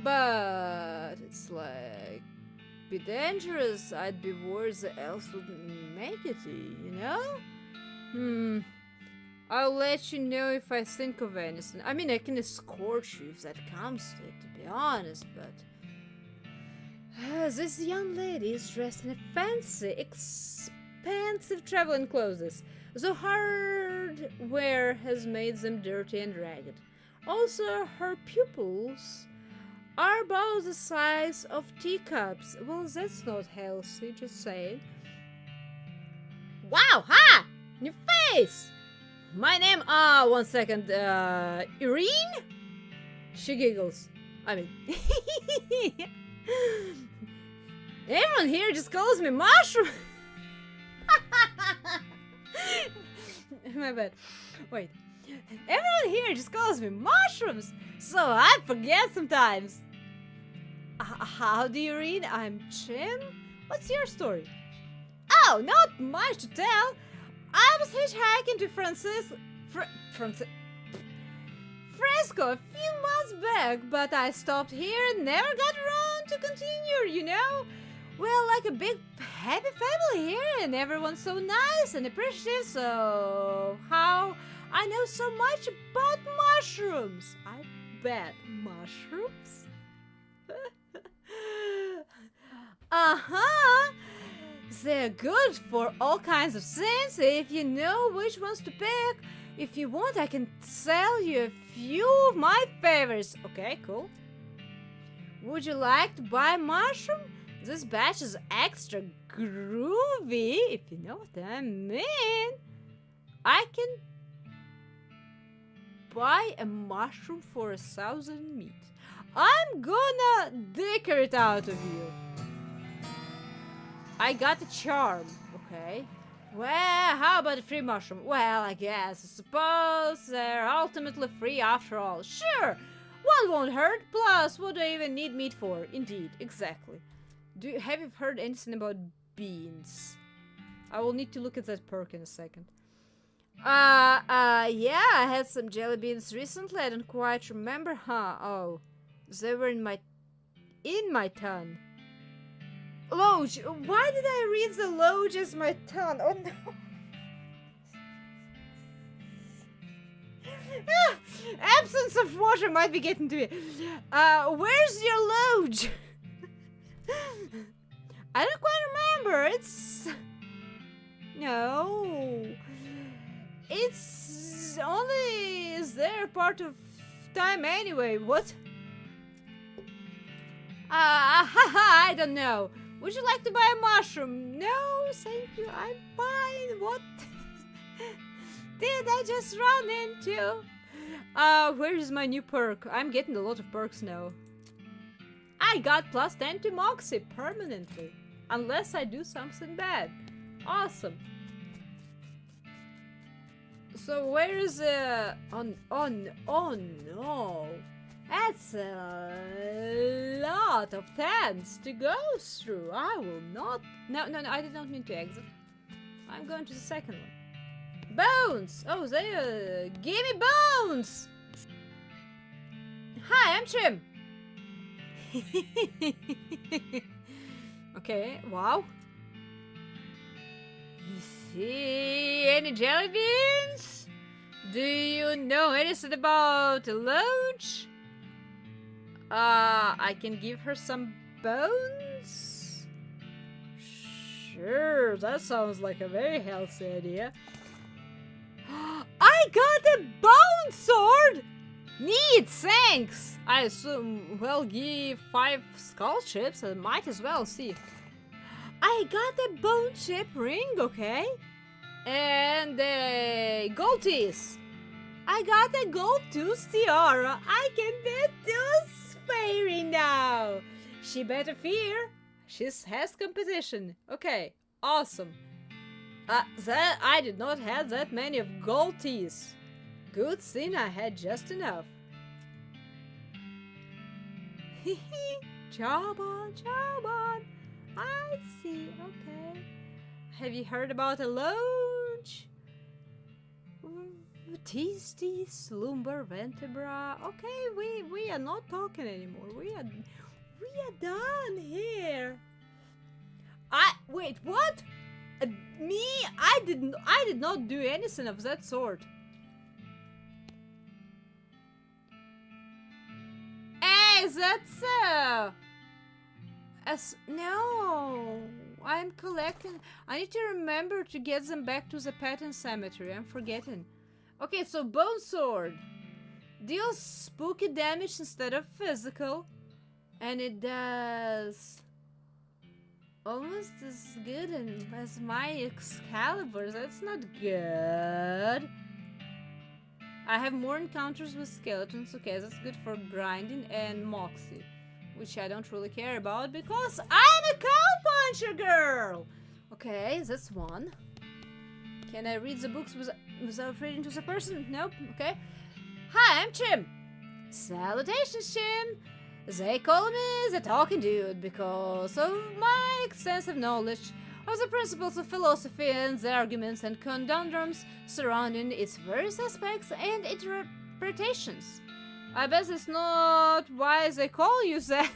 But it's like... Be dangerous. I'd be worried the elves wouldn't make it, you know? I'll let you know if I think of anything. I mean, I can escort you if that comes to it, to be honest, but... this young lady is dressed in fancy, expensive traveling clothes. The hardware has made them dirty and ragged. Also, her pupils are about the size of teacups. Well, that's not healthy, just saying. Wow, ha! New face! My name, one second, Irene? She giggles. I mean... Everyone here just calls me Mushroom! My bad. Wait. Everyone here just calls me Mushrooms, so I forget sometimes. How do you read? I'm Chim. What's your story? Oh, not much to tell. I was hitchhiking to Fresco a few months back, but I stopped here and never got around to continue, you know? Well, like a big happy family here, and everyone's so nice and appreciative, so how I know so much about mushrooms. I bet mushrooms? Uh-huh. They're good for all kinds of things if you know which ones to pick. If you want, I can sell you a few of my favorites. Okay, cool. Would you like to buy a mushroom? This batch is extra groovy, if you know what I mean. I can buy a mushroom for 1,000 meat. I'm gonna dicker it out of you. I got a charm, okay. Well, how about a free mushroom? Well, I suppose they're ultimately free after all. Sure, one won't hurt. Plus, what do I even need meat for? Indeed, exactly. Have you heard anything about beans? I will need to look at that perk in a second. Yeah, I had some jelly beans recently. I don't quite remember, huh? Oh, they were in my tongue. Loge. Why did I read the loge as my tongue? Oh no. Absence of water might be getting to me. Where's your loge? I don't quite remember. It's... No. It's only... Is there part of time anyway? What? I don't know. Would you like to buy a mushroom? No, thank you. I'm fine. What did I just run into? Where is my new perk? I'm getting a lot of perks now. I got plus 10 to Moxie permanently. Unless I do something bad. Awesome. So where is oh no. That's a lot of tents to go through. I will not... No, I did not mean to exit. I'm going to the second one. Bones! Oh, they give me bones! Hi, I'm Chim. Okay, wow. You see any jelly beans? Do you know anything about a loach? I can give her some bones? Sure, that sounds like a very healthy idea. I got a bone sword! Neat, thanks! I assume we'll give 5 skull chips. I might as well see. I got a bone chip ring, okay? And a gold teeth. I got a gold tooth tiara. I can bet tooth fairy now. She better fear. She has competition. Okay, awesome. That I did not have that many of gold teeth. Good thing I had just enough. Job on. I see, okay. Have you heard about a lounge? Tasty slumber vertebra. Okay, we are not talking anymore. We are done here. Wait, what? Me? I did not do anything of that sort. guys, that's no, I'm collecting. I need to remember to get them back to the pattern cemetery. I'm forgetting. Okay, so bone sword deals spooky damage instead of physical, and it does almost as good as my Excalibur. That's not good. I have more encounters with skeletons. Okay, that's good for grinding and moxie, which I don't really care about because I'm a cow puncher girl. Okay, that's one. Can I read the books without reading to the person? Nope. Okay. Hi, I'm Chim. Salutations, Chim. They call me the talking dude because of my extensive knowledge of the principles of philosophy and the arguments and conundrums surrounding its various aspects and interpretations. I bet that's not why they call you that.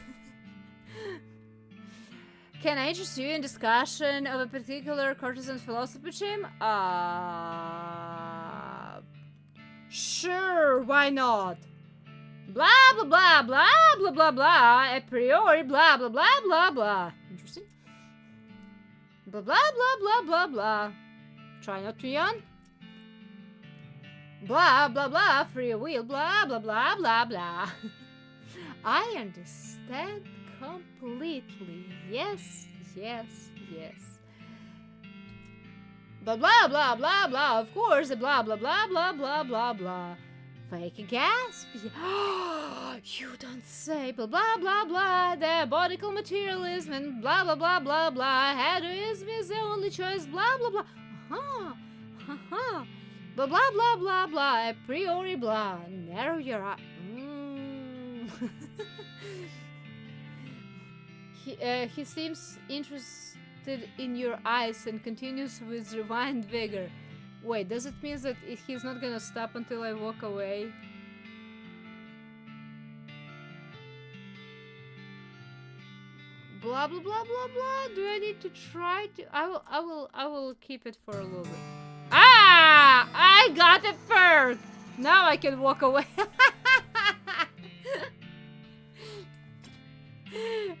Can I interest you in discussion of a particular courtesan philosophy, Jim? Sure, why not? Blah blah blah blah blah blah blah. A priori blah blah blah blah blah. Interesting. Blah blah blah blah blah blah. Try not to yawn. Blah blah blah. Free will. Blah blah blah blah blah. I understand completely. Yes, yes, yes. Blah blah blah blah blah. Of course. Blah blah blah blah blah blah blah. Fake a gasp. You don't say. Blah blah blah blah. Diabolical materialism and blah blah blah blah blah. Hedonism is the only choice. Blah blah blah. Blah blah blah blah blah. A priori blah. Narrow your eye. He seems interested in your eyes and continues with refined vigor. Wait, does it mean that he's not gonna stop until I walk away? Blah blah blah blah blah. Do I need to try to? I will keep it for a little bit. Ah! I got it first. Now I can walk away.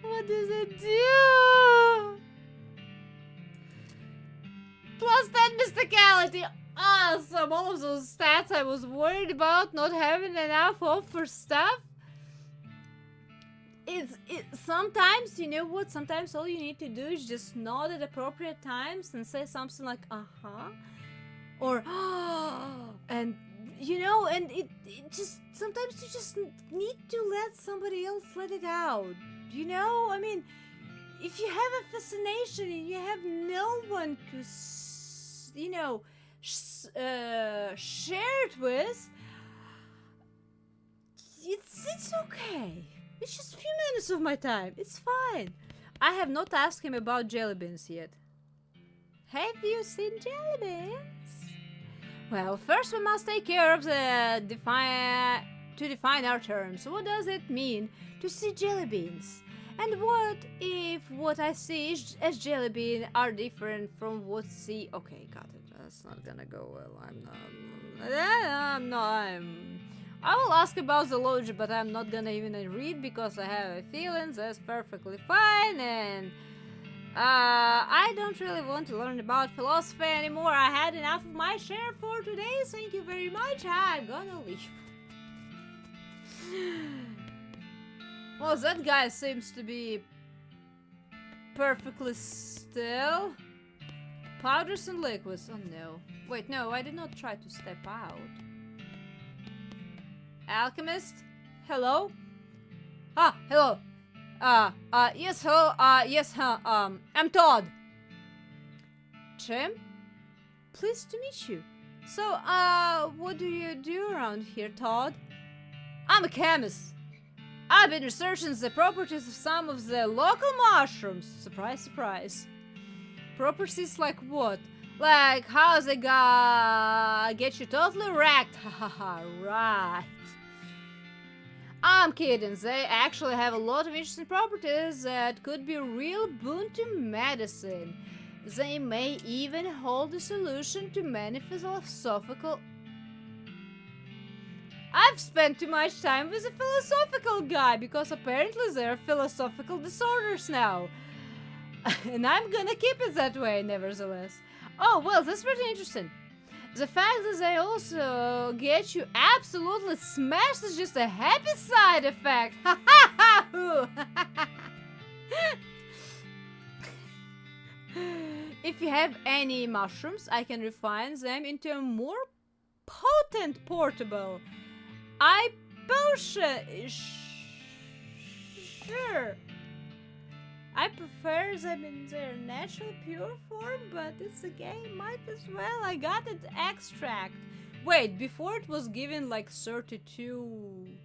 What does it do? Plus 10 mysticality. Awesome. All of those stats I was worried about not having enough of for stuff. Sometimes, you know what? Sometimes all you need to do is just nod at appropriate times and say something like, uh-huh. Or, and, you know, and it just, sometimes you just need to let somebody else let it out. You know? I mean, if you have a fascination and you have no one to, you know, share it with, it's okay. It's just a few minutes of my time. It's fine. I have not asked him about jelly beans yet. Have you seen jelly beans? Well, first we must take care of the define our terms. What does it mean to see jelly beans? And what if what I see as jelly bean are different from what see? Okay, got it. That's not gonna go well. I will ask about the logic, but I'm not gonna even read because I have a feeling that's perfectly fine, and I don't really want to learn about philosophy anymore. I had enough of my share for today. Thank you very much. I'm gonna leave. Well, that guy seems to be perfectly still. Powders and liquids. Oh no. Wait, no, I did not try to step out. Alchemist? Hello? Ah, hello. Yes, hello. Yes, I'm Todd. Chim? Pleased to meet you. So, what do you do around here, Todd? I'm a chemist. I've been researching the properties of some of the local mushrooms. Surprise, surprise. Properties like what? Like how they get you totally wrecked. Hahaha, right. I'm kidding. They actually have a lot of interesting properties that could be a real boon to medicine. They may even hold a solution to many philosophical I've spent too much time with a philosophical guy because apparently there are philosophical disorders now. And I'm gonna keep it that way, nevertheless. Oh, well, that's pretty interesting. The fact that they also get you absolutely smashed is just a happy side effect. Ha ha ha! If you have any mushrooms, I can refine them into a more potent portable. Sure. I prefer them in their natural pure form, but it's a game, might as well. I got it extract. Wait, before it was given like 32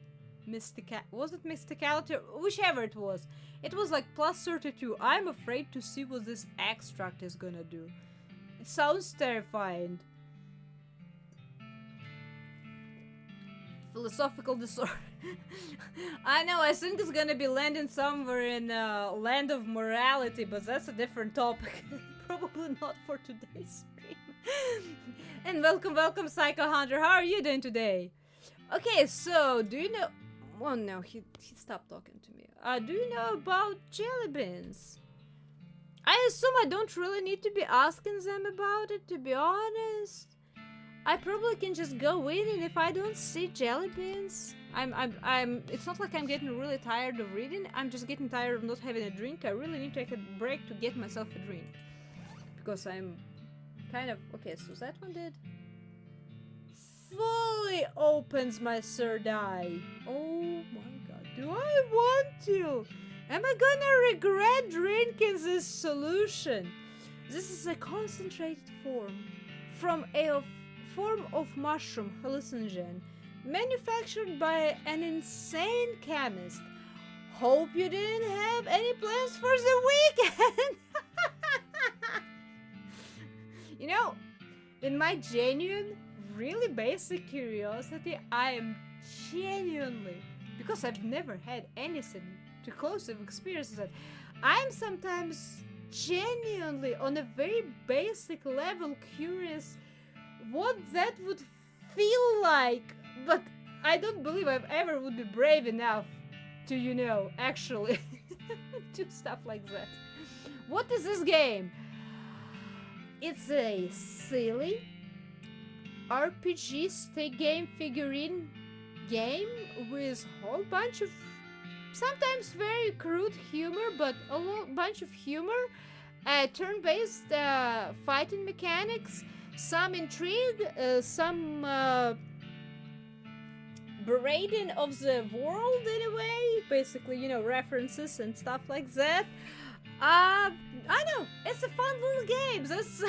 was it mysticality? Whichever it was. It was like plus 32. I'm afraid to see what this extract is gonna do. It sounds terrifying. Philosophical disorder. I know, I think it's gonna be landing somewhere in land of morality, but that's a different topic. Probably not for today's stream. And welcome, Psycho Hunter. How are you doing today? Okay, so do you know? Oh no, he stopped talking to me. Do you know about jelly beans? I assume I don't really need to be asking them about it, to be honest. I probably can just go in, and if I don't see jelly beans, it's not like I'm getting really tired of reading. I'm just getting tired of not having a drink. I really need to take a break to get myself a drink. Because I'm kind of... Okay, so that one did. Fully opens my third eye. Oh my god. Do I want to? Am I gonna regret drinking this solution? This is a concentrated form from a form of mushroom hallucinogen manufactured by an insane chemist. Hope you didn't have any plans for the weekend. You know, in my genuine, really basic curiosity, I am genuinely, because I've never had anything too close to experience that, I'm sometimes genuinely on a very basic level curious what that would feel like, but I don't believe I ever would be brave enough to, you know, actually do stuff like that. What is this game? It's a silly RPG stake game figurine game with a whole bunch of sometimes very crude humor, but a bunch of humor, turn-based fighting mechanics, some intrigue, some berating of the world in a way, basically, you know, references and stuff like that. I know, it's a fun little game. That's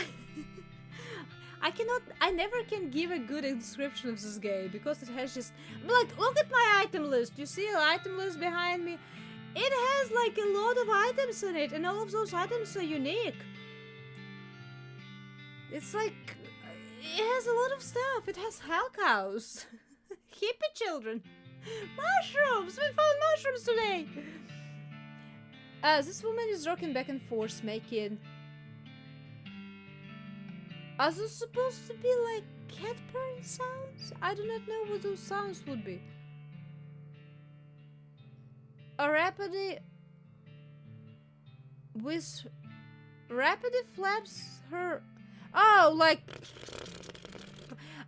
I never can give a good description of this game because it has just, like, look at my item list. You see the item list behind me? It has like a lot of items in it, and all of those items are unique. It's like, it has a lot of stuff. It has hell cows, hippie children, mushrooms. We found mushrooms today. This woman is rocking back and forth, making... Are those supposed to be like cat purring sounds? I do not know what those sounds would be. A rapidly flaps her... Oh, like...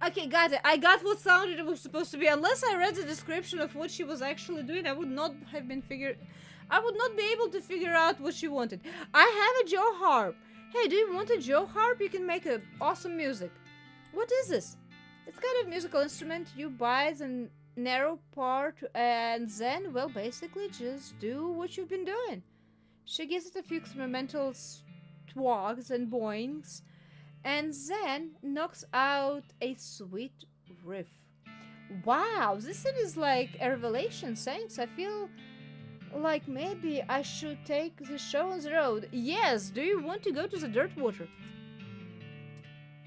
Okay, got it. I got what sound it was supposed to be. Unless I read the description of what she was actually doing, I would not have been I would not be able to figure out what she wanted. I have a jaw harp. Hey, do you want a jaw harp? You can make a awesome music. What is this? It's kind of musical instrument. You buy the narrow part and then, well, basically just do what you've been doing. She gives it a few experimental twags and boings and then knocks out a sweet riff. Wow, this thing is like a revelation, thanks. I feel like maybe I should take the show on the road. Yes, do you want to go to the dirt water?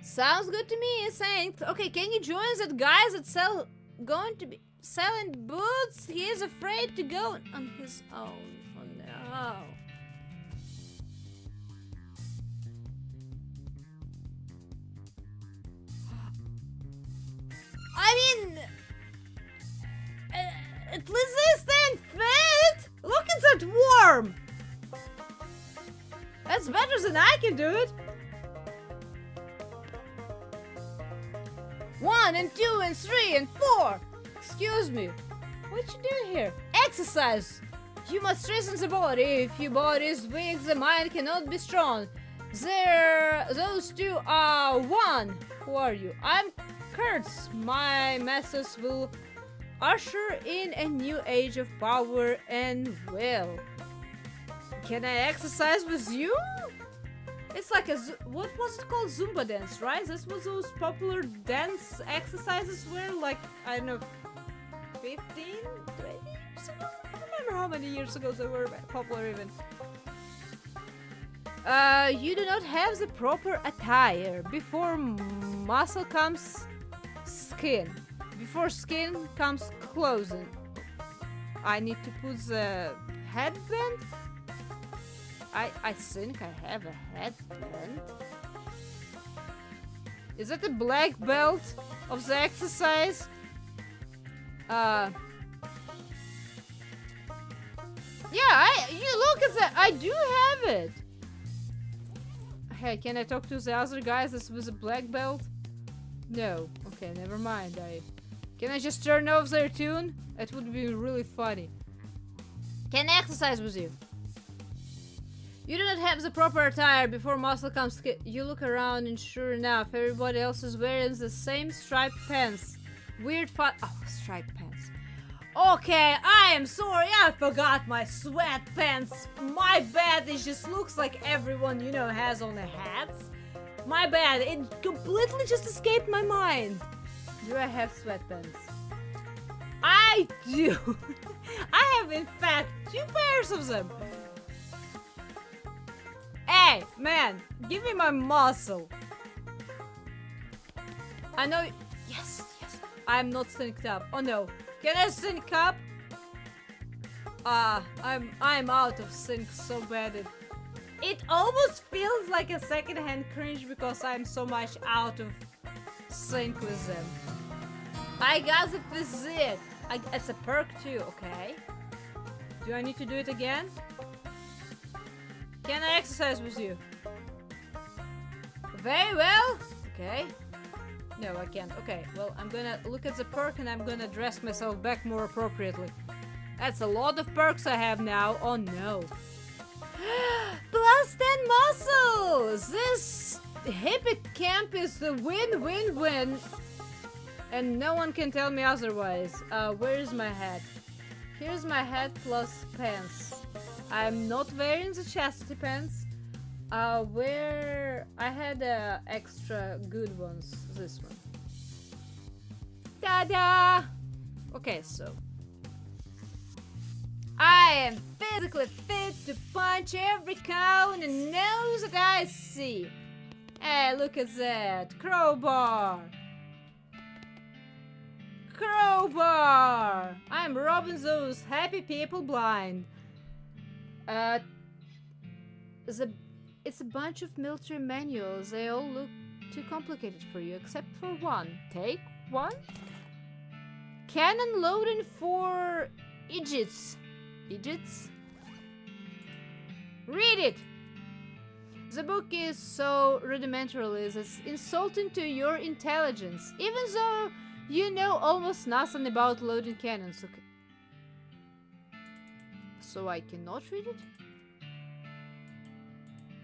Sounds good to me, thanks. Okay, can you join that guy that's going to be selling boots? He is afraid to go on his own. Oh no. I mean, At least they stand fit! Look, it's that warm! That's better than I can do it! 1 and 2 and 3 and 4! Excuse me. What you doing here? Exercise! You must strengthen the body. If your body is weak, the mind cannot be strong. Those two are one. Who are you? I'm Kurtz. My masters will usher in a new age of power and will. Can I exercise with you? It's like a, what was it called? Zumba dance, right? This was those popular dance exercises were like, I don't know, 15, 20 years ago? I don't remember how many years ago they were popular even. You do not have the proper attire. Before muscle comes skin. Before skin comes clothing. I need to put the headband. I think I have a headband. Is that the black belt of the exercise? Yeah, you look at that. I do have it. Hey, can I talk to the other guys that's with the black belt? No. Okay, never mind. Can I just turn off their tune? It would be really funny. Can I exercise with you? You do not have the proper attire. Before muscle comes. You look around and sure enough, everybody else is wearing the same striped pants. Weird fun. Oh, striped pants. Okay, I am sorry. I forgot my sweatpants. My bad. It just looks like everyone, you know, has on their hats. My bad. It completely just escaped my mind. Do I have sweatpants? I do. I have, in fact, 2 pairs of them. Hey, man, give me my muscle. I know. Yes, yes. I'm not synced up. Oh no. Can I sync up? I'm out of sync so bad. It almost feels like a secondhand cringe because I'm so much out of sync with them. I got the physique. It's a perk too, okay. Do I need to do it again? Can I exercise with you? Very well. Okay. No, I can't. Okay, well, I'm gonna look at the perk and I'm gonna dress myself back more appropriately. That's a lot of perks I have now. Oh no. Plus 10 muscles! This hippie camp is the win-win-win. And no one can tell me otherwise. Where is my hat? Here's my hat plus pants. I'm not wearing the chastity pants. Where I had extra good ones. This one. Ta-da! Okay, so I am physically fit to punch every cow in the nose that I see. Hey, look at that. Crowbar. Crowbar. I'm robbing those happy people blind. It's a bunch of military manuals. They all look too complicated for you, except for one. Take one. Cannon loading for idiots. Idiots? Read it! The book is so rudimentary that it's insulting to your intelligence, even though you know almost nothing about loading cannons. Okay. So I cannot read it?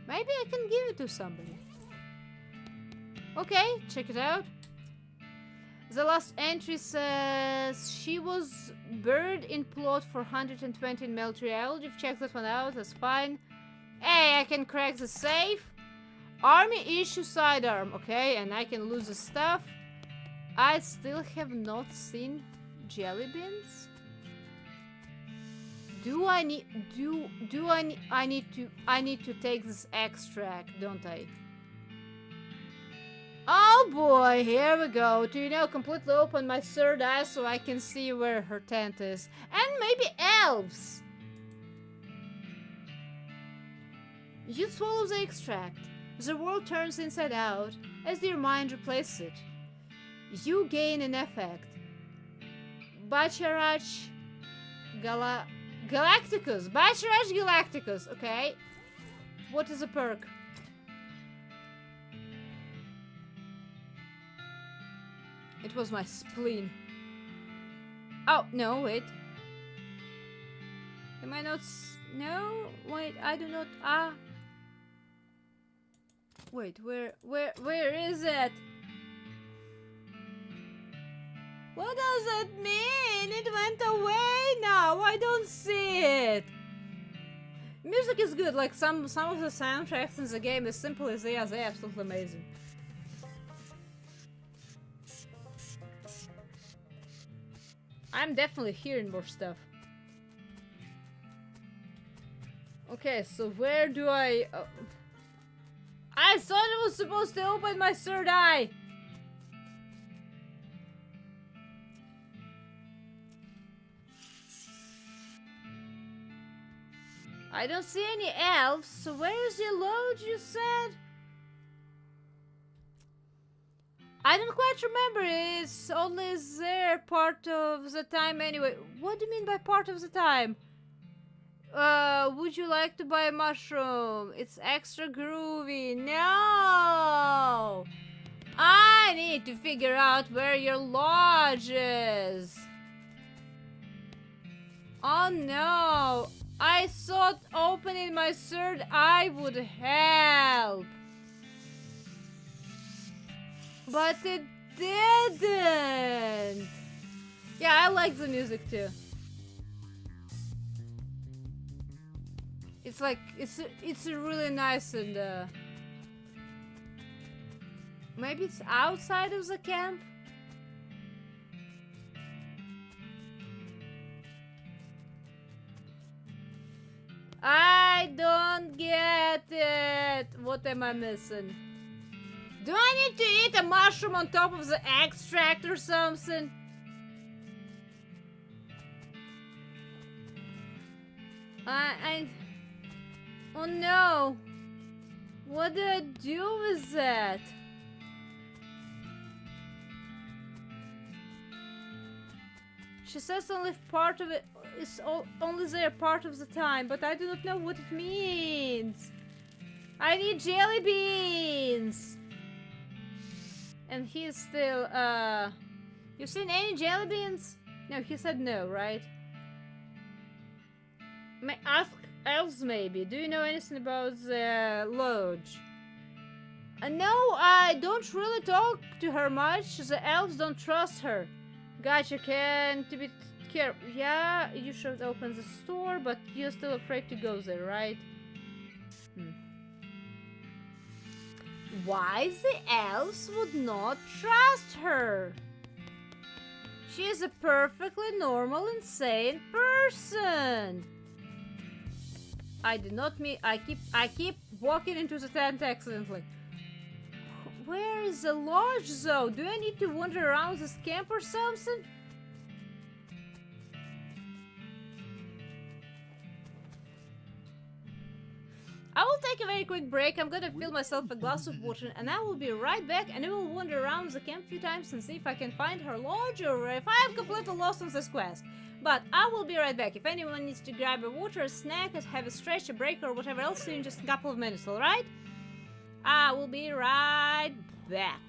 Maybe I can give it to somebody. Okay, check it out. The last entry says she was buried in plot for 120 in military. I'll just check that one out, that's fine. Hey, I can crack the safe. Army issue sidearm, okay, and I can lose the stuff. I still have not seen jelly beans. I need to take this extract, don't I? Oh boy, here we go. Do you know, completely open my third eye so I can see where her tent is. And maybe elves. You swallow the extract. The world turns inside out as your mind replaces it. You gain an effect. Bacharach Galacticus! Bachelorage Galacticus! Okay. What is a perk? It was my spleen. Oh, no, wait. Am I not... No? Wait, I do not... Ah. Wait, where is it? What does it mean? It went away now. I don't see it. Music is good. Like some of the soundtracks in the game, as simple as they are, they're absolutely amazing. I'm definitely hearing more stuff. Okay, so where do I... I thought I was supposed to open my third eye! I don't see any elves, so where is your lodge, you said? I don't quite remember, it's only there part of the time anyway. What do you mean by part of the time? Would you like to buy a mushroom? It's extra groovy. No! I need to figure out where your lodge is. Oh no! I thought opening my third eye would help. But it didn't. Yeah, I like the music too. It's like it's really nice and maybe it's outside of the camp. I don't get it. What am I missing? Do I need to eat a mushroom on top of the extract or something? Oh no! What do I do with that? She says only part of it is only there part of the time, but I do not know what it means. I need jelly beans! And he's still, you seen any jelly beans? No, he said no, right? May ask elves maybe. Do you know anything about the lodge? No, I don't really talk to her much. The elves don't trust her. Gotcha, can to be careful. Yeah, you should open the store, but you're still afraid to go there, right? Why the elves would not trust her? She is a perfectly normal, insane person. I did not mean. I keep walking into the tent accidentally. Where is the lodge, though? Do I need to wander around this camp or something? I will take a very quick break. I'm gonna fill myself a glass of water and I will be right back, and I will wander around the camp a few times and see if I can find her lodge or if I am completely lost on this quest. But I will be right back. If anyone needs to grab a water, a snack, have a stretch, a break, or whatever else in just a couple of minutes, alright? I will be right back.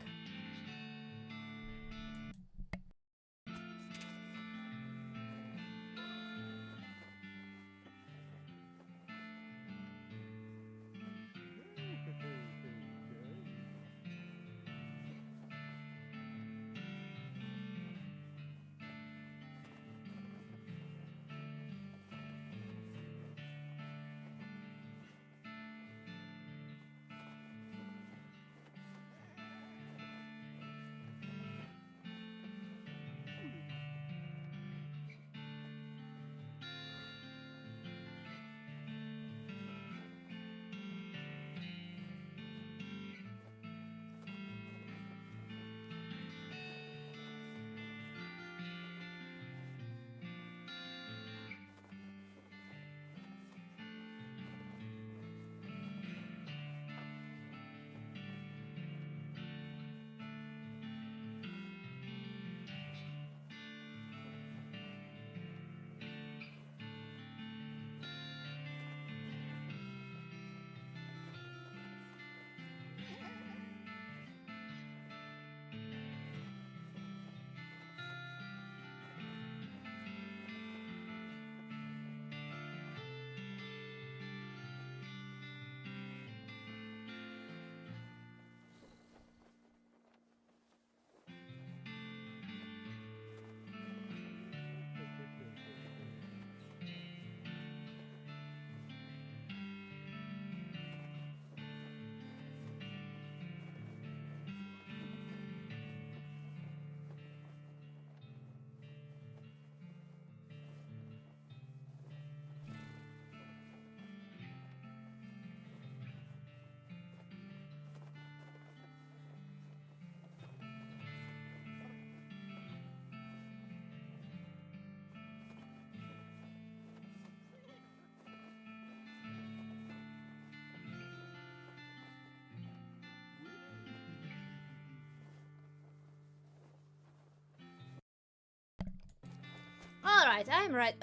Alright, I'm right.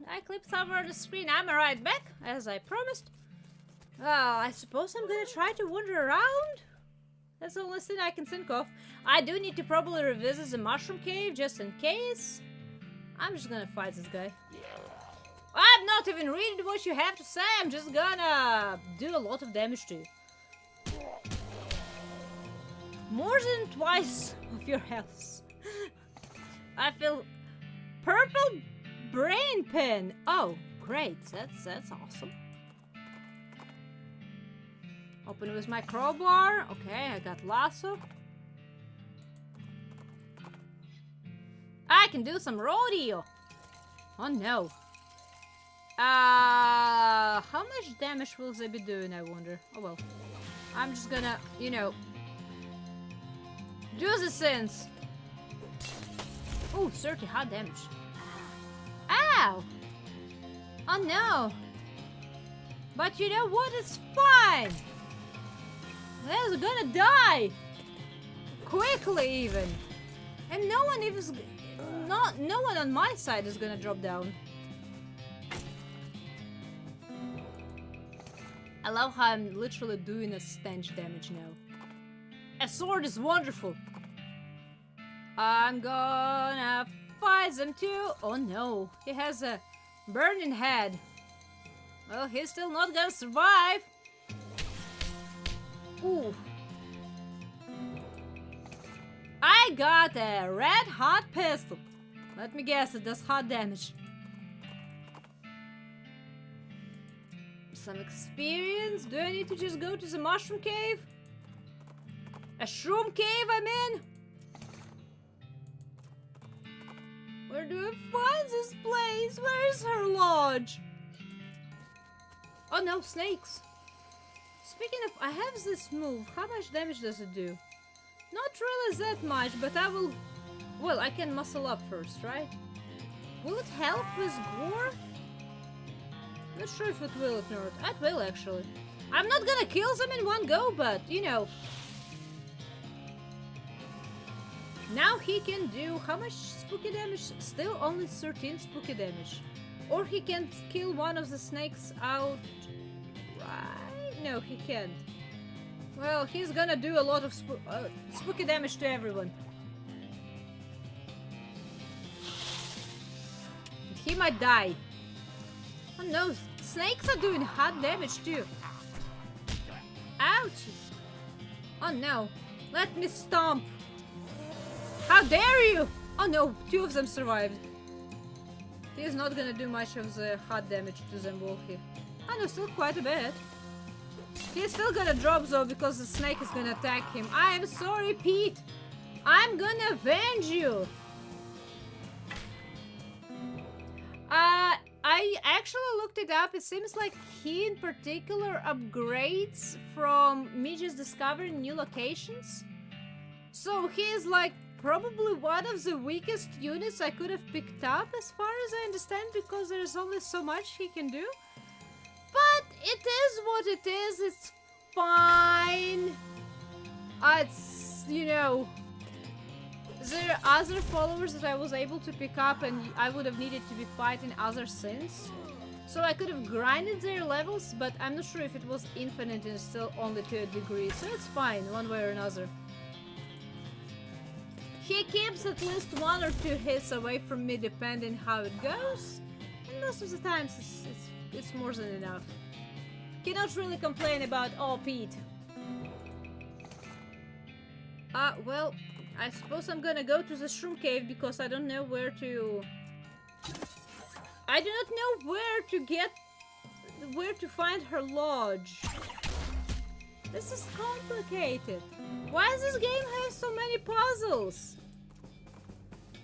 I clicked somewhere on the screen. I'm right back, as I promised. I suppose I'm gonna try to wander around. That's the only thing I can think of. I do need to probably revisit the mushroom cave, just in case. I'm just gonna fight this guy. I'm not even reading what you have to say. I'm just gonna do a lot of damage to you. More than twice of your health. I feel purple brain pin. Oh, great. That's awesome. Open with my crowbar. Okay, I got lasso. I can do some rodeo. Oh no. How much damage will they be doing, I wonder? Oh well. I'm just gonna, you know, do the sins. Oh, 30 hot damage. Ow! Oh no! But you know what? It's fine! They're gonna die! Quickly even! And no one on my side is gonna drop down. I love how I'm literally doing a stench damage now. A sword is wonderful! I'm gonna fight them too. Oh no, he has a burning head. Well, he's still not gonna survive. Ooh. I got a red hot pistol. Let me guess, it does hot damage. Some experience. Do I need to just go to the mushroom cave? A shroom cave, I mean? Where do I find this place? Where is her lodge? Oh no, snakes. Speaking of, I have this move. How much damage does it do? Not really that much, but I will... Well, I can muscle up first, right? Will it help with gore? Not sure if it will or not. It will, actually. I'm not gonna kill them in one go, but, you know... Now he can do how much spooky damage? Still only 13 spooky damage. Or he can kill one of the snakes out. Right? No, he can't. Well, he's gonna do a lot of spooky damage to everyone. He might die. Oh no, snakes are doing hot damage too. Ouch! Oh no, let me stomp. How dare you! Oh no, 2 of them survived. He's not gonna do much of the hot damage to them, will he? I know, still quite a bit. He's still gonna drop though, because the snake is gonna attack him. I am sorry, Pete! I'm gonna avenge you! I actually looked it up. It seems like he in particular upgrades from me just discovering new locations. So he is like probably one of the weakest units I could have picked up, as far as I understand, because there's only so much he can do. But it is what it is. It's fine. It's, you know, there are other followers that I was able to pick up, and I would have needed to be fighting other sins. So I could have grinded their levels, but I'm not sure if it was infinite and still only to a degree. So it's fine, one way or another. He keeps at least 1 or 2 hits away from me, depending how it goes. And most of the times it's more than enough. Cannot really complain about all Pete. Well, I suppose I'm gonna go to the shroom cave because I don't know where to... I do not know where to find her lodge. This is complicated. Why does this game have so many puzzles?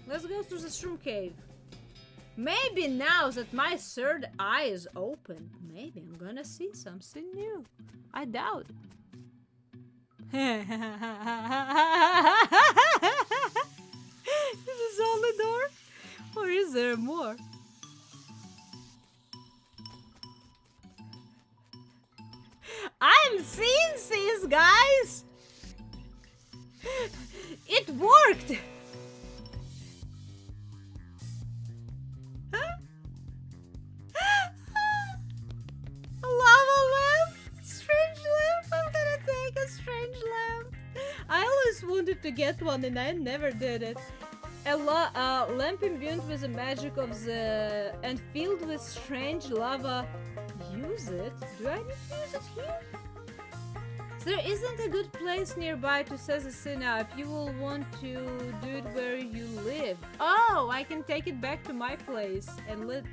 Let's go through the shroom cave. Maybe now that my third eye is open, maybe I'm gonna see something new. I doubt. Is this all the door? Or is there more? I'm seeing things, guys! It worked! always wanted to get one and I never did it. A lamp imbued with the magic of the... and filled with strange lava. Use it? Do I need to use it here? There isn't a good place nearby to set the scene up. You will want to do it where you live. Oh, I can take it back to my place and let...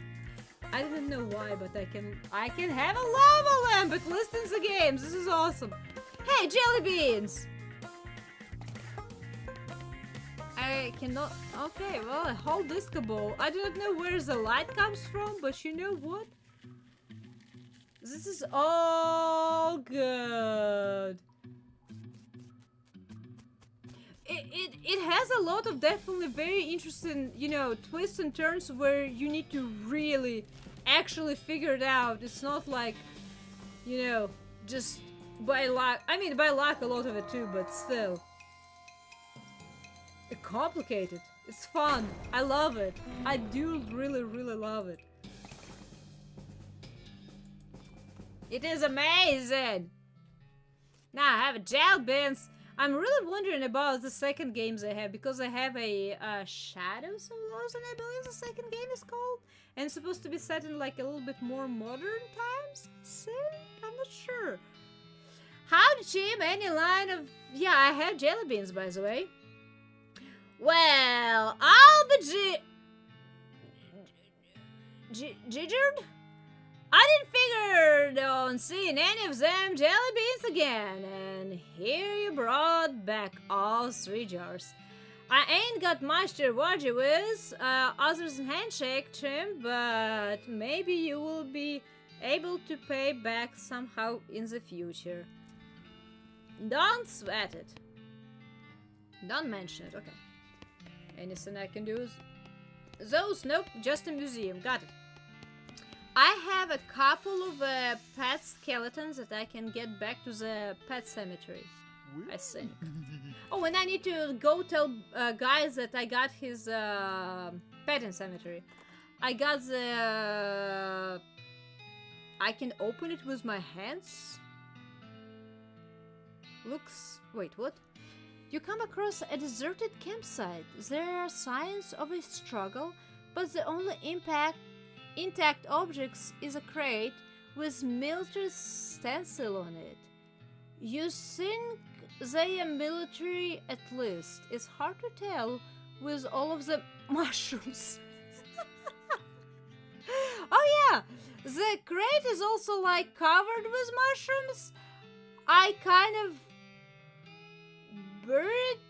I don't know why, but I can have a lava lamp at least in the games. This is awesome. Hey, jelly beans! I cannot... Okay, well, a whole disco ball. I do not know where the light comes from, but you know what? This is all good. It has a lot of definitely very interesting, you know, twists and turns where you need to really actually figure it out. It's not like, you know, just by luck. I mean, by luck a lot of it too, but still. It's complicated. It's fun. I love it. I do really, really love it. It is amazing! Now I have a gel beans. I'm really wondering about the second games I have, because I have a Shadows of Loathing, I believe the second game is called. And it's supposed to be set in like a little bit more modern times? See? I'm not sure. Howdy, Chim, any line of... Yeah, I have jelly beans, by the way. Well, I'll be jiggered? I didn't figure on seeing any of them jelly beans again, and here you brought back all 3 jars. I ain't got much to reward you with, other than handshake, Chim, but maybe you will be able to pay back somehow in the future. Don't sweat it. Don't mention it, okay. Anything I can do is... Those, nope, just a museum, got it. I have a couple of pet skeletons that I can get back to the pet cemetery, I think. Oh, and I need to go tell guys that I got his petting cemetery. I got the... I can open it with my hands? Looks... Wait, what? You come across a deserted campsite. There are signs of a struggle, but the only intact objects is a crate with military stencil on it. You think they are military at least. It's hard to tell with all of the mushrooms. Oh yeah, the crate is also like covered with mushrooms. I kind of buried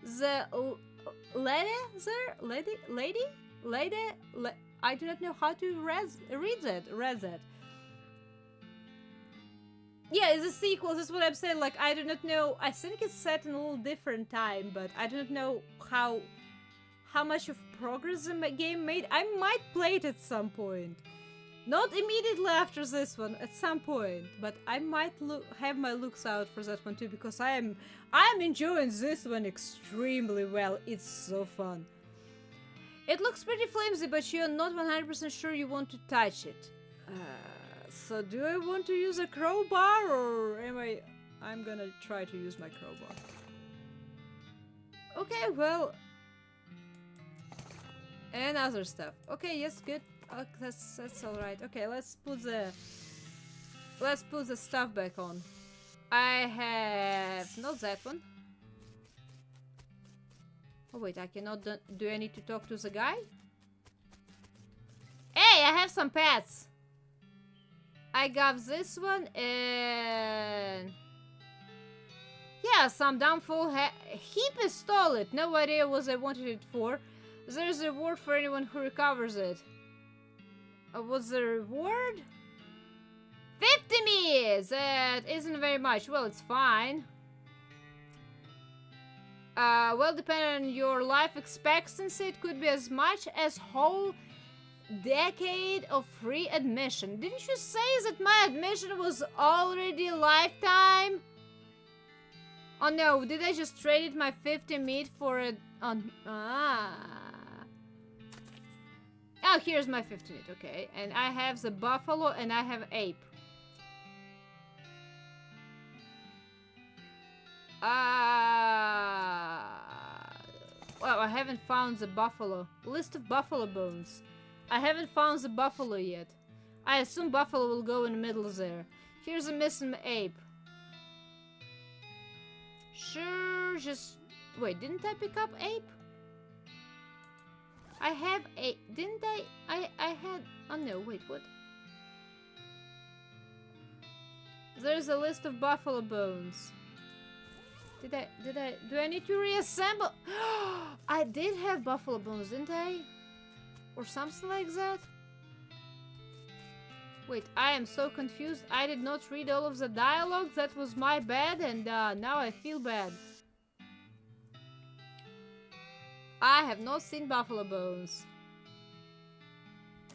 the lady. I do not know how to read that. Yeah, it's a sequel, that's what I'm saying, like, I do not know, I think it's set in a little different time, but I do not know how much of progress the game made. I might play it at some point. Not immediately after this one, at some point, but I might have my looks out for that one too, because I'm enjoying this one extremely well. It's so fun. It looks pretty flimsy, but you're not 100% sure you want to touch it. So do I want to use a crowbar, or am I'm gonna try to use my crowbar. Okay, well... And other stuff. Okay, yes, good. That's alright. Okay, let's put the stuff back on. I have... not that one. Oh wait, I cannot do I need to talk to the guy? Hey, I have some pets! I got this one and... yeah, some dumb fool he stole it. No idea what I wanted it for. There's a reward for anyone who recovers it. What's the reward? 50 meals! That isn't very much. Well, it's fine. Well, depending on your life expectancy, it could be as much as whole decade of free admission. Didn't you say that my admission was already lifetime? Oh no, did I just trade my 50 meat for a... Oh, here's my 50 meat, okay. And I have the buffalo and I have ape. I haven't found the buffalo. List of buffalo bones. I haven't found the buffalo yet. I assume buffalo will go in the middle there. Here's a missing ape. Sure, just... Wait, didn't I pick up ape? I have a... Didn't I... I had... Oh no, wait, what? There's a list of buffalo bones. Do I need to reassemble? I did have buffalo bones, didn't I? Or something like that? Wait, I am so confused. I did not read all of the dialogue. That was my bad, and now I feel bad. I have not seen buffalo bones.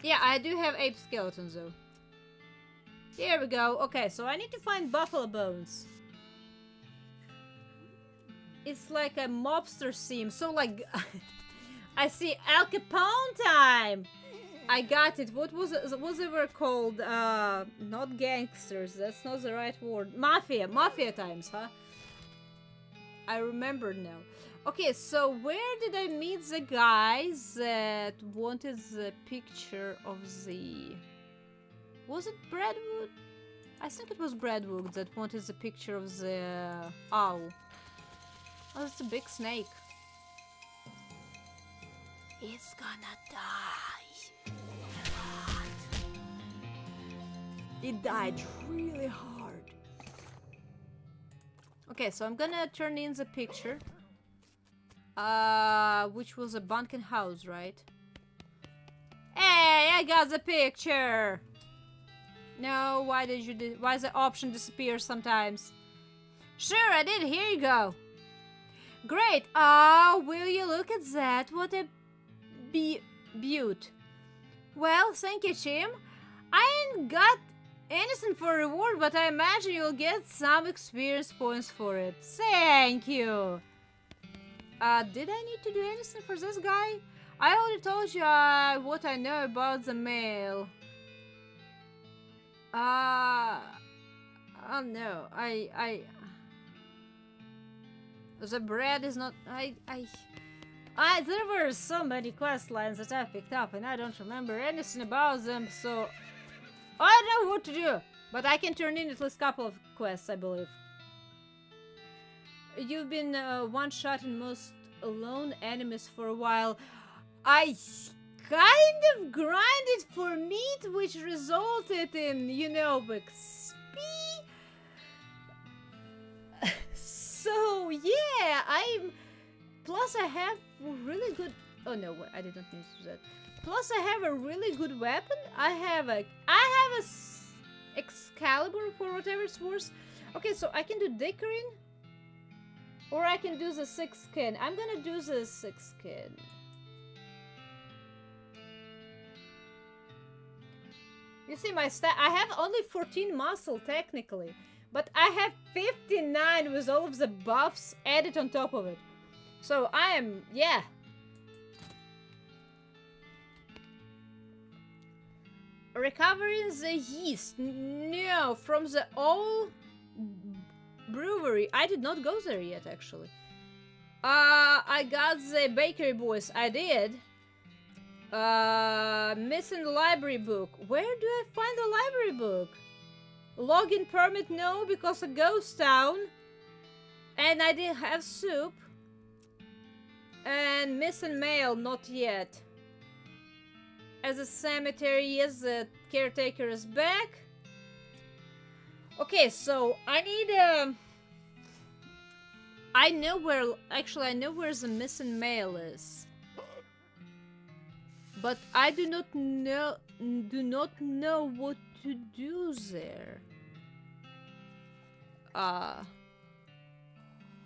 Yeah, I do have ape skeletons, though. Here we go. Okay, so I need to find buffalo bones. It's like a mobster theme. So, like, I see Al Capone time. I got it. What was it? What they were called? Not gangsters. That's not the right word. Mafia. Mafia times, huh? I remember now. Okay, so where did I meet the guys that wanted the picture of the... Was it Bradwood? I think it was Bradwood that wanted the picture of the owl. Oh, it's a big snake. It's gonna die. It died really hard. Okay, so I'm gonna turn in the picture. Which was a bunking house, right? Hey, I got the picture! No, why did you why does the option disappear sometimes? Sure, I did. Here you go. Great. Will you look at that? What a beaut. Well, thank you, Chim. I ain't got anything for reward, but I imagine you'll get some experience points for it. Thank you. Did I need to do anything for this guy? I already told you what I know about the mail. Oh no, the bread is not, there were so many quest lines that I picked up and I don't remember anything about them, so I don't know what to do, but I can turn in at least a couple of quests, I believe. You've been one-shotting most lone enemies for a while. I kind of grinded for meat, which resulted in, you know, XP. So, yeah, plus I have really good... Oh, no, I did not mean to do that. Plus, I have a really good weapon. I have a Excalibur, for whatever it's worth. Okay, so I can do Dickering. Or I can do the 6 skin. I'm gonna do the 6 skin. You see my stat, I have only 14 muscle technically, but I have 59 with all of the buffs added on top of it. So I am, yeah. Recovering the yeast. No, from the old brewery. I did not go there yet, actually. I got the bakery boys. I did. Missing the library book. Where do I find the library book? Login permit, no, because a ghost town. And I didn't have soup. And missing mail, not yet. As a cemetery, yes, the caretaker is back. Okay, so I need I know where, actually I know where the missing mail is. But I do not know what to do there.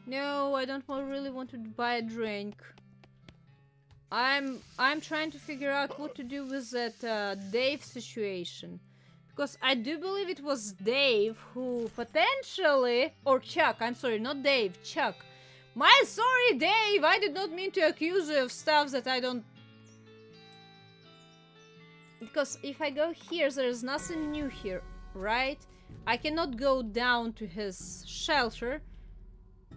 No, I don't really want to buy a drink. I'm trying to figure out what to do with that Dave situation. Because I do believe it was Dave who potentially... Or Chuck, I'm sorry, not Dave, Chuck. Sorry, Dave, I did not mean to accuse you of stuff that I don't... Because if I go here, there's nothing new here, right? I cannot go down to his shelter.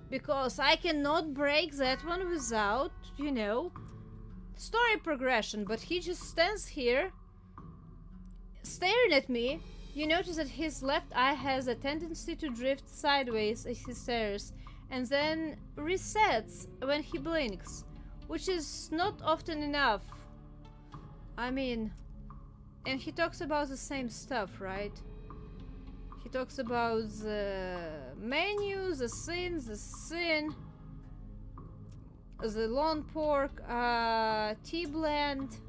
Because I cannot break that one without, you know, story progression. But he just stands here, staring at me. You notice that his left eye has a tendency to drift sideways as he stares, and then resets when he blinks, which is not often enough. I mean, and he talks about the same stuff, right? He talks about the menu, the sin, the lawn pork, tea blend,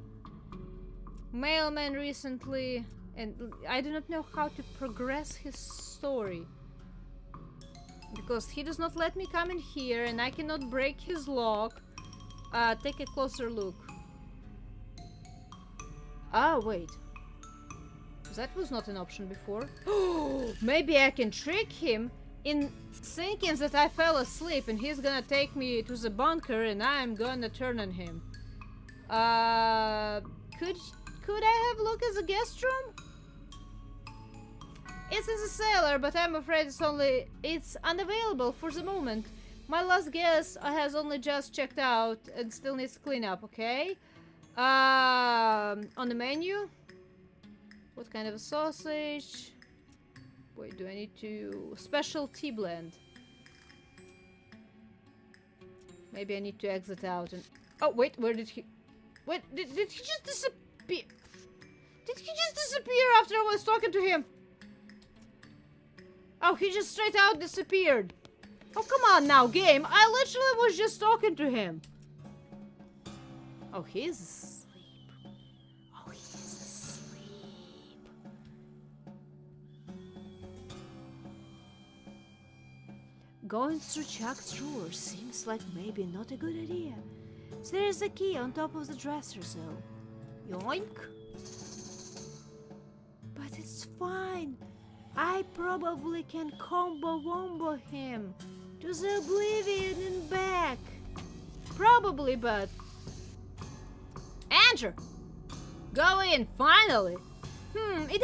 mailman recently, and I do not know how to progress his story. Because he does not let me come in here and I cannot break his lock. Take a closer look. Ah, wait. That was not an option before. Maybe I can trick him in thinking that I fell asleep and he's gonna take me to the bunker and I'm gonna turn on him. Could I have a look at the guest room? It's in the cellar, but I'm afraid it's unavailable for the moment. My last guest has only just checked out and still needs cleanup, okay? On the menu? What kind of a sausage? Wait, do I need to... Special tea blend. Maybe I need to exit out and... Oh, wait, where did he... Wait, did he just disappear? Did he just disappear after I was talking to him? Oh, he just straight out disappeared. Oh, come on now, game. I literally was just talking to him. Oh, he's asleep. Oh, he's asleep. Going through Chuck's drawer seems like maybe not a good idea. So there's a key on top of the dresser, though. Yoink. But it's fine. I probably can combo-wombo him to the oblivion and back. Probably, but... Enter! Go in, finally! It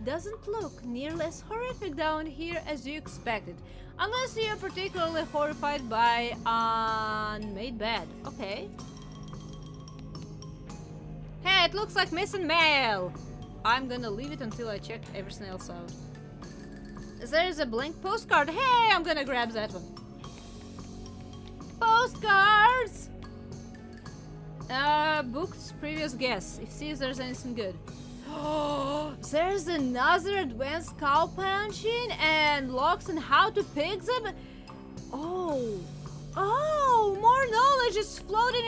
doesn't look nearly as horrific down here as you expected. Unless you're particularly horrified by unmade bed. Okay. Hey, it looks like missing mail! I'm gonna leave it until I check everything else out. There's a blank postcard. Hey, I'm gonna grab that one. Postcards! Books, previous guess. See if there's anything good. Oh, there's another advanced cow punching and locks on how to pick them. Oh, more knowledge is floating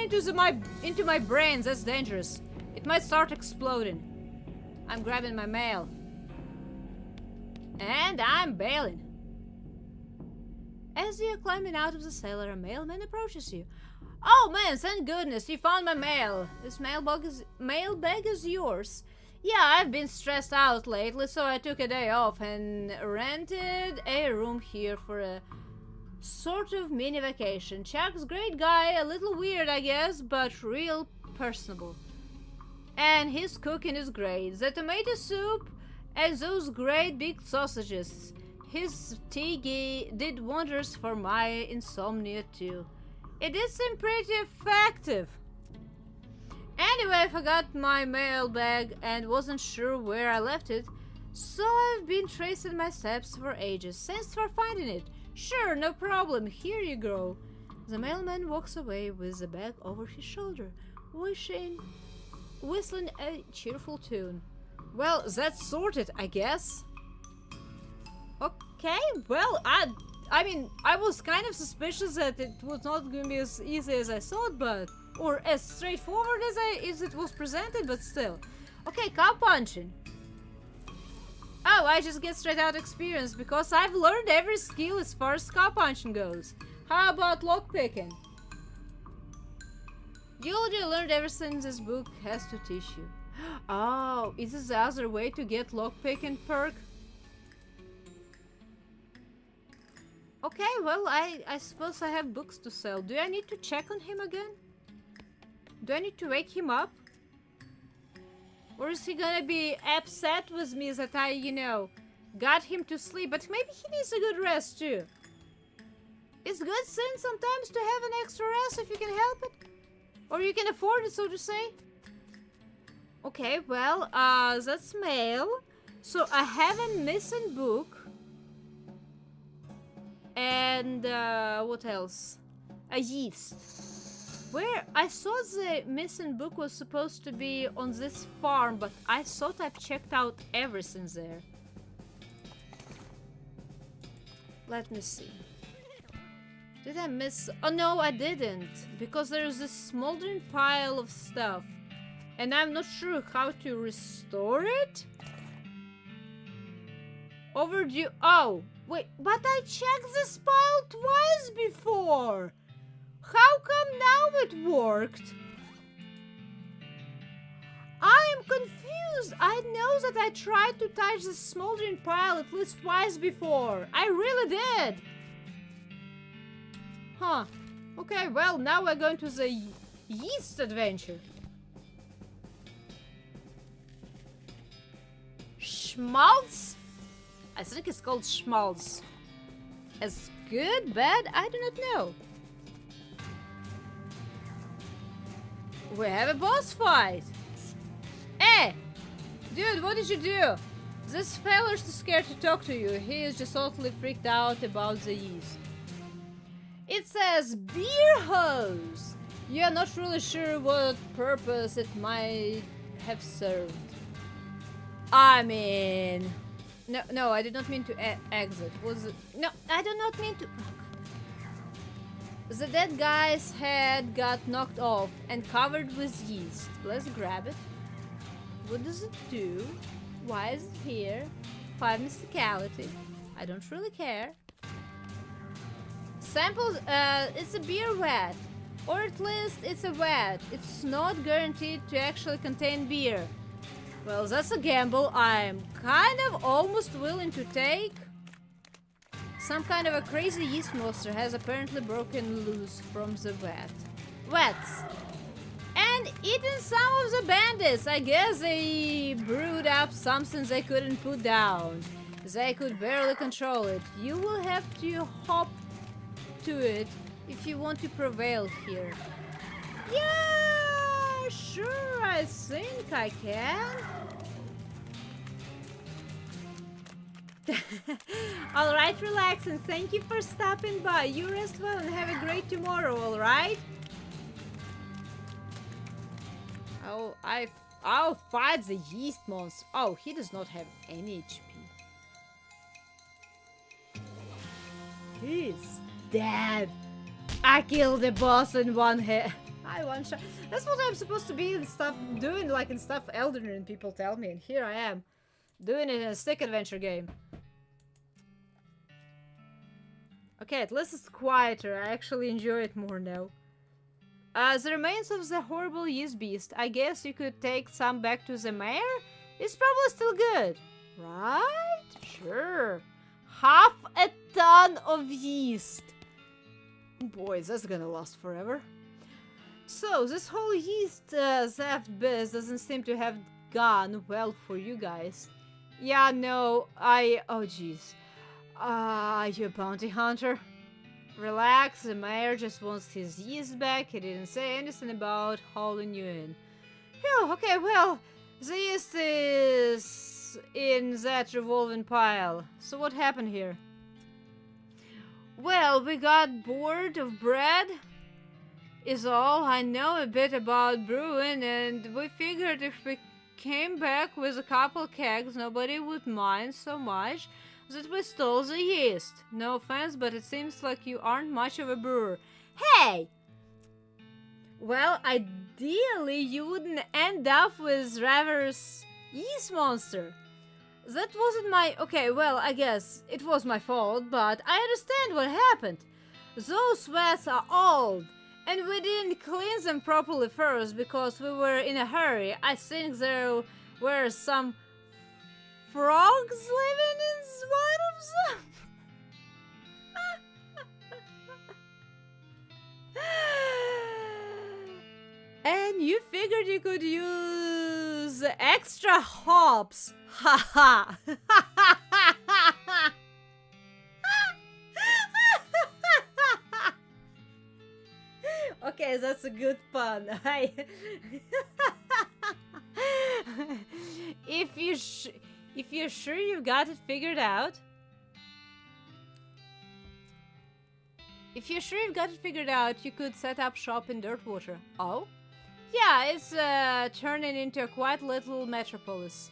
into my brain. That's dangerous. It might start exploding. I'm grabbing my mail. And I'm bailing. As you're climbing out of the cellar, a mailman approaches you. Oh man, thank goodness, you found my mail. This mailbag is yours. Yeah, I've been stressed out lately, so I took a day off and rented a room here for a sort of mini vacation. Chuck's great guy, a little weird I guess, but real personable. And his cooking is great. The tomato soup and those great big sausages. His tea did wonders for my insomnia too. It did seem pretty effective. Anyway, I forgot my mailbag and wasn't sure where I left it, so I've been tracing my steps for ages. Thanks for finding it. Sure, no problem. Here you go. The mailman walks away with the bag over his shoulder, whistling a cheerful tune. Well, that's sorted, I guess. Okay, well, I mean, I was kind of suspicious that it was not going to be as easy as I thought, but... Or as straightforward as it was presented, but still. Okay, cow punching. Oh, I just get straight out experience because I've learned every skill as far as cow punching goes. How about lockpicking? You already learned everything this book has to teach you. Oh, is this the other way to get lockpicking perk? Okay, well, I suppose I have books to sell. Do I need to check on him again? Do I need to wake him up? Or is he gonna be upset with me that I, you know, got him to sleep? But maybe he needs a good rest too. It's good sin sometimes to have an extra S if you can help it. Or you can afford it, so to say. Okay, well, that's mail. So I have a missing book. And, what else? A yeast. Where I saw the missing book was supposed to be on this farm, but I thought I've checked out everything there. Let me see. Did I miss? Oh no, I didn't. Because there's this smoldering pile of stuff. And I'm not sure how to restore it. Overdue. Oh, wait. But I checked this pile twice before. How come now it worked? I am confused. I know that I tried to touch the smoldering pile at least twice before. I really did. Huh. Okay, well, now we're going to the yeast adventure. Schmaltz? I think it's called schmaltz. As good, bad, I do not know. We have a boss fight. Hey! Dude, what did you do? This feller's too scared to talk to you. He is just totally freaked out about the yeast. It says beer hose. You're not really sure what purpose it might have served. I mean... No, I did not mean to exit. Was it? No, I do not mean to... The dead guy's head got knocked off and covered with yeast. Let's grab it. What does it do? Why is it here? 5 mysticality. I don't really care. Samples, it's a beer vat. Or at least it's a vat. It's not guaranteed to actually contain beer. Well, that's a gamble I'm kind of almost willing to take. Some kind of a crazy yeast monster has apparently broken loose from the vats. And eaten some of the bandits. I guess they brewed up something they couldn't put down. They could barely control it. You will have to hop to it if you want to prevail here. Yeah, sure, I think I can. Alright, relax and thank you for stopping by. You rest well and have a great tomorrow, alright? I'll fight the yeast monster. Oh, he does not have any HP. He's dead. I killed the boss in one hit. I one shot. That's what I'm supposed to be in stuff, doing like in stuff Elden Ring, people tell me, and here I am, doing it in a stick adventure game. Okay, at least it's quieter. I actually enjoy it more now. The remains of the horrible yeast beast. I guess you could take some back to the mayor? It's probably still good. Right? Sure. 1/2 ton of yeast. Boy, that's gonna last forever. So, this whole yeast theft biz doesn't seem to have gone well for you guys. Yeah, no, oh jeez. You a bounty hunter? Relax, the mayor just wants his yeast back. He didn't say anything about hauling you in. Phew, okay, well, the yeast is in that revolving pile. So what happened here? Well, we got bored of bread, is all. I know a bit about brewing, and we figured if we came back with a couple kegs, nobody would mind so much that we stole the yeast. No offense, but it seems like you aren't much of a brewer. Hey! Well, ideally, you wouldn't end up with Raver's yeast monster. That wasn't my... Okay, well, I guess it was my fault, but I understand what happened. Those vats are old, and we didn't clean them properly first because we were in a hurry. I think there were some frogs living in one of them. And you figured you could use extra hops. Haha. Okay, that's a good pun. If you're sure you've got it figured out, you could set up shop in Dirtwater. Oh? Yeah, it's turning into a quite little metropolis.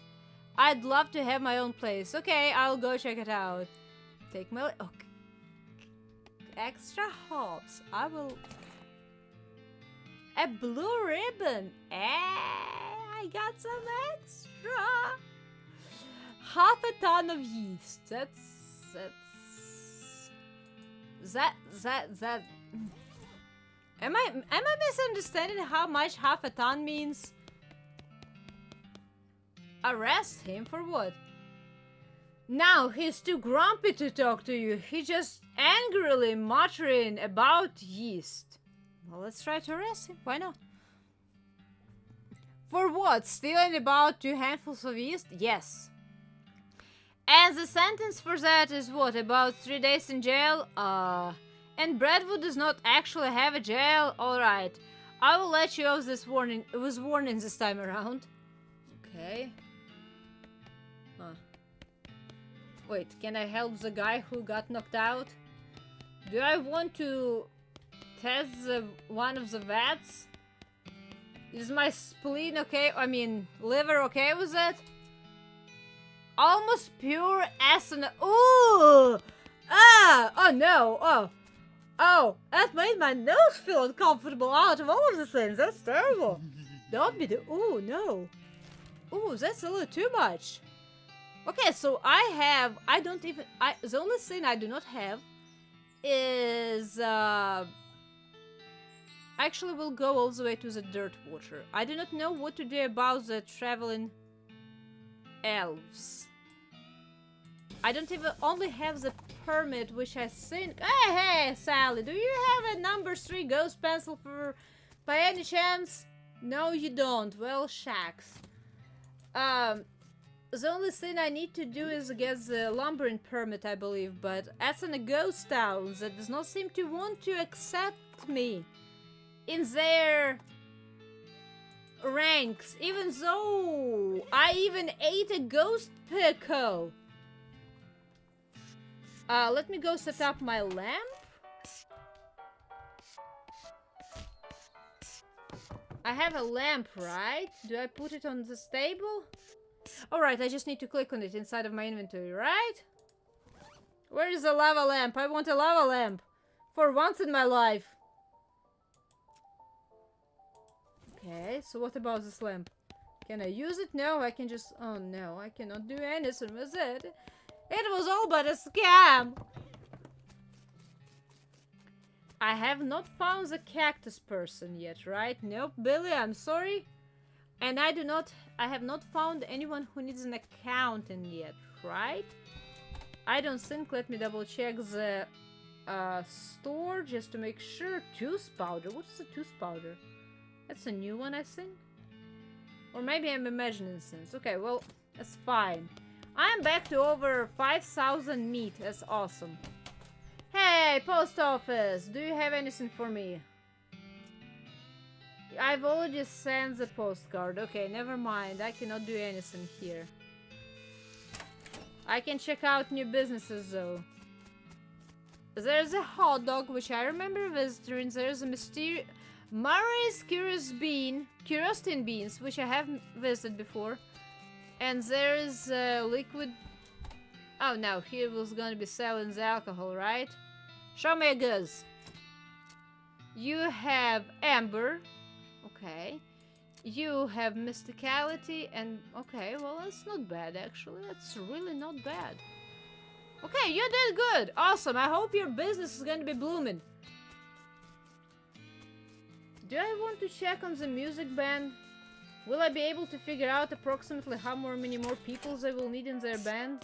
I'd love to have my own place. Okay, I'll go check it out. Take my... Okay. Extra hops. I will... A blue ribbon. I got some extra. Half a ton of yeast. That. Am I misunderstanding how much half a ton means? Arrest him for what? Now he's too grumpy to talk to you. He just angrily muttering about yeast. Well, let's try to arrest him. Why not? For what? Stealing about 2 handfuls of yeast? Yes. And the sentence for that is what? About 3 days in jail? And Bradwood does not actually have a jail? Alright. I will let you off this warning. It was warning this time around. Okay. Huh. Wait, can I help the guy who got knocked out? Do I want to test one of the vats? Is my spleen okay? I mean, liver okay with it? Almost pure acid. Ooh! Ah! Oh no! Oh! That made my nose feel uncomfortable out of all of the things. That's terrible. Don't be the. Ooh, no. Ooh, that's a little too much. Okay, so the only thing I do not have is, actually we'll go all the way to the Dirtwater. I do not know what to do about the traveling elves. I don't even only have the permit, which I think... Hey, Sally, do you have a number 3 ghost pencil for by any chance? No, you don't. Well, shucks. The only thing I need to do is get the lumbering permit, I believe, but as in a ghost town that does not seem to want to accept me in their ranks, even though I even ate a ghost pickle. Let me go set up my lamp. I have a lamp, right? Do I put it on this table? Alright, I just need to click on it inside of my inventory, right? Where is the lava lamp? I want a lava lamp. For once in my life. Okay, so what about this lamp? Can I use it? No, I can just... Oh no, I cannot do anything with it. It was all but a scam! I have not found the cactus person yet, right? Nope, Billy, I'm sorry. And I have not found anyone who needs an accountant yet, right? I don't think. Let me double check the store just to make sure. Tooth powder. What is a tooth powder? That's a new one, I think. Or maybe I'm imagining things. Okay, well, that's fine. I'm back to over 5,000 meat. That's awesome. Hey, post office! Do you have anything for me? I've already sent the postcard. Okay, never mind. I cannot do anything here. I can check out new businesses, though. There's a hot dog, which I remember visiting. There's a mysterious... Murray's Curiosity Beans, which I have visited before. And there's liquid... Oh, no. He was gonna be selling the alcohol, right? Show me a goods. You have Amber. Okay. You have Mysticality and... Okay, well, that's not bad, actually. That's really not bad. Okay, you did good. Awesome. I hope your business is gonna be blooming. Do I want to check on the music band? Will I be able to figure out approximately how many more people they will need in their band?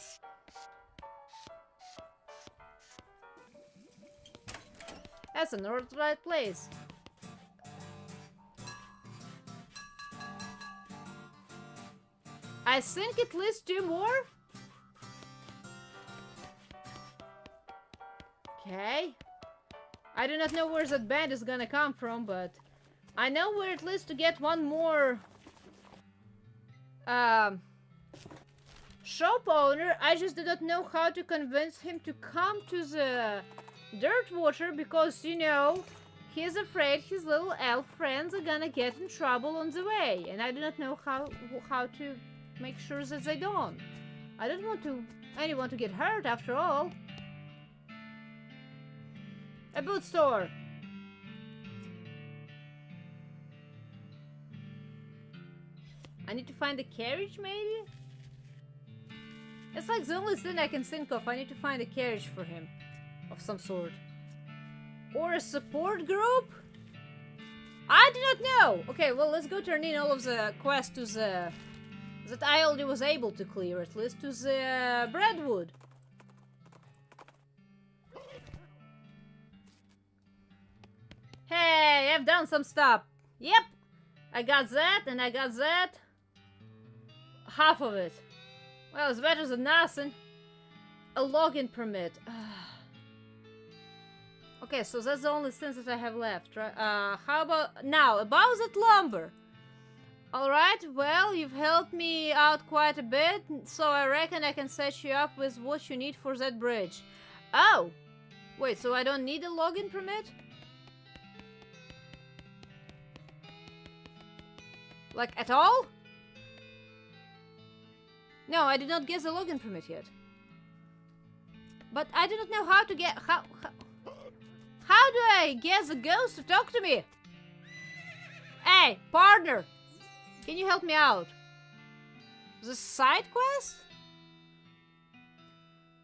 That's an right place. I think at least 2 more. Okay. I do not know where that band is gonna come from, but I know where at least to get one more shop owner. I just do not know how to convince him to come to the dirt water because, you know, he's afraid his little elf friends are gonna get in trouble on the way, and I do not know how to make sure that they don't. I don't want anyone to get hurt after all. A boot store. I need to find a carriage, maybe? It's like the only thing I can think of. I need to find a carriage for him. Of some sort. Or a support group? I do not know! Okay, well, let's go turn in all of the quests to the... that I already was able to clear, at least, to the Breadwood. Hey, I've done some stuff. Yep! I got that, and I got that. Half of it. Well, it's better than nothing. A login permit. Okay, so that's the only thing that I have left, right? How about... Now, about that lumber. Alright, well, you've helped me out quite a bit, so I reckon I can set you up with what you need for that bridge. Oh! Wait, so I don't need a login permit? Like, at all? No, I did not get the login permit yet. But I do not know how to get... How do I get the ghost to talk to me? Hey, partner! Can you help me out? The side quest?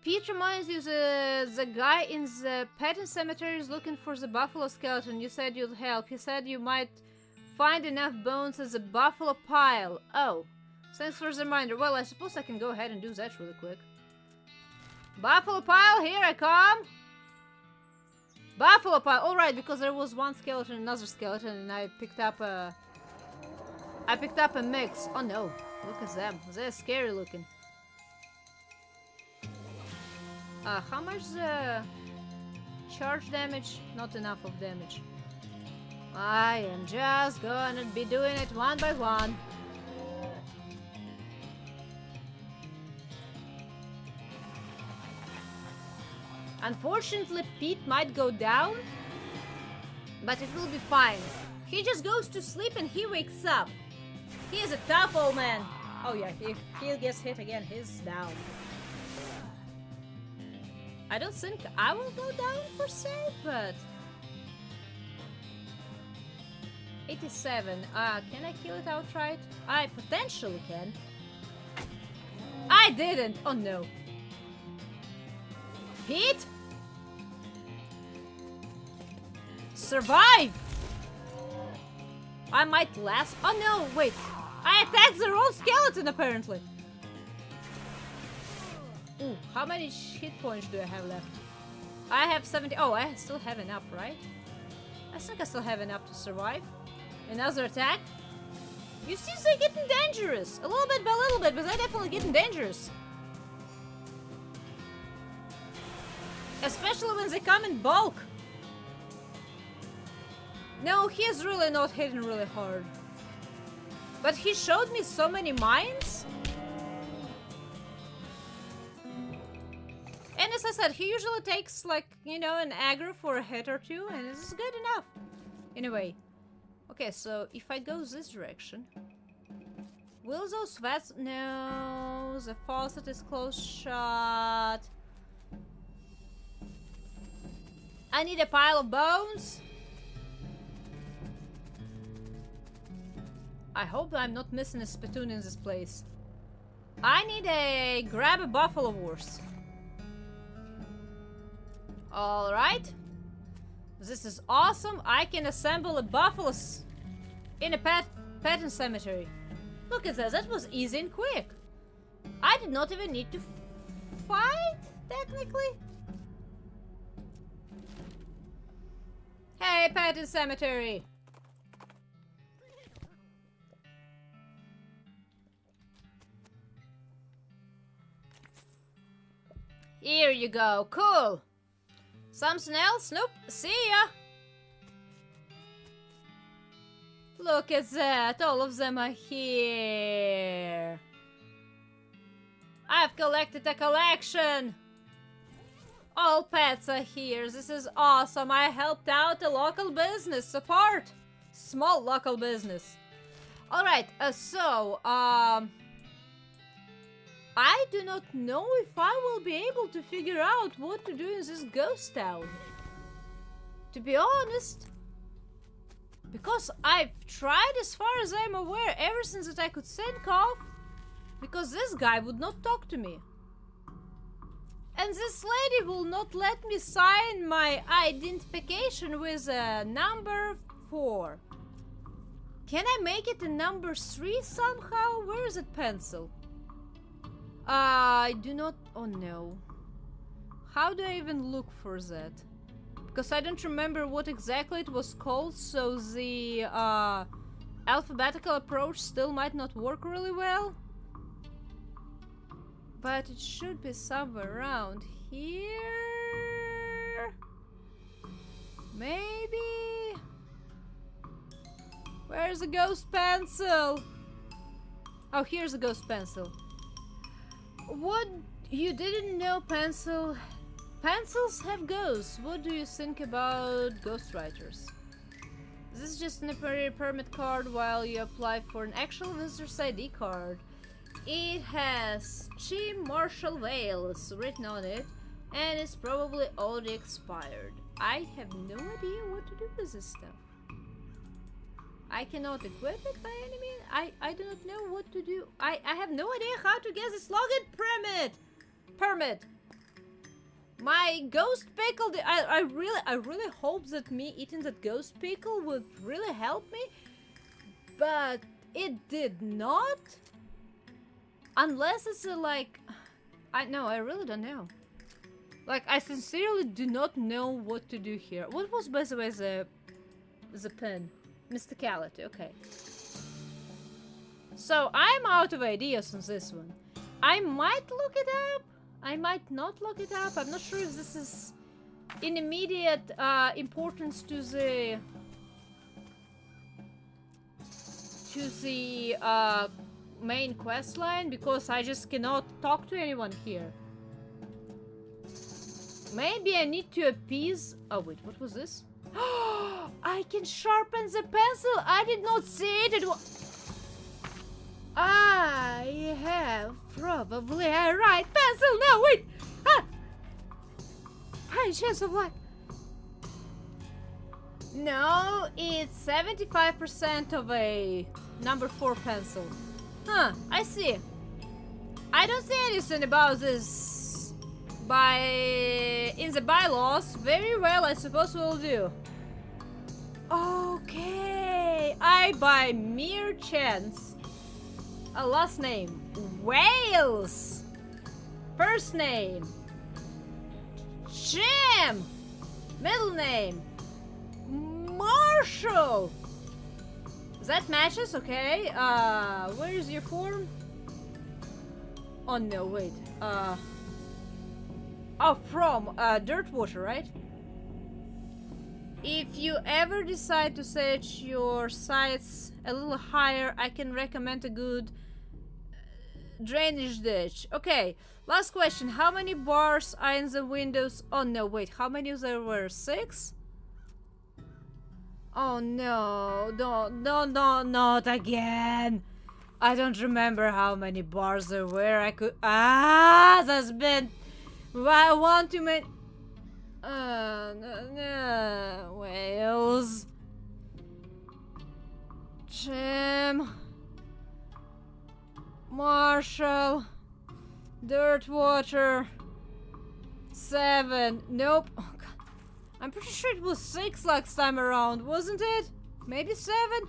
Pete reminds you the guy in the petting cemetery is looking for the buffalo skeleton. You said you'd help. He said you might find enough bones as a buffalo pile. Oh, thanks for the reminder. Well, I suppose I can go ahead and do that really quick. Buffalo pile, here I come! Buffalo pile! Alright, because there was one skeleton, another skeleton, and I picked up a mix. Oh no, look at them. They're scary looking. How much charge damage? Not enough of damage. I am just gonna be doing it one by one. Unfortunately, Pete might go down, but it will be fine. He just goes to sleep and he wakes up. He is a tough old man. Oh yeah, if he gets hit again, he's down. I don't think I will go down per se, but... 87. Can I kill it outright? I potentially can. I didn't! Oh no. Pete? Survive! I might last. Oh no, wait. I attacked the wrong skeleton apparently. Ooh, how many hit points do I have left? I have 70. Oh, I still have enough, right? I think I still have enough to survive. Another attack. You see, they're getting dangerous. A little bit by a little bit, but they're definitely getting dangerous. Especially when they come in bulk. No, he is really not hitting really hard. But he showed me so many mines. And as I said, he usually takes, like, you know, an aggro for a hit or two, and this is good enough. Anyway. Okay, so if I go this direction... Will those vats... No, the faucet is closed shut. I need a pile of bones. I hope I'm not missing a spittoon in this place. I need a... grab a buffalo horse. Alright. This is awesome. I can assemble a buffalo in a pattern cemetery. Look at that. That was easy and quick. I did not even need to fight, technically. Hey, pattern cemetery. Here you go. Cool. Something else? Nope. See ya! Look at that! All of them are here! I've collected a collection! All pets are here. This is awesome. I helped out a local business. Support! Small local business. Alright, I do not know if I will be able to figure out what to do in this ghost town. To be honest. Because I've tried, as far as I'm aware, everything that I could think of. Because this guy would not talk to me. And this lady will not let me sign my identification with a number 4. Can I make it a number 3 somehow? Where is that pencil? I do not... Oh no. How do I even look for that? Because I don't remember what exactly it was called, so the alphabetical approach still might not work really well. But it should be somewhere around here. Maybe. Where's the ghost pencil? Oh, here's a ghost pencil. What? You didn't know pencils have ghosts. What do you think about ghostwriters? This is just an temporary permit card while you apply for an actual visitor's ID card. It has Chimera Wales written on it, and it's probably already expired. I have no idea what to do with this stuff. I cannot equip it by any means. I do not know what to do. I have no idea how to get this login permit. My ghost pickle. I really hope that me eating that ghost pickle would really help me, but it did not. Unless it's like, I really don't know. Like, I sincerely do not know what to do here. What was, by the way, the pen? Mysticality, okay. So, I'm out of ideas on this one. I might look it up. I might not look it up. I'm not sure if this is in immediate importance to the main quest line, because I just cannot talk to anyone here. Maybe I need to appease... Oh wait, what was this? I can sharpen the pencil! I did not see it! I have probably a right pencil! No, wait! Ah! High chance of luck! No, it's 75% of a number 4 pencil. Huh, I see. I don't see anything about this in the bylaws. Very well, I suppose we'll do. Okay, I by mere chance. A last name, Wales. First name, Jim. Middle name, Marshall. That matches, okay. Where is your form? Oh no, wait. Oh, from Dirtwater, right? If you ever decide to set your sights a little higher, I can recommend a good drainage ditch. Okay, last question. How many bars are in the windows? Oh no, wait. How many there were? 6? Oh no, not again. I don't remember how many bars there were. I could... That's been... one too many... no, Wales. Jim. Marshall. Dirtwater. 7. Nope. Oh god. I'm pretty sure it was 6 last time around, wasn't it? Maybe 7?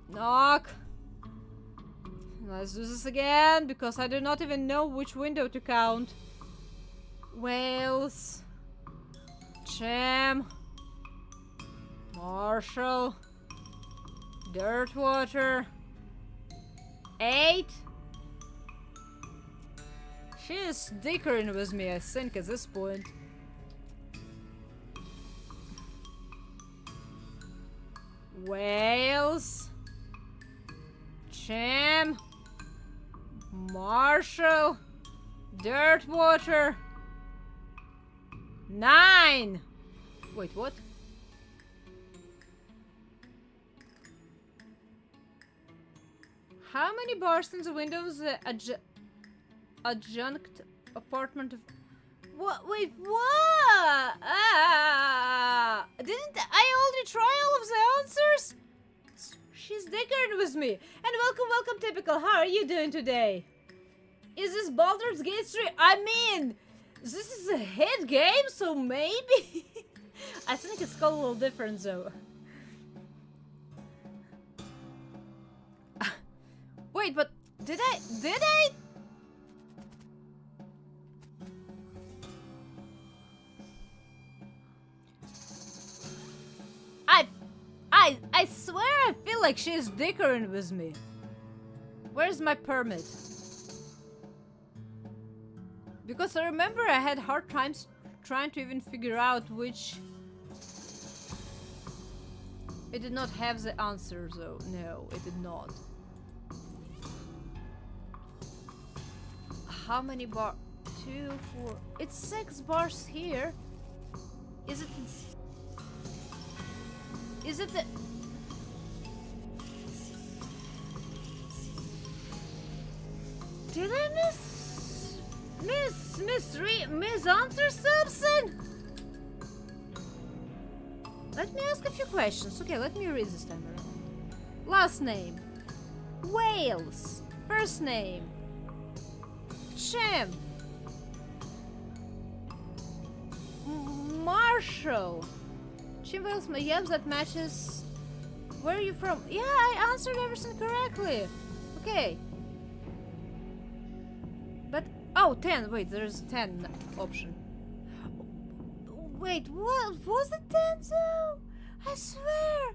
Knock. Let's do this again, because I do not even know which window to count. Wales. Jim. Marshall. Dirtwater. 8. She is dickering with me, I think, at this point. Wales. Chim. Marshall. Dirtwater. 9. Wait, what? How many bars and windows adjunct apartment of... What? Wait, what? Didn't I already try all of the answers? She's dickering with me. And welcome, Typical. How are you doing today? Is this Baldur's Gate 3? I mean, this is a hit game, so maybe? I think it's called a little different, though. Wait, but did I? I swear I feel like she's dickering with me. Where's my permit? Because I remember I had hard times trying to even figure out which... It did not have the answer though. No, it did not. How many bars? 2, 4... It's 6 bars here. Is it... Is it the... Did I miss answer something? Let me ask a few questions. Okay, let me read this time around. Last name. Wales. First name. Chim. Marshall. Chim Wales, yes, that matches. Where are you from? Yeah, I answered everything correctly. Okay. But, oh, 10. Wait, there's 10 option. Wait, what? Was it 10 though? I swear.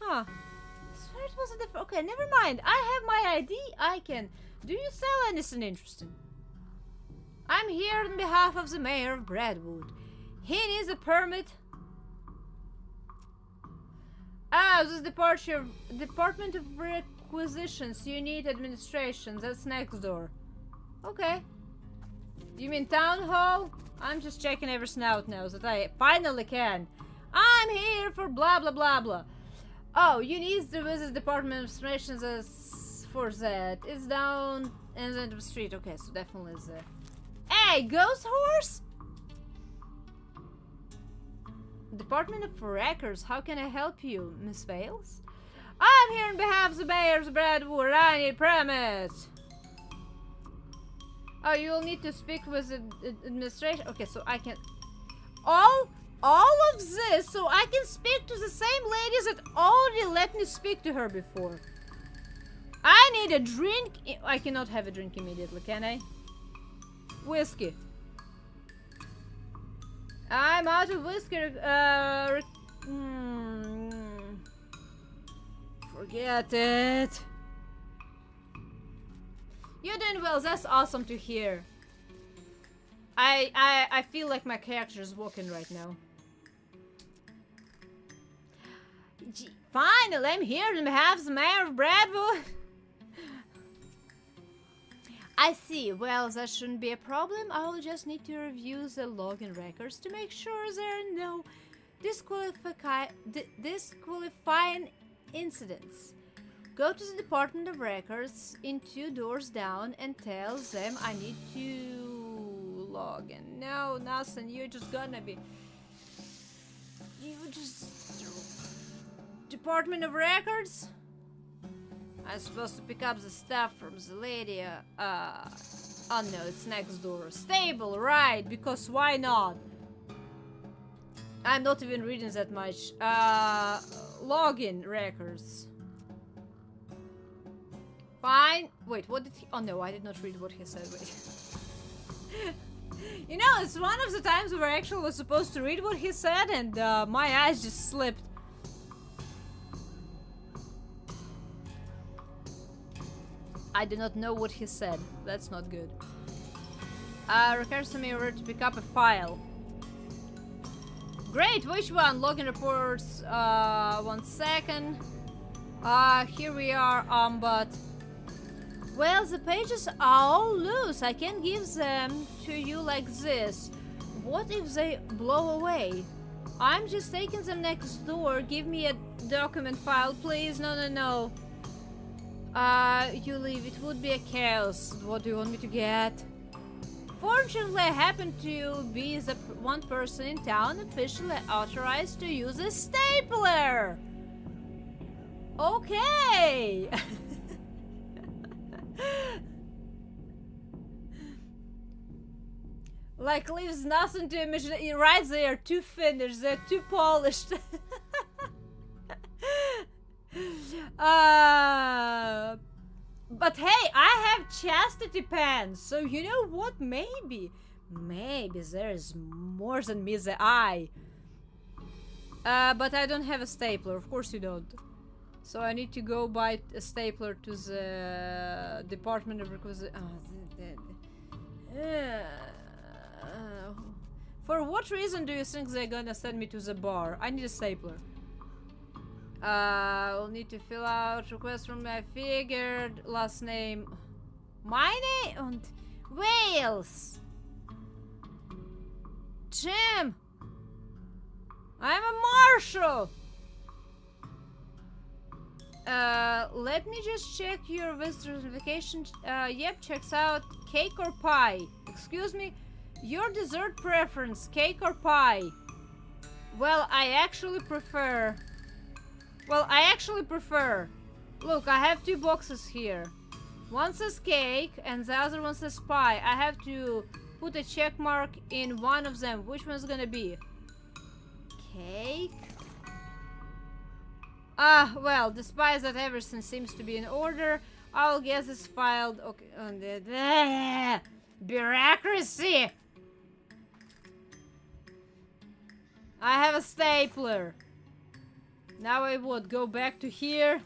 Huh. I swear it was a different... Okay, never mind. I have my ID. I can... Do you sell anything interesting? I'm here on behalf of the mayor of Bradwood. He needs a permit. Ah, this is Department of Requisitions. You need administration. That's next door. Okay. You mean town hall? I'm just checking everything out now so that I finally can. I'm here for blah blah blah blah. Oh, you need to visit Department of Administration as for that. It's down in the end of the street. Okay, so definitely is there. Hey, ghost horse! Department of Records, how can I help you, Miss Vales? I'm here on behalf of the Bears, Bradwood. I need permit. Oh, you will need to speak with the administration. Okay, so I can... All of this, so I can speak to the same ladies that already let me speak to her before. I need a drink. I cannot have a drink immediately, can I? Whiskey. I'm out of whiskey. Forget it. You're doing well. That's awesome to hear. I feel like my character is walking right now. Gee, finally, I'm here on behalf of the mayor of Bradwood. I see. Well, that shouldn't be a problem. I will just need to review the login records to make sure there are no disqualifying incidents. Go to the Department of Records in 2 doors down and tell them I need to log in. No, nothing. You're just gonna be... You just... Department of Records? I'm supposed to pick up the stuff from the lady. Oh no, it's next door. Stable, right? Because why not? I'm not even reading that much. Login records. Fine. Wait, what did he... Oh no, I did not read what he said. Wait. You know, it's one of the times where I actually was supposed to read what he said and my eyes just slipped. I do not know what he said. That's not good. Requires me to pick up a file. Great, which one? Login reports, 1 second. Here we are, but... Well, the pages are all loose. I can't give them to you like this. What if they blow away? I'm just taking them next door. Give me a document file, please. No. You leave. It would be a chaos. What do you want me to get? Fortunately, I happen to be the one person in town officially authorized to use a stapler. Okay. Like leaves nothing to imagine. Right there, too finished. They're too polished. But hey, I have chastity pants, so you know what? Maybe there is more than meets the eye. But I don't have a stapler. Of course you don't. So I need to go buy a stapler to the Department of Requisition. For what reason do you think they're gonna send me to the bar? I need a stapler. I'll need to fill out request from my figured last name. My name and Wales. Jim. I'm a marshal. Let me just check your visitor certification. Yep, checks out. Cake or pie? Excuse me? Your dessert preference, cake or pie? Well, I actually prefer... Look, I have 2 boxes here. One says cake and the other one says pie. I have to put a check mark in one of them. Which one's gonna be? Cake? Well, despite that everything seems to be in order, I'll guess it's filed... Okay, bureaucracy! I have a stapler. Now I would go back to here.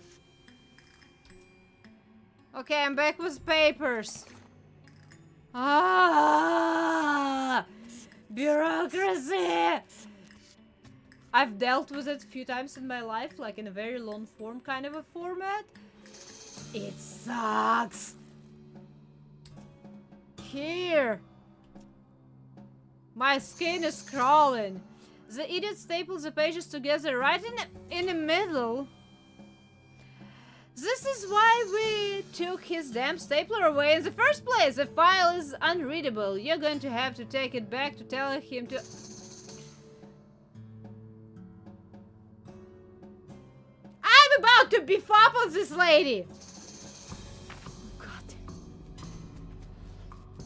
Okay, I'm back with papers. Bureaucracy! I've dealt with it a few times in my life, like in a very long form kind of a format. It sucks. Here. My skin is crawling. The idiot staples the pages together right in the middle. This is why we took his damn stapler away in the first place. The file is unreadable. You're going to have to take it back to tell him to... I'm about to beef up on this lady! God.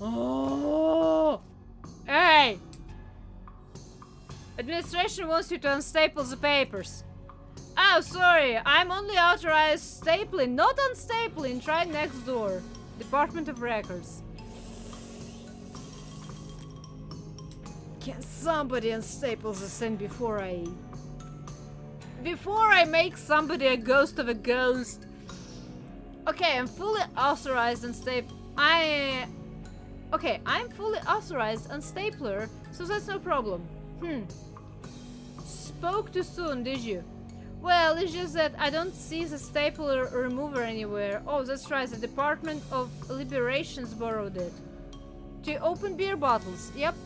Oh! Hey! Administration wants you to unstaple the papers. Oh, sorry. I'm only authorized stapling, not unstapling. Try next door. Department of Records. Can somebody unstaple the thing before I make somebody a ghost of a ghost? Okay, I'm fully authorized on I'm fully authorized on stapler, so that's no problem. Spoke too soon, did you? Well, it's just that I don't see the stapler remover anywhere. Oh, that's right, the Department of Liberations borrowed it. To open beer bottles. Yep.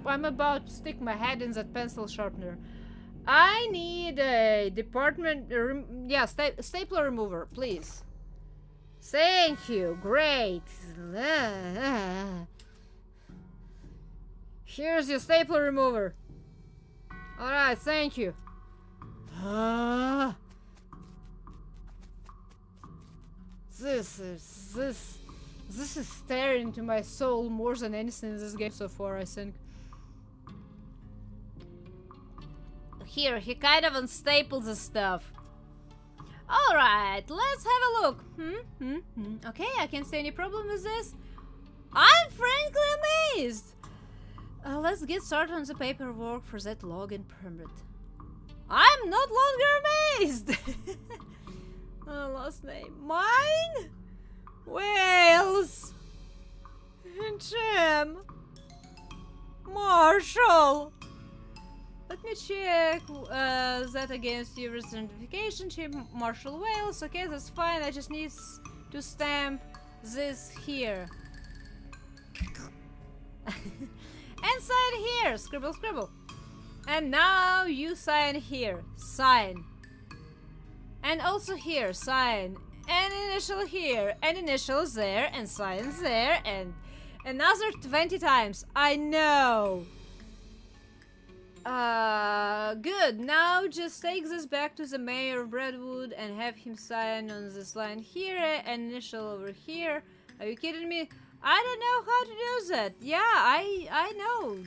I'm about to stick my head in that pencil sharpener. I need a department... stapler remover, please. Thank you. Great. Here's your stapler remover. Alright, thank you. This is staring into my soul more than anything in this game so far, I think. Here, he kind of unstaples the stuff. Alright, let's have a look. Okay, I can't see any problem with this. I'm frankly amazed. Let's get started on the paperwork for that login permit. I'm not longer amazed. Last name. Mine? Wales. Jim. Marshall! Let me check that against your identification. Chief Marshall Wales. Okay, that's fine. I just need to stamp this here. And sign here. Scribble, scribble. And now you sign here. Sign. And also here. Sign. And initial here. And initials there. And signs there. And another 20 times. I know. Good. Now just take this back to the mayor of Brentwood and have him sign on this line here and initial over here. Are you kidding me? I don't know how to do that. Yeah, I know.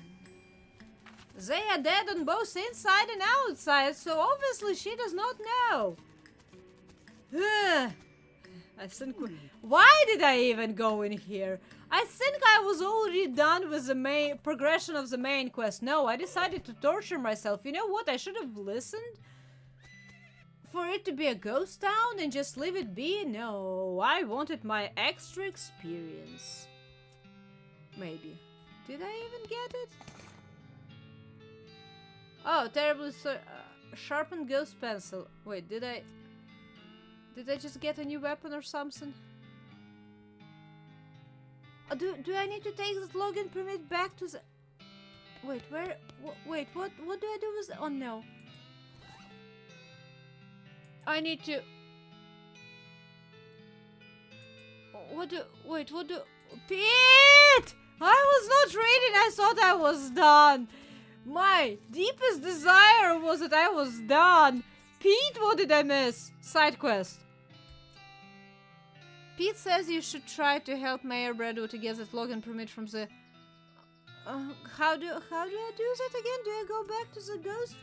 They are dead on both inside and outside, so obviously she does not know. I think... Why did I even go in here? I think I was already done with the main progression of the main quest. No, I decided to torture myself. You know what? I should have listened for it to be a ghost town and just leave it be. No, I wanted my extra experience. Maybe. Did I even get it? Oh, terribly sharpened ghost pencil. Wait, did I just get a new weapon or something? Do I need to take that login permit back to the... Wait, where... Wait, what do I do with... Oh, no. I need to... Wait, what do... Pete! I was not reading, I thought I was done. My deepest desire was that I was done. Pete, what did I miss? Side quest. Pete says you should try to help Mayor Brentwood to get that login permit from the... how do I do that again? Do I go back to the ghost...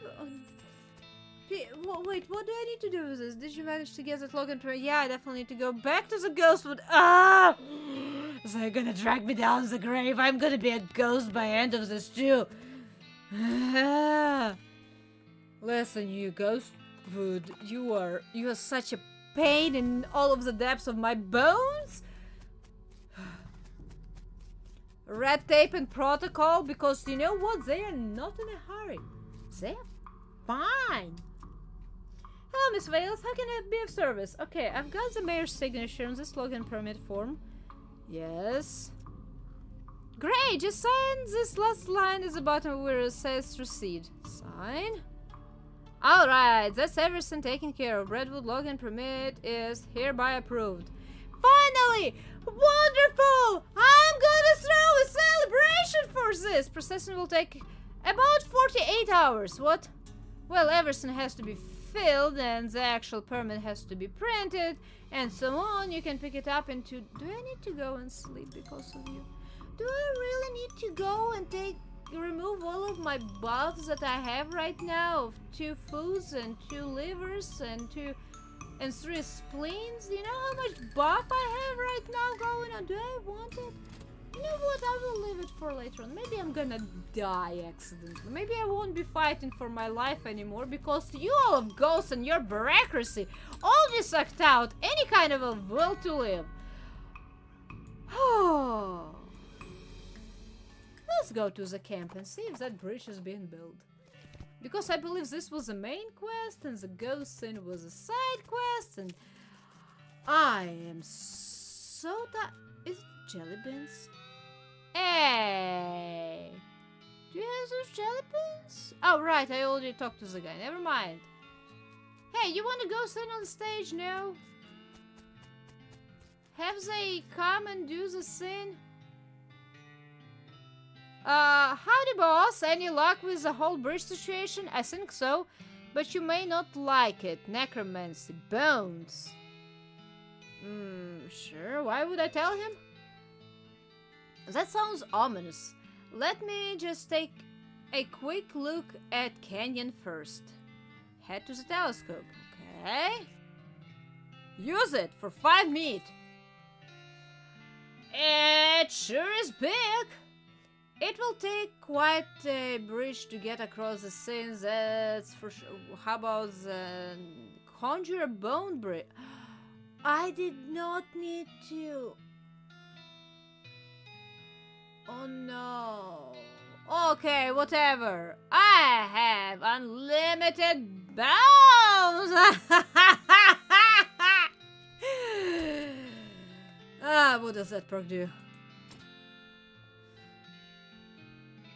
Pete, wait, what do I need to do with this? Did you manage to get that login permit? Yeah, I definitely need to go back to the ghostwood. Ah! They're gonna drag me down the grave. I'm gonna be a ghost by end of this too. Listen, you ghostwood, you are such a pain in all of the depths of my bones. Red tape and protocol, because you know what? They are not in a hurry. They're fine. Hello, Miss Vales. How can I be of service? Okay, I've got the mayor's signature on this login permit form. Yes. Great, just sign this last line at the bottom where it says proceed. Sign. Alright, that's everything taken care of. Brentwood login permit is hereby approved. Finally! Wonderful! I'm gonna throw a celebration for this! Processing will take about 48 hours. What? Well, everything has to be filled and the actual permit has to be printed and so on. You can pick it up into... Do I need to go and sleep because of you? Do I really need to go and remove all of my buffs that I have right now of 2 foods and 2 livers and 3 spleens? You know how much buff I have right now going on? Do I want it? You know what? I will leave it for later on. Maybe I'm gonna die accidentally. Maybe I won't be fighting for my life anymore because you all of ghosts and your bureaucracy all just sucked out any kind of a will to live. Let's go to the camp and see if that bridge is being built. Because I believe this was the main quest and the ghost thing was a side quest and I am so tired. Is it jelly beans? Hey! Do you have those jelly beans? Oh, right, I already talked to the guy. Never mind. Hey, you want to go sit on the stage now? Have they come and do the thing? Howdy, boss. Any luck with the whole bridge situation? I think so, but you may not like it. Necromancy. Bones. Sure. Why would I tell him? That sounds ominous. Let me just take a quick look at Canyon first. Head to the telescope. Okay. Use it for 5 meat. It sure is big. It will take quite a bridge to get across the scenes, that's for sure. How about the Conjure a Bone Bridge? I did not need to. Oh no. Okay, whatever. I have unlimited bounds! What does that perk do?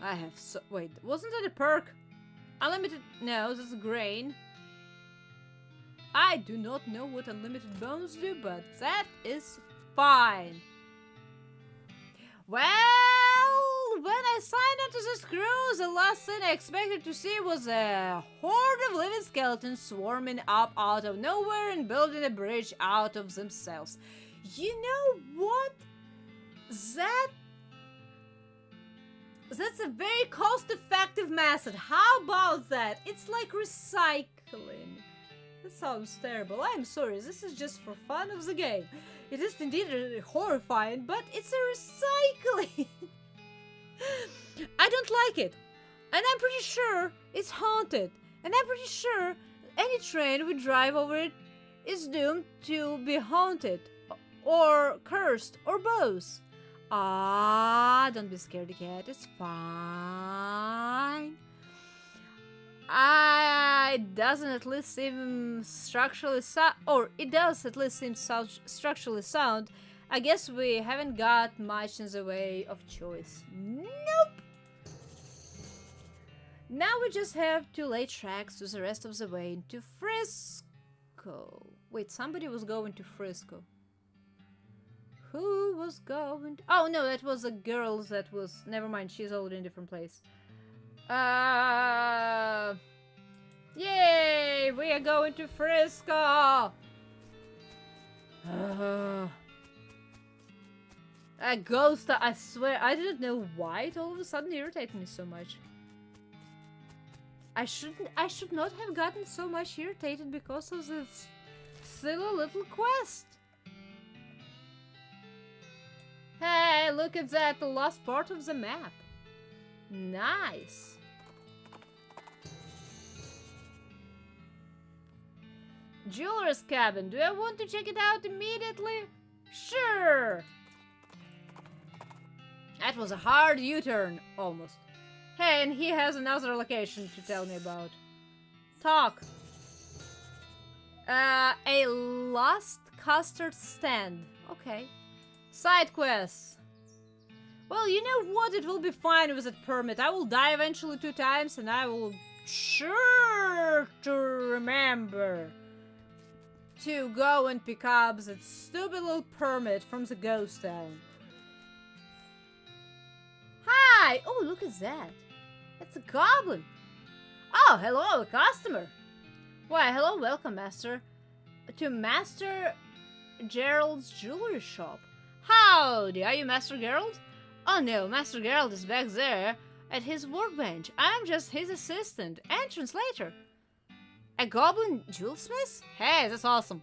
I have so... Wait, wasn't that a perk? Unlimited... No, that's a grain. I do not know what unlimited bones do, but that is fine. Well, when I signed up to this crew, the last thing I expected to see was a horde of living skeletons swarming up out of nowhere and building a bridge out of themselves. You know what? That's a very cost-effective method. How about that? It's like recycling. That sounds terrible. I'm sorry, this is just for fun of the game. It is indeed horrifying, but it's a recycling. I don't like it. And I'm pretty sure it's haunted. And I'm pretty sure any train we drive over it is doomed to be haunted. Or cursed. Or both. Don't be scared, cat. It's fine. It doesn't at least seem structurally sound, or it does at least seem structurally sound. I guess we haven't got much in the way of choice. Nope! Now we just have to lay tracks to the rest of the way into Frisco. Wait, somebody was going to Frisco. Who was going to... Oh no, that was a girl that was... Never mind, she's already in a different place. Yay! We are going to Frisco! A ghost, I swear, I didn't know why it all of a sudden irritated me so much. I should not have gotten so much irritated because of this silly little quest. Hey, look at that, the last part of the map. Nice. Jeweler's cabin. Do I want to check it out immediately? Sure. That was a hard U-turn, almost. Hey, and he has another location to tell me about. Talk. A lost custard stand. Okay. Side quests. Well, you know what? It will be fine with that permit. I will die eventually 2 times, and I will sure to remember to go and pick up that stupid little permit from the ghost town. Hi! Oh, look at that. That's a goblin. Oh, hello, a customer. Why, hello, welcome, master. To Master Gerald's jewelry shop. Howdy, are you Master Gerald? Oh no, Master Gerald is back there at his workbench. I'm just his assistant and translator. A goblin jewelsmith? Hey, that's awesome.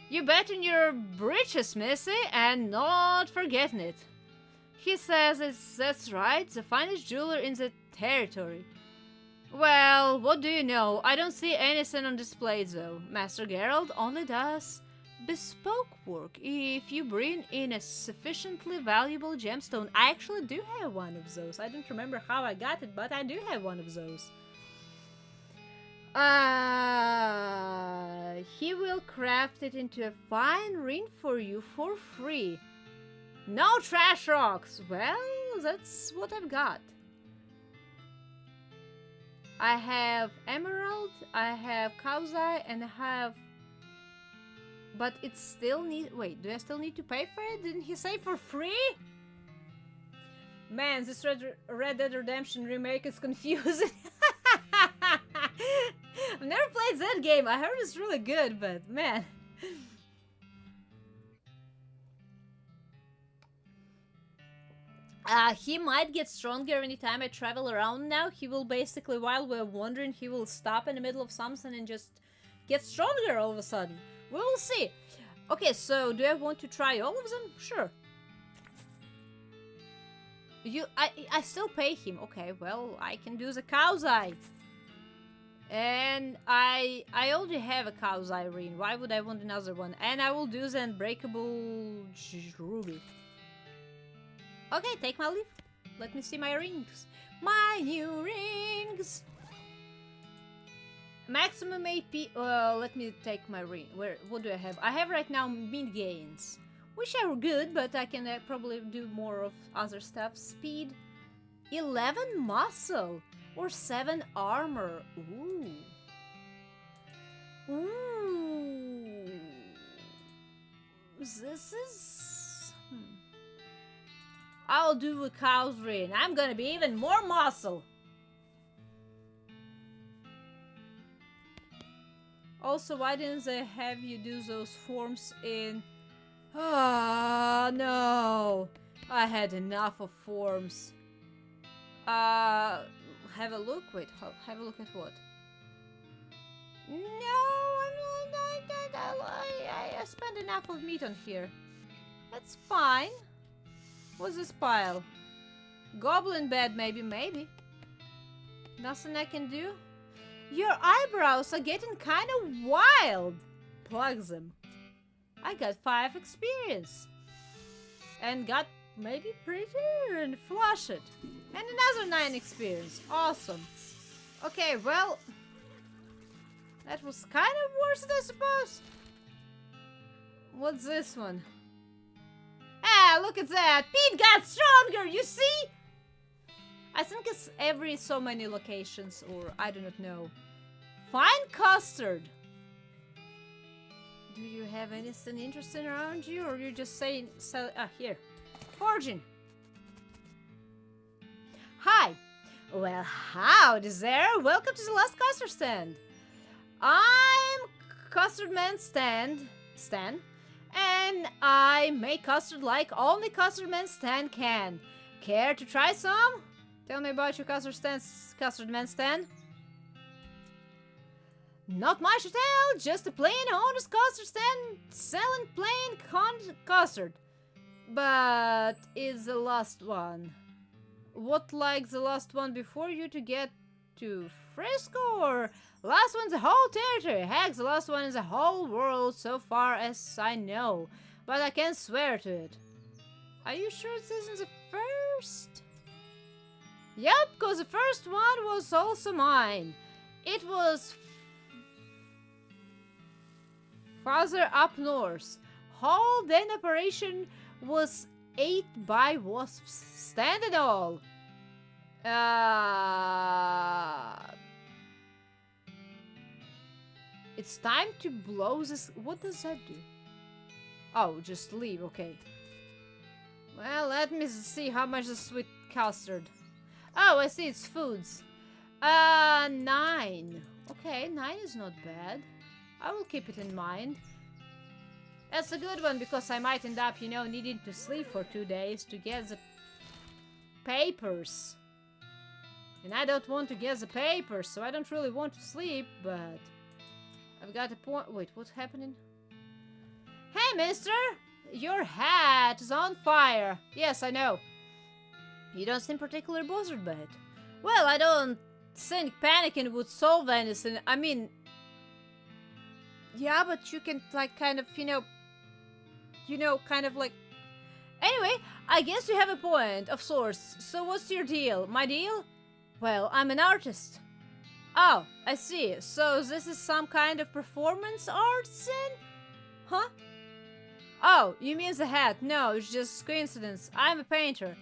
You bet in your breeches, missy, and not forgetting it. He says that's right, the finest jeweler in the territory. Well, what do you know? I don't see anything on display though. Master Gerald only does bespoke work. If you bring in a sufficiently valuable gemstone, I actually do have one of those. I don't remember how I got it, but I do have one of those. He will craft it into a fine ring for you for free. No trash rocks. Well, that's what I've got. I have emerald, I have cow's eye, and I have... But it still need... Wait, do I still need to pay for it? Didn't he say for free? Man, this Red Dead Redemption remake is confusing. I've never played that game. I heard it's really good, but man. He might get stronger anytime I travel around now. He will basically, while we're wandering, he will stop in the middle of something and just get stronger all of a sudden. We will see. Okay, so do I want to try all of them? Sure. I still pay him. Okay, well, I can do the cow's eye. And I already have a cow's eye ring. Why would I want another one? And I will do the unbreakable ruby. Okay, take my leave. Let me see my rings. My new rings! Maximum AP. Let me take my ring. What do I have? I have right now mid gains, which are good, but I can probably do more of other stuff. Speed, 11 muscle, or 7 armor. Ooh. Ooh. This is. I'll do a cow's ring. I'm gonna be even more muscle. Also, why didn't they have you do those forms in... Ah, no. I had enough of forms. Have a look. Wait, have a look at what? No, I spent enough of meat on here. That's fine. What's this pile? Goblin bed, maybe. Nothing I can do? Your eyebrows are getting kind of wild. Plug them. I got 5 experience. And got maybe prettier and flush it. And another 9 experience. Awesome. Okay, well... that was kind of worth it, I suppose. What's this one? Ah, look at that. Pete got stronger, you see? I think it's every so many locations, or I do not know. Find custard. Do you have anything interesting around you, or you just saying here. Forging. Hi. Well, howdy there. Welcome to the last custard stand. I'm Custard Man Stan, and I make custard like only Custard Man Stan can. Care to try some? Tell me about your Custard Man Stan. Not much to tell, just a plain honest custard stand selling plain custard. But it's the last one. What, like the last one before you to get to Frisco, or last one's the whole territory? Heck, the last one is the whole world so far as I know, but I can't swear to it. Are you sure this isn't the first? Yep, because the first one was also mine. It was farther up north. Whole then operation was 8 by wasps. Stand and all. It's time to blow this. What does that do? Oh, just leave. Okay. Well, let me see how much is sweet custard. Oh, I see. It's foods. 9. Okay, 9 is not bad. I will keep it in mind. That's a good one, because I might end up, needing to sleep for 2 days to get the papers. And I don't want to get the papers, so I don't really want to sleep, but... I've got a point. Wait, what's happening? Hey, mister! Your hat is on fire. Yes, I know. You don't seem particularly bothered by it. Well, I don't think panicking would solve anything. I mean... Yeah, but you can, like, kind of, kind of like... Anyway, I guess you have a point of sorts. So what's your deal? My deal? Well, I'm an artist. Oh, I see. So this is some kind of performance art scene? Huh? Oh, you mean the hat? No, it's just coincidence. I'm a painter.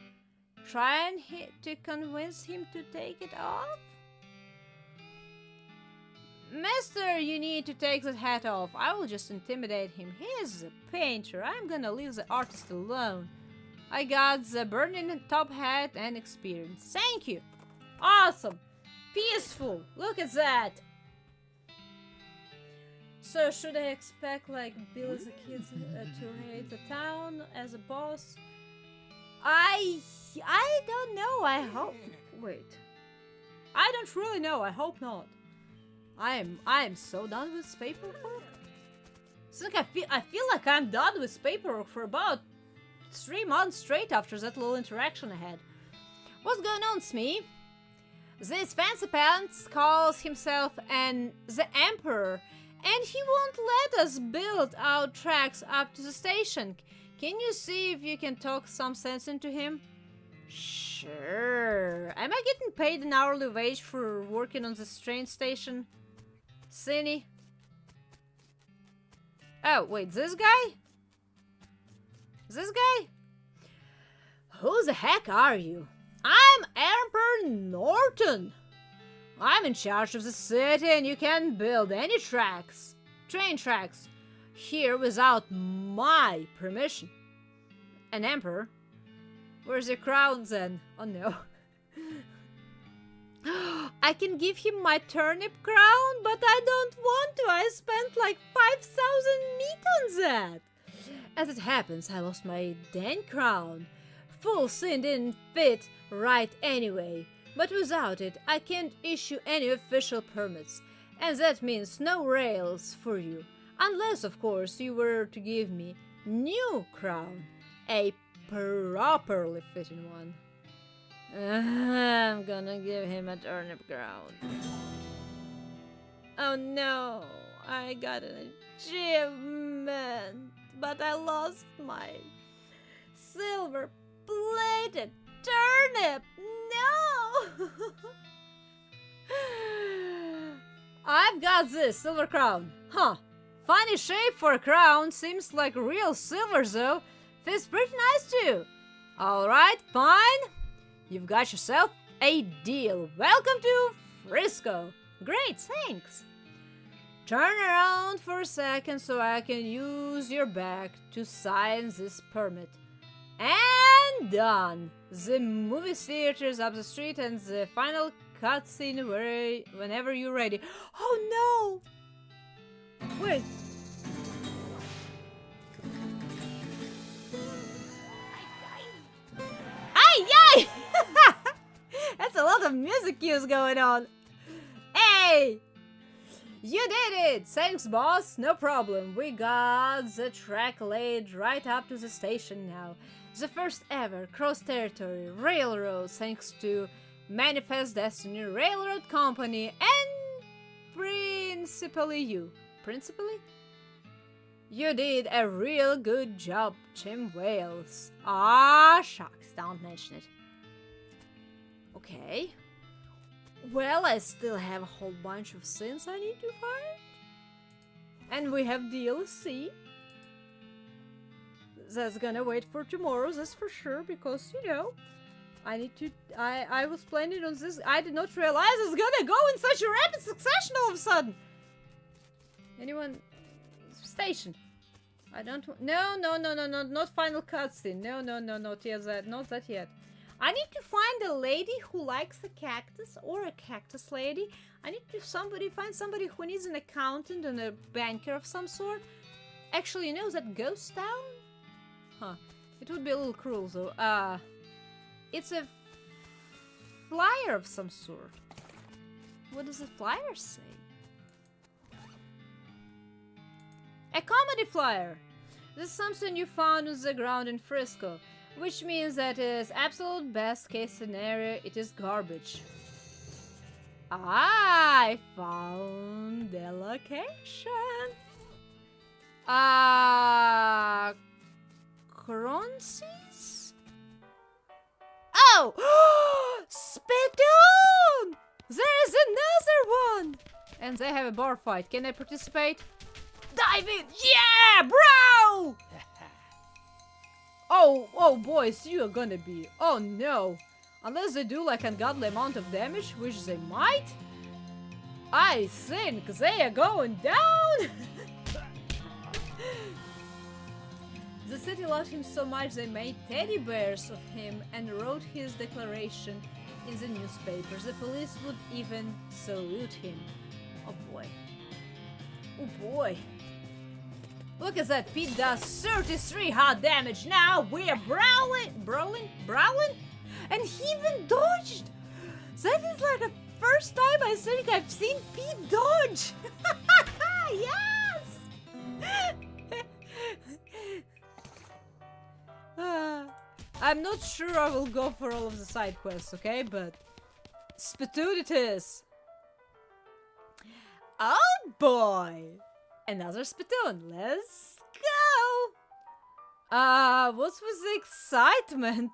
Trying to convince him to take it off? Mister, you need to take that hat off. I will just intimidate him. He's a painter. I'm gonna leave the artist alone. I got the burning top hat and experience. Thank you. Awesome. Peaceful. Look at that. So, should I expect, like, Bill as a kid to raid the town as a boss? I don't know. I hope... Wait. I don't really know. I hope not. I am so done with paperwork. I feel like I'm done with paperwork for about 3 months straight after that little interaction I had. What's going on, Smee? This fancy pants calls himself the Emperor, and he won't let us build our tracks up to the station. Can you see if you can talk some sense into him? Sure. Am I getting paid an hourly wage for working on this train station? Cinny? Oh, wait, this guy? This guy? Who the heck are you? I'm Emperor Norton. I'm in charge of the city and you can't build any train tracks, here without my permission. An emperor? Where's your crown then? Oh no. I can give him my turnip crown, but I don't want to. I spent like 5,000 meat on that. As it happens, I lost my Dan crown. Full sin didn't fit right anyway. But without it, I can't issue any official permits. And that means no rails for you. Unless, of course, you were to give me new crown. A properly fitting one. I'm gonna give him a turnip crown. Oh no, I got an achievement, but I lost my silver-plated turnip. No! I've got this silver crown. Huh. Funny shape for a crown. Seems like real silver though. Feels pretty nice too. Alright, fine. You've got yourself a deal. Welcome to Frisco. Great, thanks. Turn around for a second so I can use your back to sign this permit. And done. The movie theater's up the street and the final cutscene whenever you're ready. Oh no! Wait. Ay! That's a lot of music cues going on. Hey! You did it! Thanks, boss. No problem. We got the track laid right up to the station now. The first ever cross-territory railroad thanks to Manifest Destiny Railroad Company and principally you. Principally? You did a real good job, Chim Wales. Ah, shucks, don't mention it. Okay. Well, I still have a whole bunch of sins I need to find. And we have DLC. That's gonna wait for tomorrow, that's for sure, because, you know, I need to... I was planning on this. I did not realize it's gonna go in such a rapid succession all of a sudden. Anyone... Station. I don't want... No, not final cutscene. No, not yet. Not that yet. I need to find a lady who likes a cactus, or a cactus lady. I need to find somebody who needs an accountant and a banker of some sort. Actually, you know that ghost town? Huh. It would be a little cruel though. It's a flyer of some sort. What does the flyer say? A comedy flyer! This is something you found on the ground in Frisco, which means that is absolute best case scenario, it is garbage. I found the location. Cronces? Oh! Spittoon! There's another one! And they have a bar fight. Can I participate? Dive in! Yeah, bro! Oh, boys, you are gonna be... Oh, no. Unless they do, like, ungodly amount of damage, which they might. I think they are going down! The city loved him so much they made teddy bears of him and wrote his declaration in the newspapers. The police would even salute him. Oh, boy. Oh, boy. Look at that, Pete does 33 hot damage now. We are brawling, and he even dodged. That is like the first time I think I've seen Pete dodge. Yes. I'm not sure I will go for all of the side quests, okay? But Spittoon it is. Oh boy. Another Spittoon. Let's go! What was the excitement?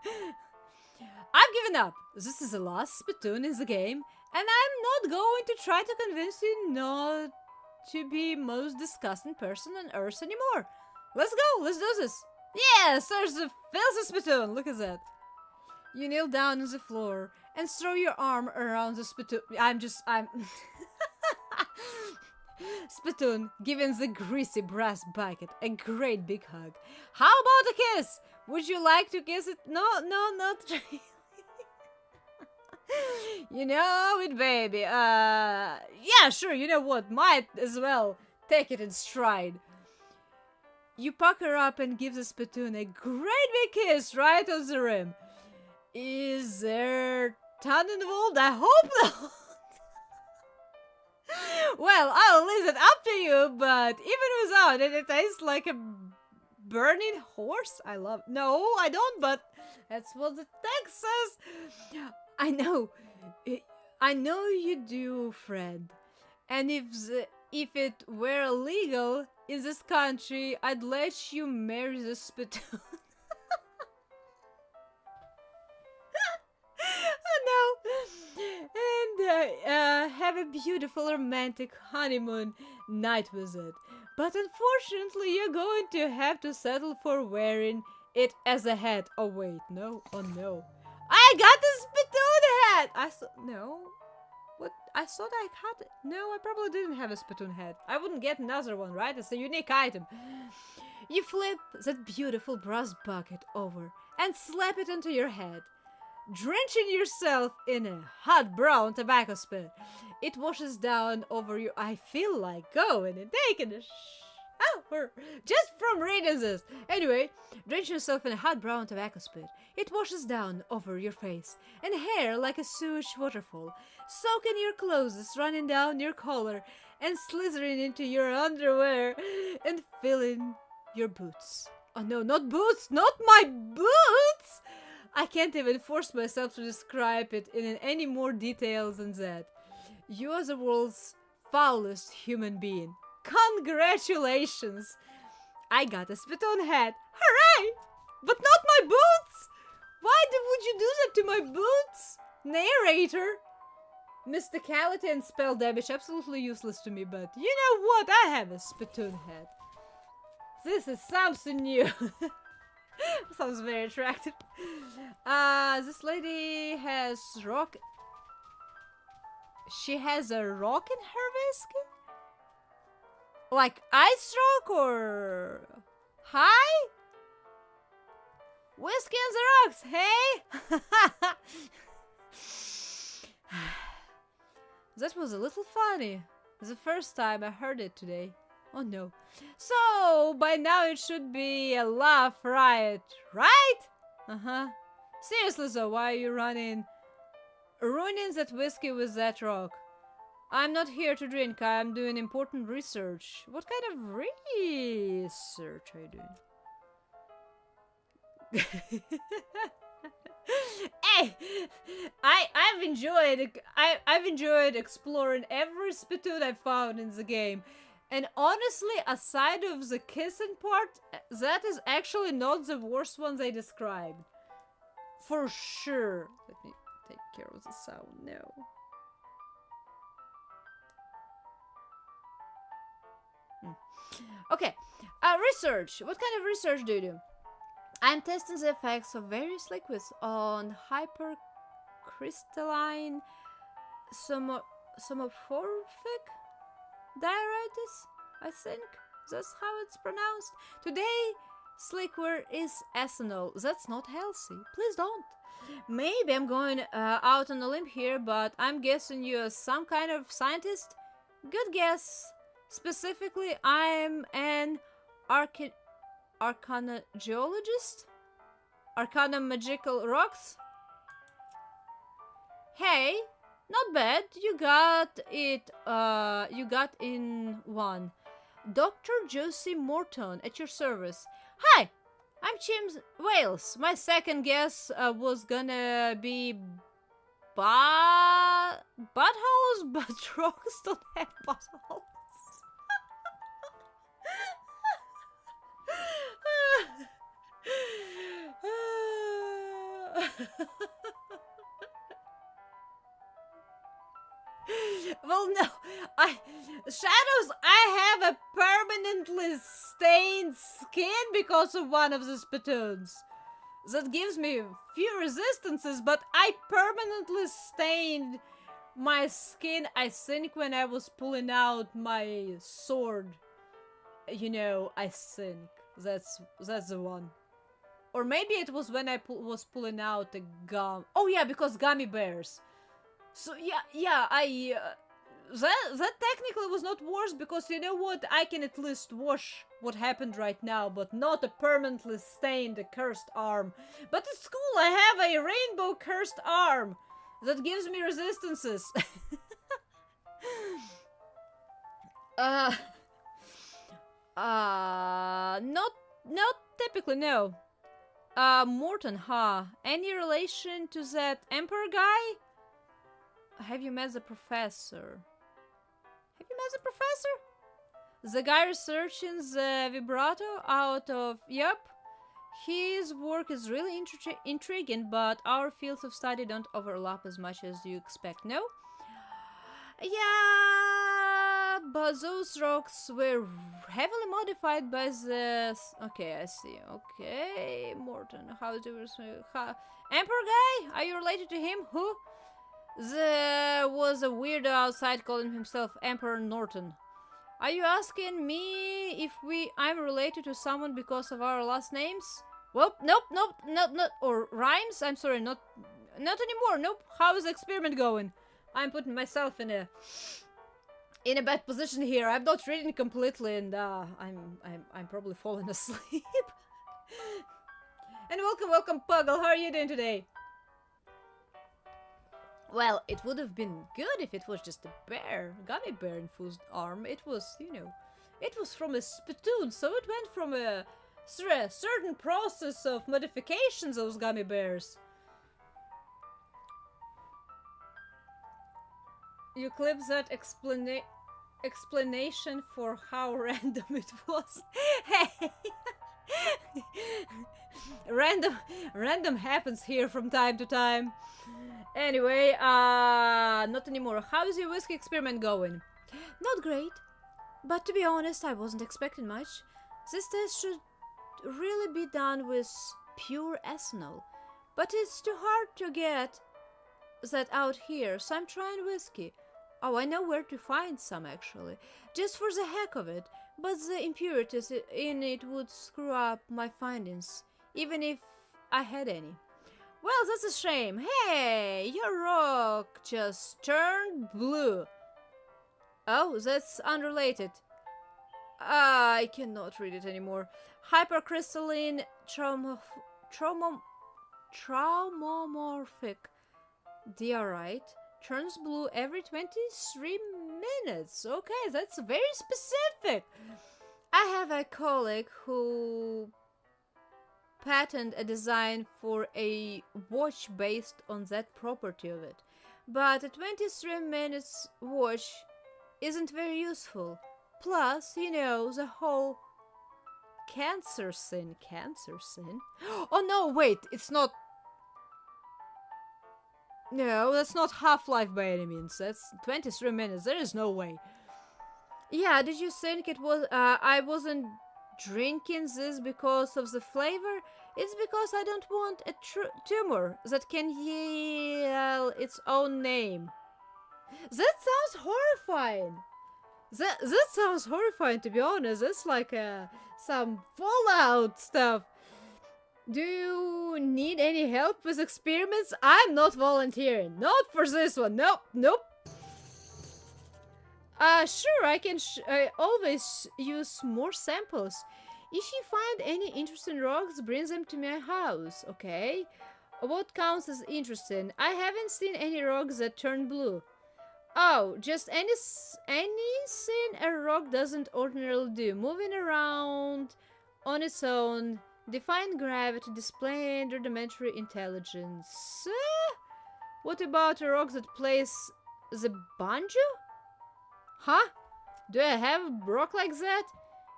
I've given up. This is the last spittoon in the game, and I'm not going to try to convince you not to be most disgusting person on Earth anymore. Let's go. Let's do this. Yes, there's a filthy spittoon. Look at that. You kneel down on the floor and throw your arm around the spittoon. I'm spittoon, giving the greasy brass bucket a great big hug. How about a kiss? Would you like to kiss it? No, not really. You know it, baby. Yeah, sure, you know what? Might as well take it in stride. You pucker up and give the spittoon a great big kiss right on the rim. Is there tongue involved? I hope not. Well, I'll leave it up to you, but even without it, it tastes like a burning horse. No, I don't, but that's what the text says. I know you do, Fred. And if it were illegal in this country, I'd let you marry the spittoon. Oh no! And have a beautiful romantic honeymoon night with it. But unfortunately, you're going to have to settle for wearing it as a hat. Oh wait, no, oh no. I got the spittoon hat! I thought I had it. No, I probably didn't have a spittoon hat. I wouldn't get another one, right? It's a unique item. You flip that beautiful brass bucket over and slap it onto your head, drenching yourself in a hot brown tobacco spit. It washes down over you. I feel like going and taking a shower just from reading this. Anyway, drench yourself in a hot brown tobacco spit. It washes down over your face and hair like a sewage waterfall, soaking your clothes, running down your collar, and slithering into your underwear and filling your boots. Oh no, not boots! Not my boots! I can't even force myself to describe it in any more detail than that. You are the world's foulest human being. Congratulations! I got a spittoon hat. Hooray! But not my boots! Why would you do that to my boots? Narrator. Mysticality and spell damage absolutely useless to me, but you know what? I have a spittoon hat. This is something new. Sounds very attractive. This lady has rock. She has a rock in her whiskey? Like ice rock or hi? Whiskey and the rocks, hey? That was a little funny. The first time I heard it today. Oh no. So, by now it should be a laugh riot, right? Uh-huh. Seriously though, why are you ruining that whiskey with that rock? I'm not here to drink, I'm doing important research. What kind of research are you doing? Hey, I've enjoyed exploring every spittoon I found in the game, and honestly, aside of the kissing part, that is actually not the worst one they described. For sure. Let me take care of the sound now. Okay, research. What kind of research do you do? I'm testing the effects of various liquids on hypercrystalline somophobic diaritis, I think that's how it's pronounced. Today's liquor is ethanol. That's not healthy. Please don't. Maybe I'm going out on a limb here, but I'm guessing you're some kind of scientist. Good guess. Specifically, I'm an arcana geologist? Arcana magical rocks? Hey, not bad. You got it, you got in one. Dr. Josie Morton at your service. Hi, I'm Chim Wales. My second guess was gonna be buttholes, but rocks don't have buttholes. Well, no, shadows. I have a permanently stained skin because of one of the spittoons. That gives me few resistances, but I permanently stained my skin, I think, when I was pulling out my sword. You know, I think that's the one. Or maybe it was when I was pulling out the gum. Oh yeah, because gummy bears. So yeah, that technically was not worse, because you know what? I can at least wash what happened right now, but not a permanently stained cursed arm. But it's cool, I have a rainbow cursed arm that gives me resistances. Not typically, no. Morton, huh? Any relation to that emperor guy? Have you met the professor? Have you met the professor? The guy researching the vibrato out of... Yup. His work is really intriguing, but our fields of study don't overlap as much as you expect, no? Yeah, but those rocks were heavily modified by the... Okay, I see. Okay, Morton, how do you... Emperor guy? Are you related to him? Who? There was a weirdo outside calling himself Emperor Norton. Are you asking me if I'm related to someone because of our last names? Well, nope, not or rhymes. I'm sorry, not anymore. Nope. How is the experiment going? I'm putting myself in a bad position here. I'm not reading completely, and I'm probably falling asleep. And welcome, Puggle. How are you doing today? Well, it would have been good if it was just a bear, gummy bear infused arm. It was, you know, it was from a spittoon, so it went from through a certain process of modifications, those gummy bears. You clip that explanation for how random it was. Hey! Random happens here from time to time. Anyway, not anymore. How is your whiskey experiment going? Not great. But to be honest, I wasn't expecting much. This test should really be done with pure ethanol. But it's too hard to get that out here, so I'm trying whiskey. Oh, I know where to find some, actually. Just for the heck of it. But the impurities in it would screw up my findings, even if I had any. Well, that's a shame. Hey, your rock just turned blue. Oh, that's unrelated. I cannot read it anymore. Hypercrystalline traumomorphic diorite turns blue every 23 minutes. Okay, that's very specific. I have a colleague who patented a design for a watch based on that property of it. But a 23 minutes watch isn't very useful. Plus, you know, the whole cancer sin. Oh no, wait, it's not. No, that's not Half-Life by any means. That's 23 minutes. There is no way. Yeah, did you think it was... I wasn't drinking this because of the flavor? It's because I don't want a tumor that can yell its own name. That sounds horrifying. That sounds horrifying, to be honest. That's like some Fallout stuff. Do you need any help with experiments? I'm not volunteering. Not for this one. Nope. Sure, I can I always use more samples. If you find any interesting rocks, bring them to my house, okay? What counts as interesting? I haven't seen any rocks that turn blue. Oh, just anything a rock doesn't ordinarily do. Moving around on its own, defying gravity, displaying rudimentary intelligence. What about a rock that plays the banjo? Huh? Do I have a rock like that?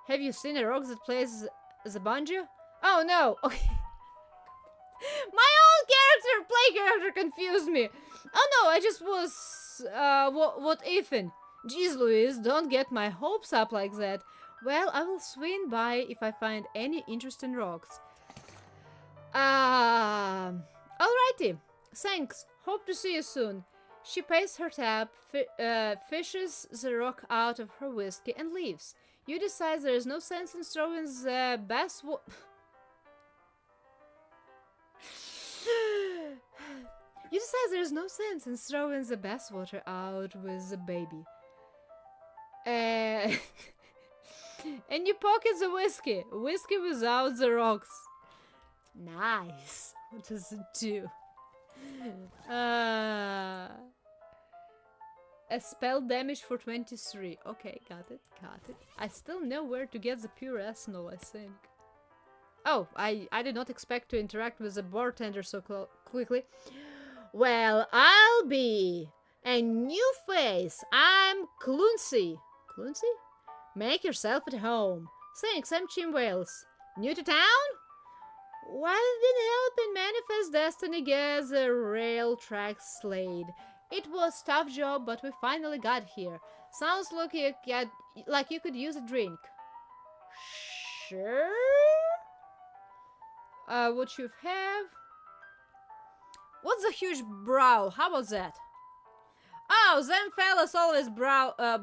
Have you seen a rock that plays the banjo? Oh no, okay. My old character confused me. Oh no, I just was, what Ethan? Jeez Louise, don't get my hopes up like that. Well, I will swing by if I find any interesting rocks. Alrighty. Thanks. Hope to see you soon. She pays her tab, fishes the rock out of her whiskey, and leaves. You decide there is no sense in throwing the best You decide there is no sense in throwing the bathwater out with the baby. And you pocket the whiskey. Whiskey without the rocks. Nice. What does it do? A spell damage for 23. Okay, got it. I still know where to get the pure arsenal, I think. Oh, I did not expect to interact with the bartender so quickly. Well, I'll be a new face. I'm Cluncy. Cluncy? Make yourself at home. Thanks, I'm Chimera. New to town? While I've been helping Manifest Destiny get the rail tracks laid. It was a tough job, but we finally got here. Sounds like you could use a drink. Sure? What you have? What's a huge brow? How about that? Oh, them fellas always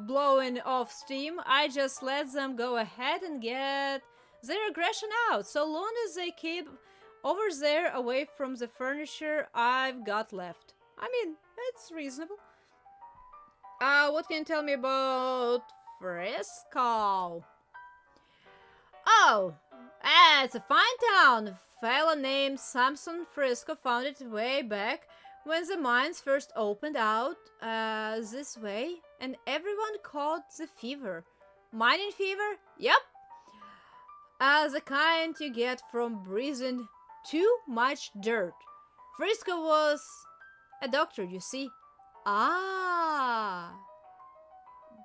blowing off steam. I just let them go ahead and get their aggression out, so long as they keep over there away from the furniture I've got left. I mean, it's reasonable. What can you tell me about Frisco? Oh, it's a fine town. A fella named Samson Frisco founded it way back when the mines first opened out this way, and everyone caught the fever. Mining fever? Yep. The kind you get from breathing too much dirt. Frisco was a doctor, you see. Ah.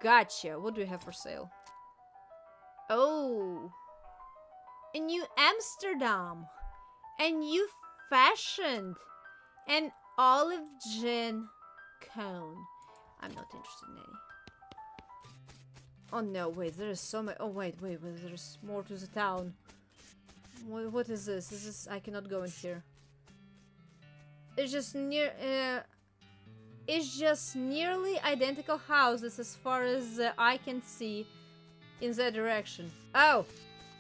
Gotcha. What do you have for sale? Oh. A new Amsterdam. A new fashioned. An olive gin cone. I'm not interested in any. Oh no, wait, there is so much. Oh wait, there's more to the town. What is this? Is this? I cannot go in here. It's just nearly identical houses as far as I can see in that direction. Oh,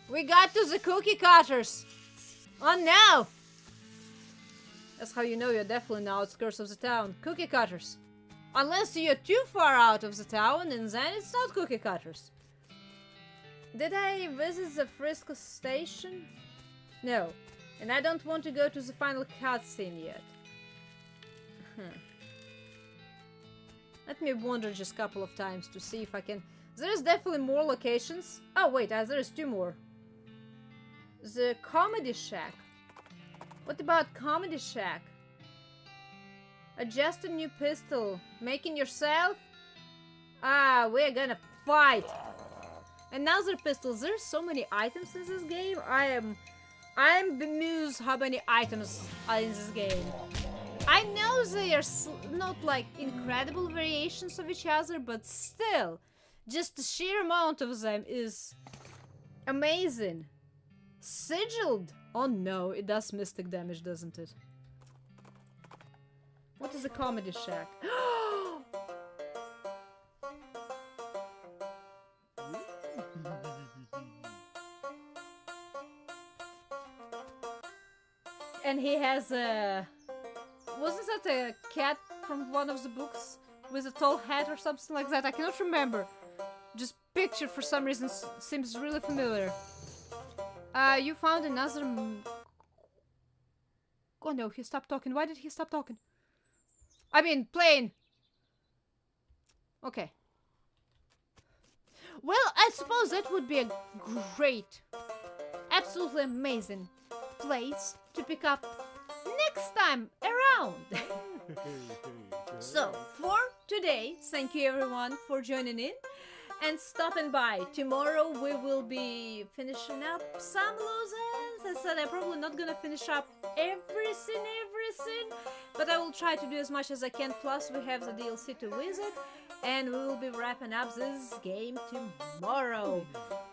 we got to the cookie cutters. Oh no! That's how you know you're definitely in the outskirts of the town. Cookie cutters. Unless you're too far out of the town, and then it's not cookie cutters. Did I visit the Frisco station? No. And I don't want to go to the final cutscene yet. Let me wander just a couple of times to see if I can... There's definitely more locations. Oh wait, there's two more. The Comedy Shack. What about Comedy Shack? Adjust a new pistol. Making yourself? Ah, we're gonna fight. Another pistol. There's so many items in this game. I'm bemused how many items are in this game. I know they are not like incredible variations of each other, but still, just the sheer amount of them is amazing. Sigiled? Oh no, it does mystic damage, doesn't it? What is a Comedy Shack? And he has a... Wasn't that a cat from one of the books? With a tall hat or something like that? I cannot remember. Just picture for some reason seems really familiar. You found another... Oh no, he stopped talking. Why did he stop talking? I mean, playing. Okay. Well, I suppose that would be a great, absolutely amazing place to pick up next time around. So, for today, thank you everyone for joining in and stopping by. Tomorrow we will be finishing up some loose ends. I said I'm probably not gonna finish up everything, But I will try to do as much as I can. Plus, we have the DLC to visit, and we will be wrapping up this game tomorrow.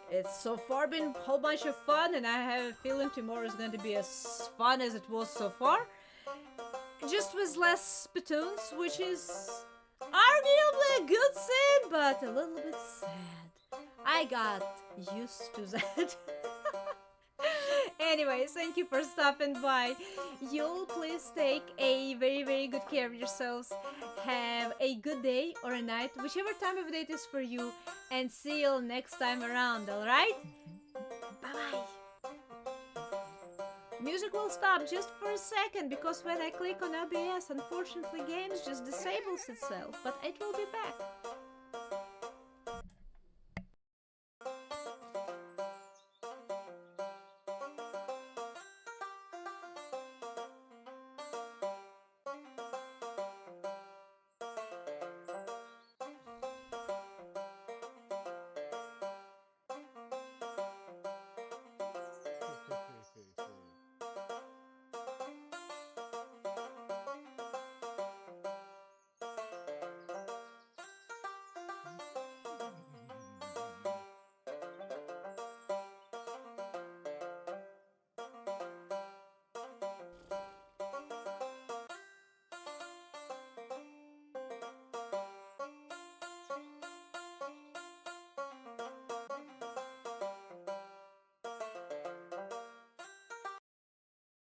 It's so far been a whole bunch of fun, and I have a feeling tomorrow is going to be as fun as it was so far. Just with less spittoons, which is arguably a good thing, but a little bit sad. I got used to that. Anyways, thank you for stopping by. You'll please take a very good care of yourselves. Have a good day or a night, whichever time of day it is for you, and see you next time around, alright? Bye-bye. Music will stop just for a second because when I click on OBS, unfortunately games just disables itself, but it will be back.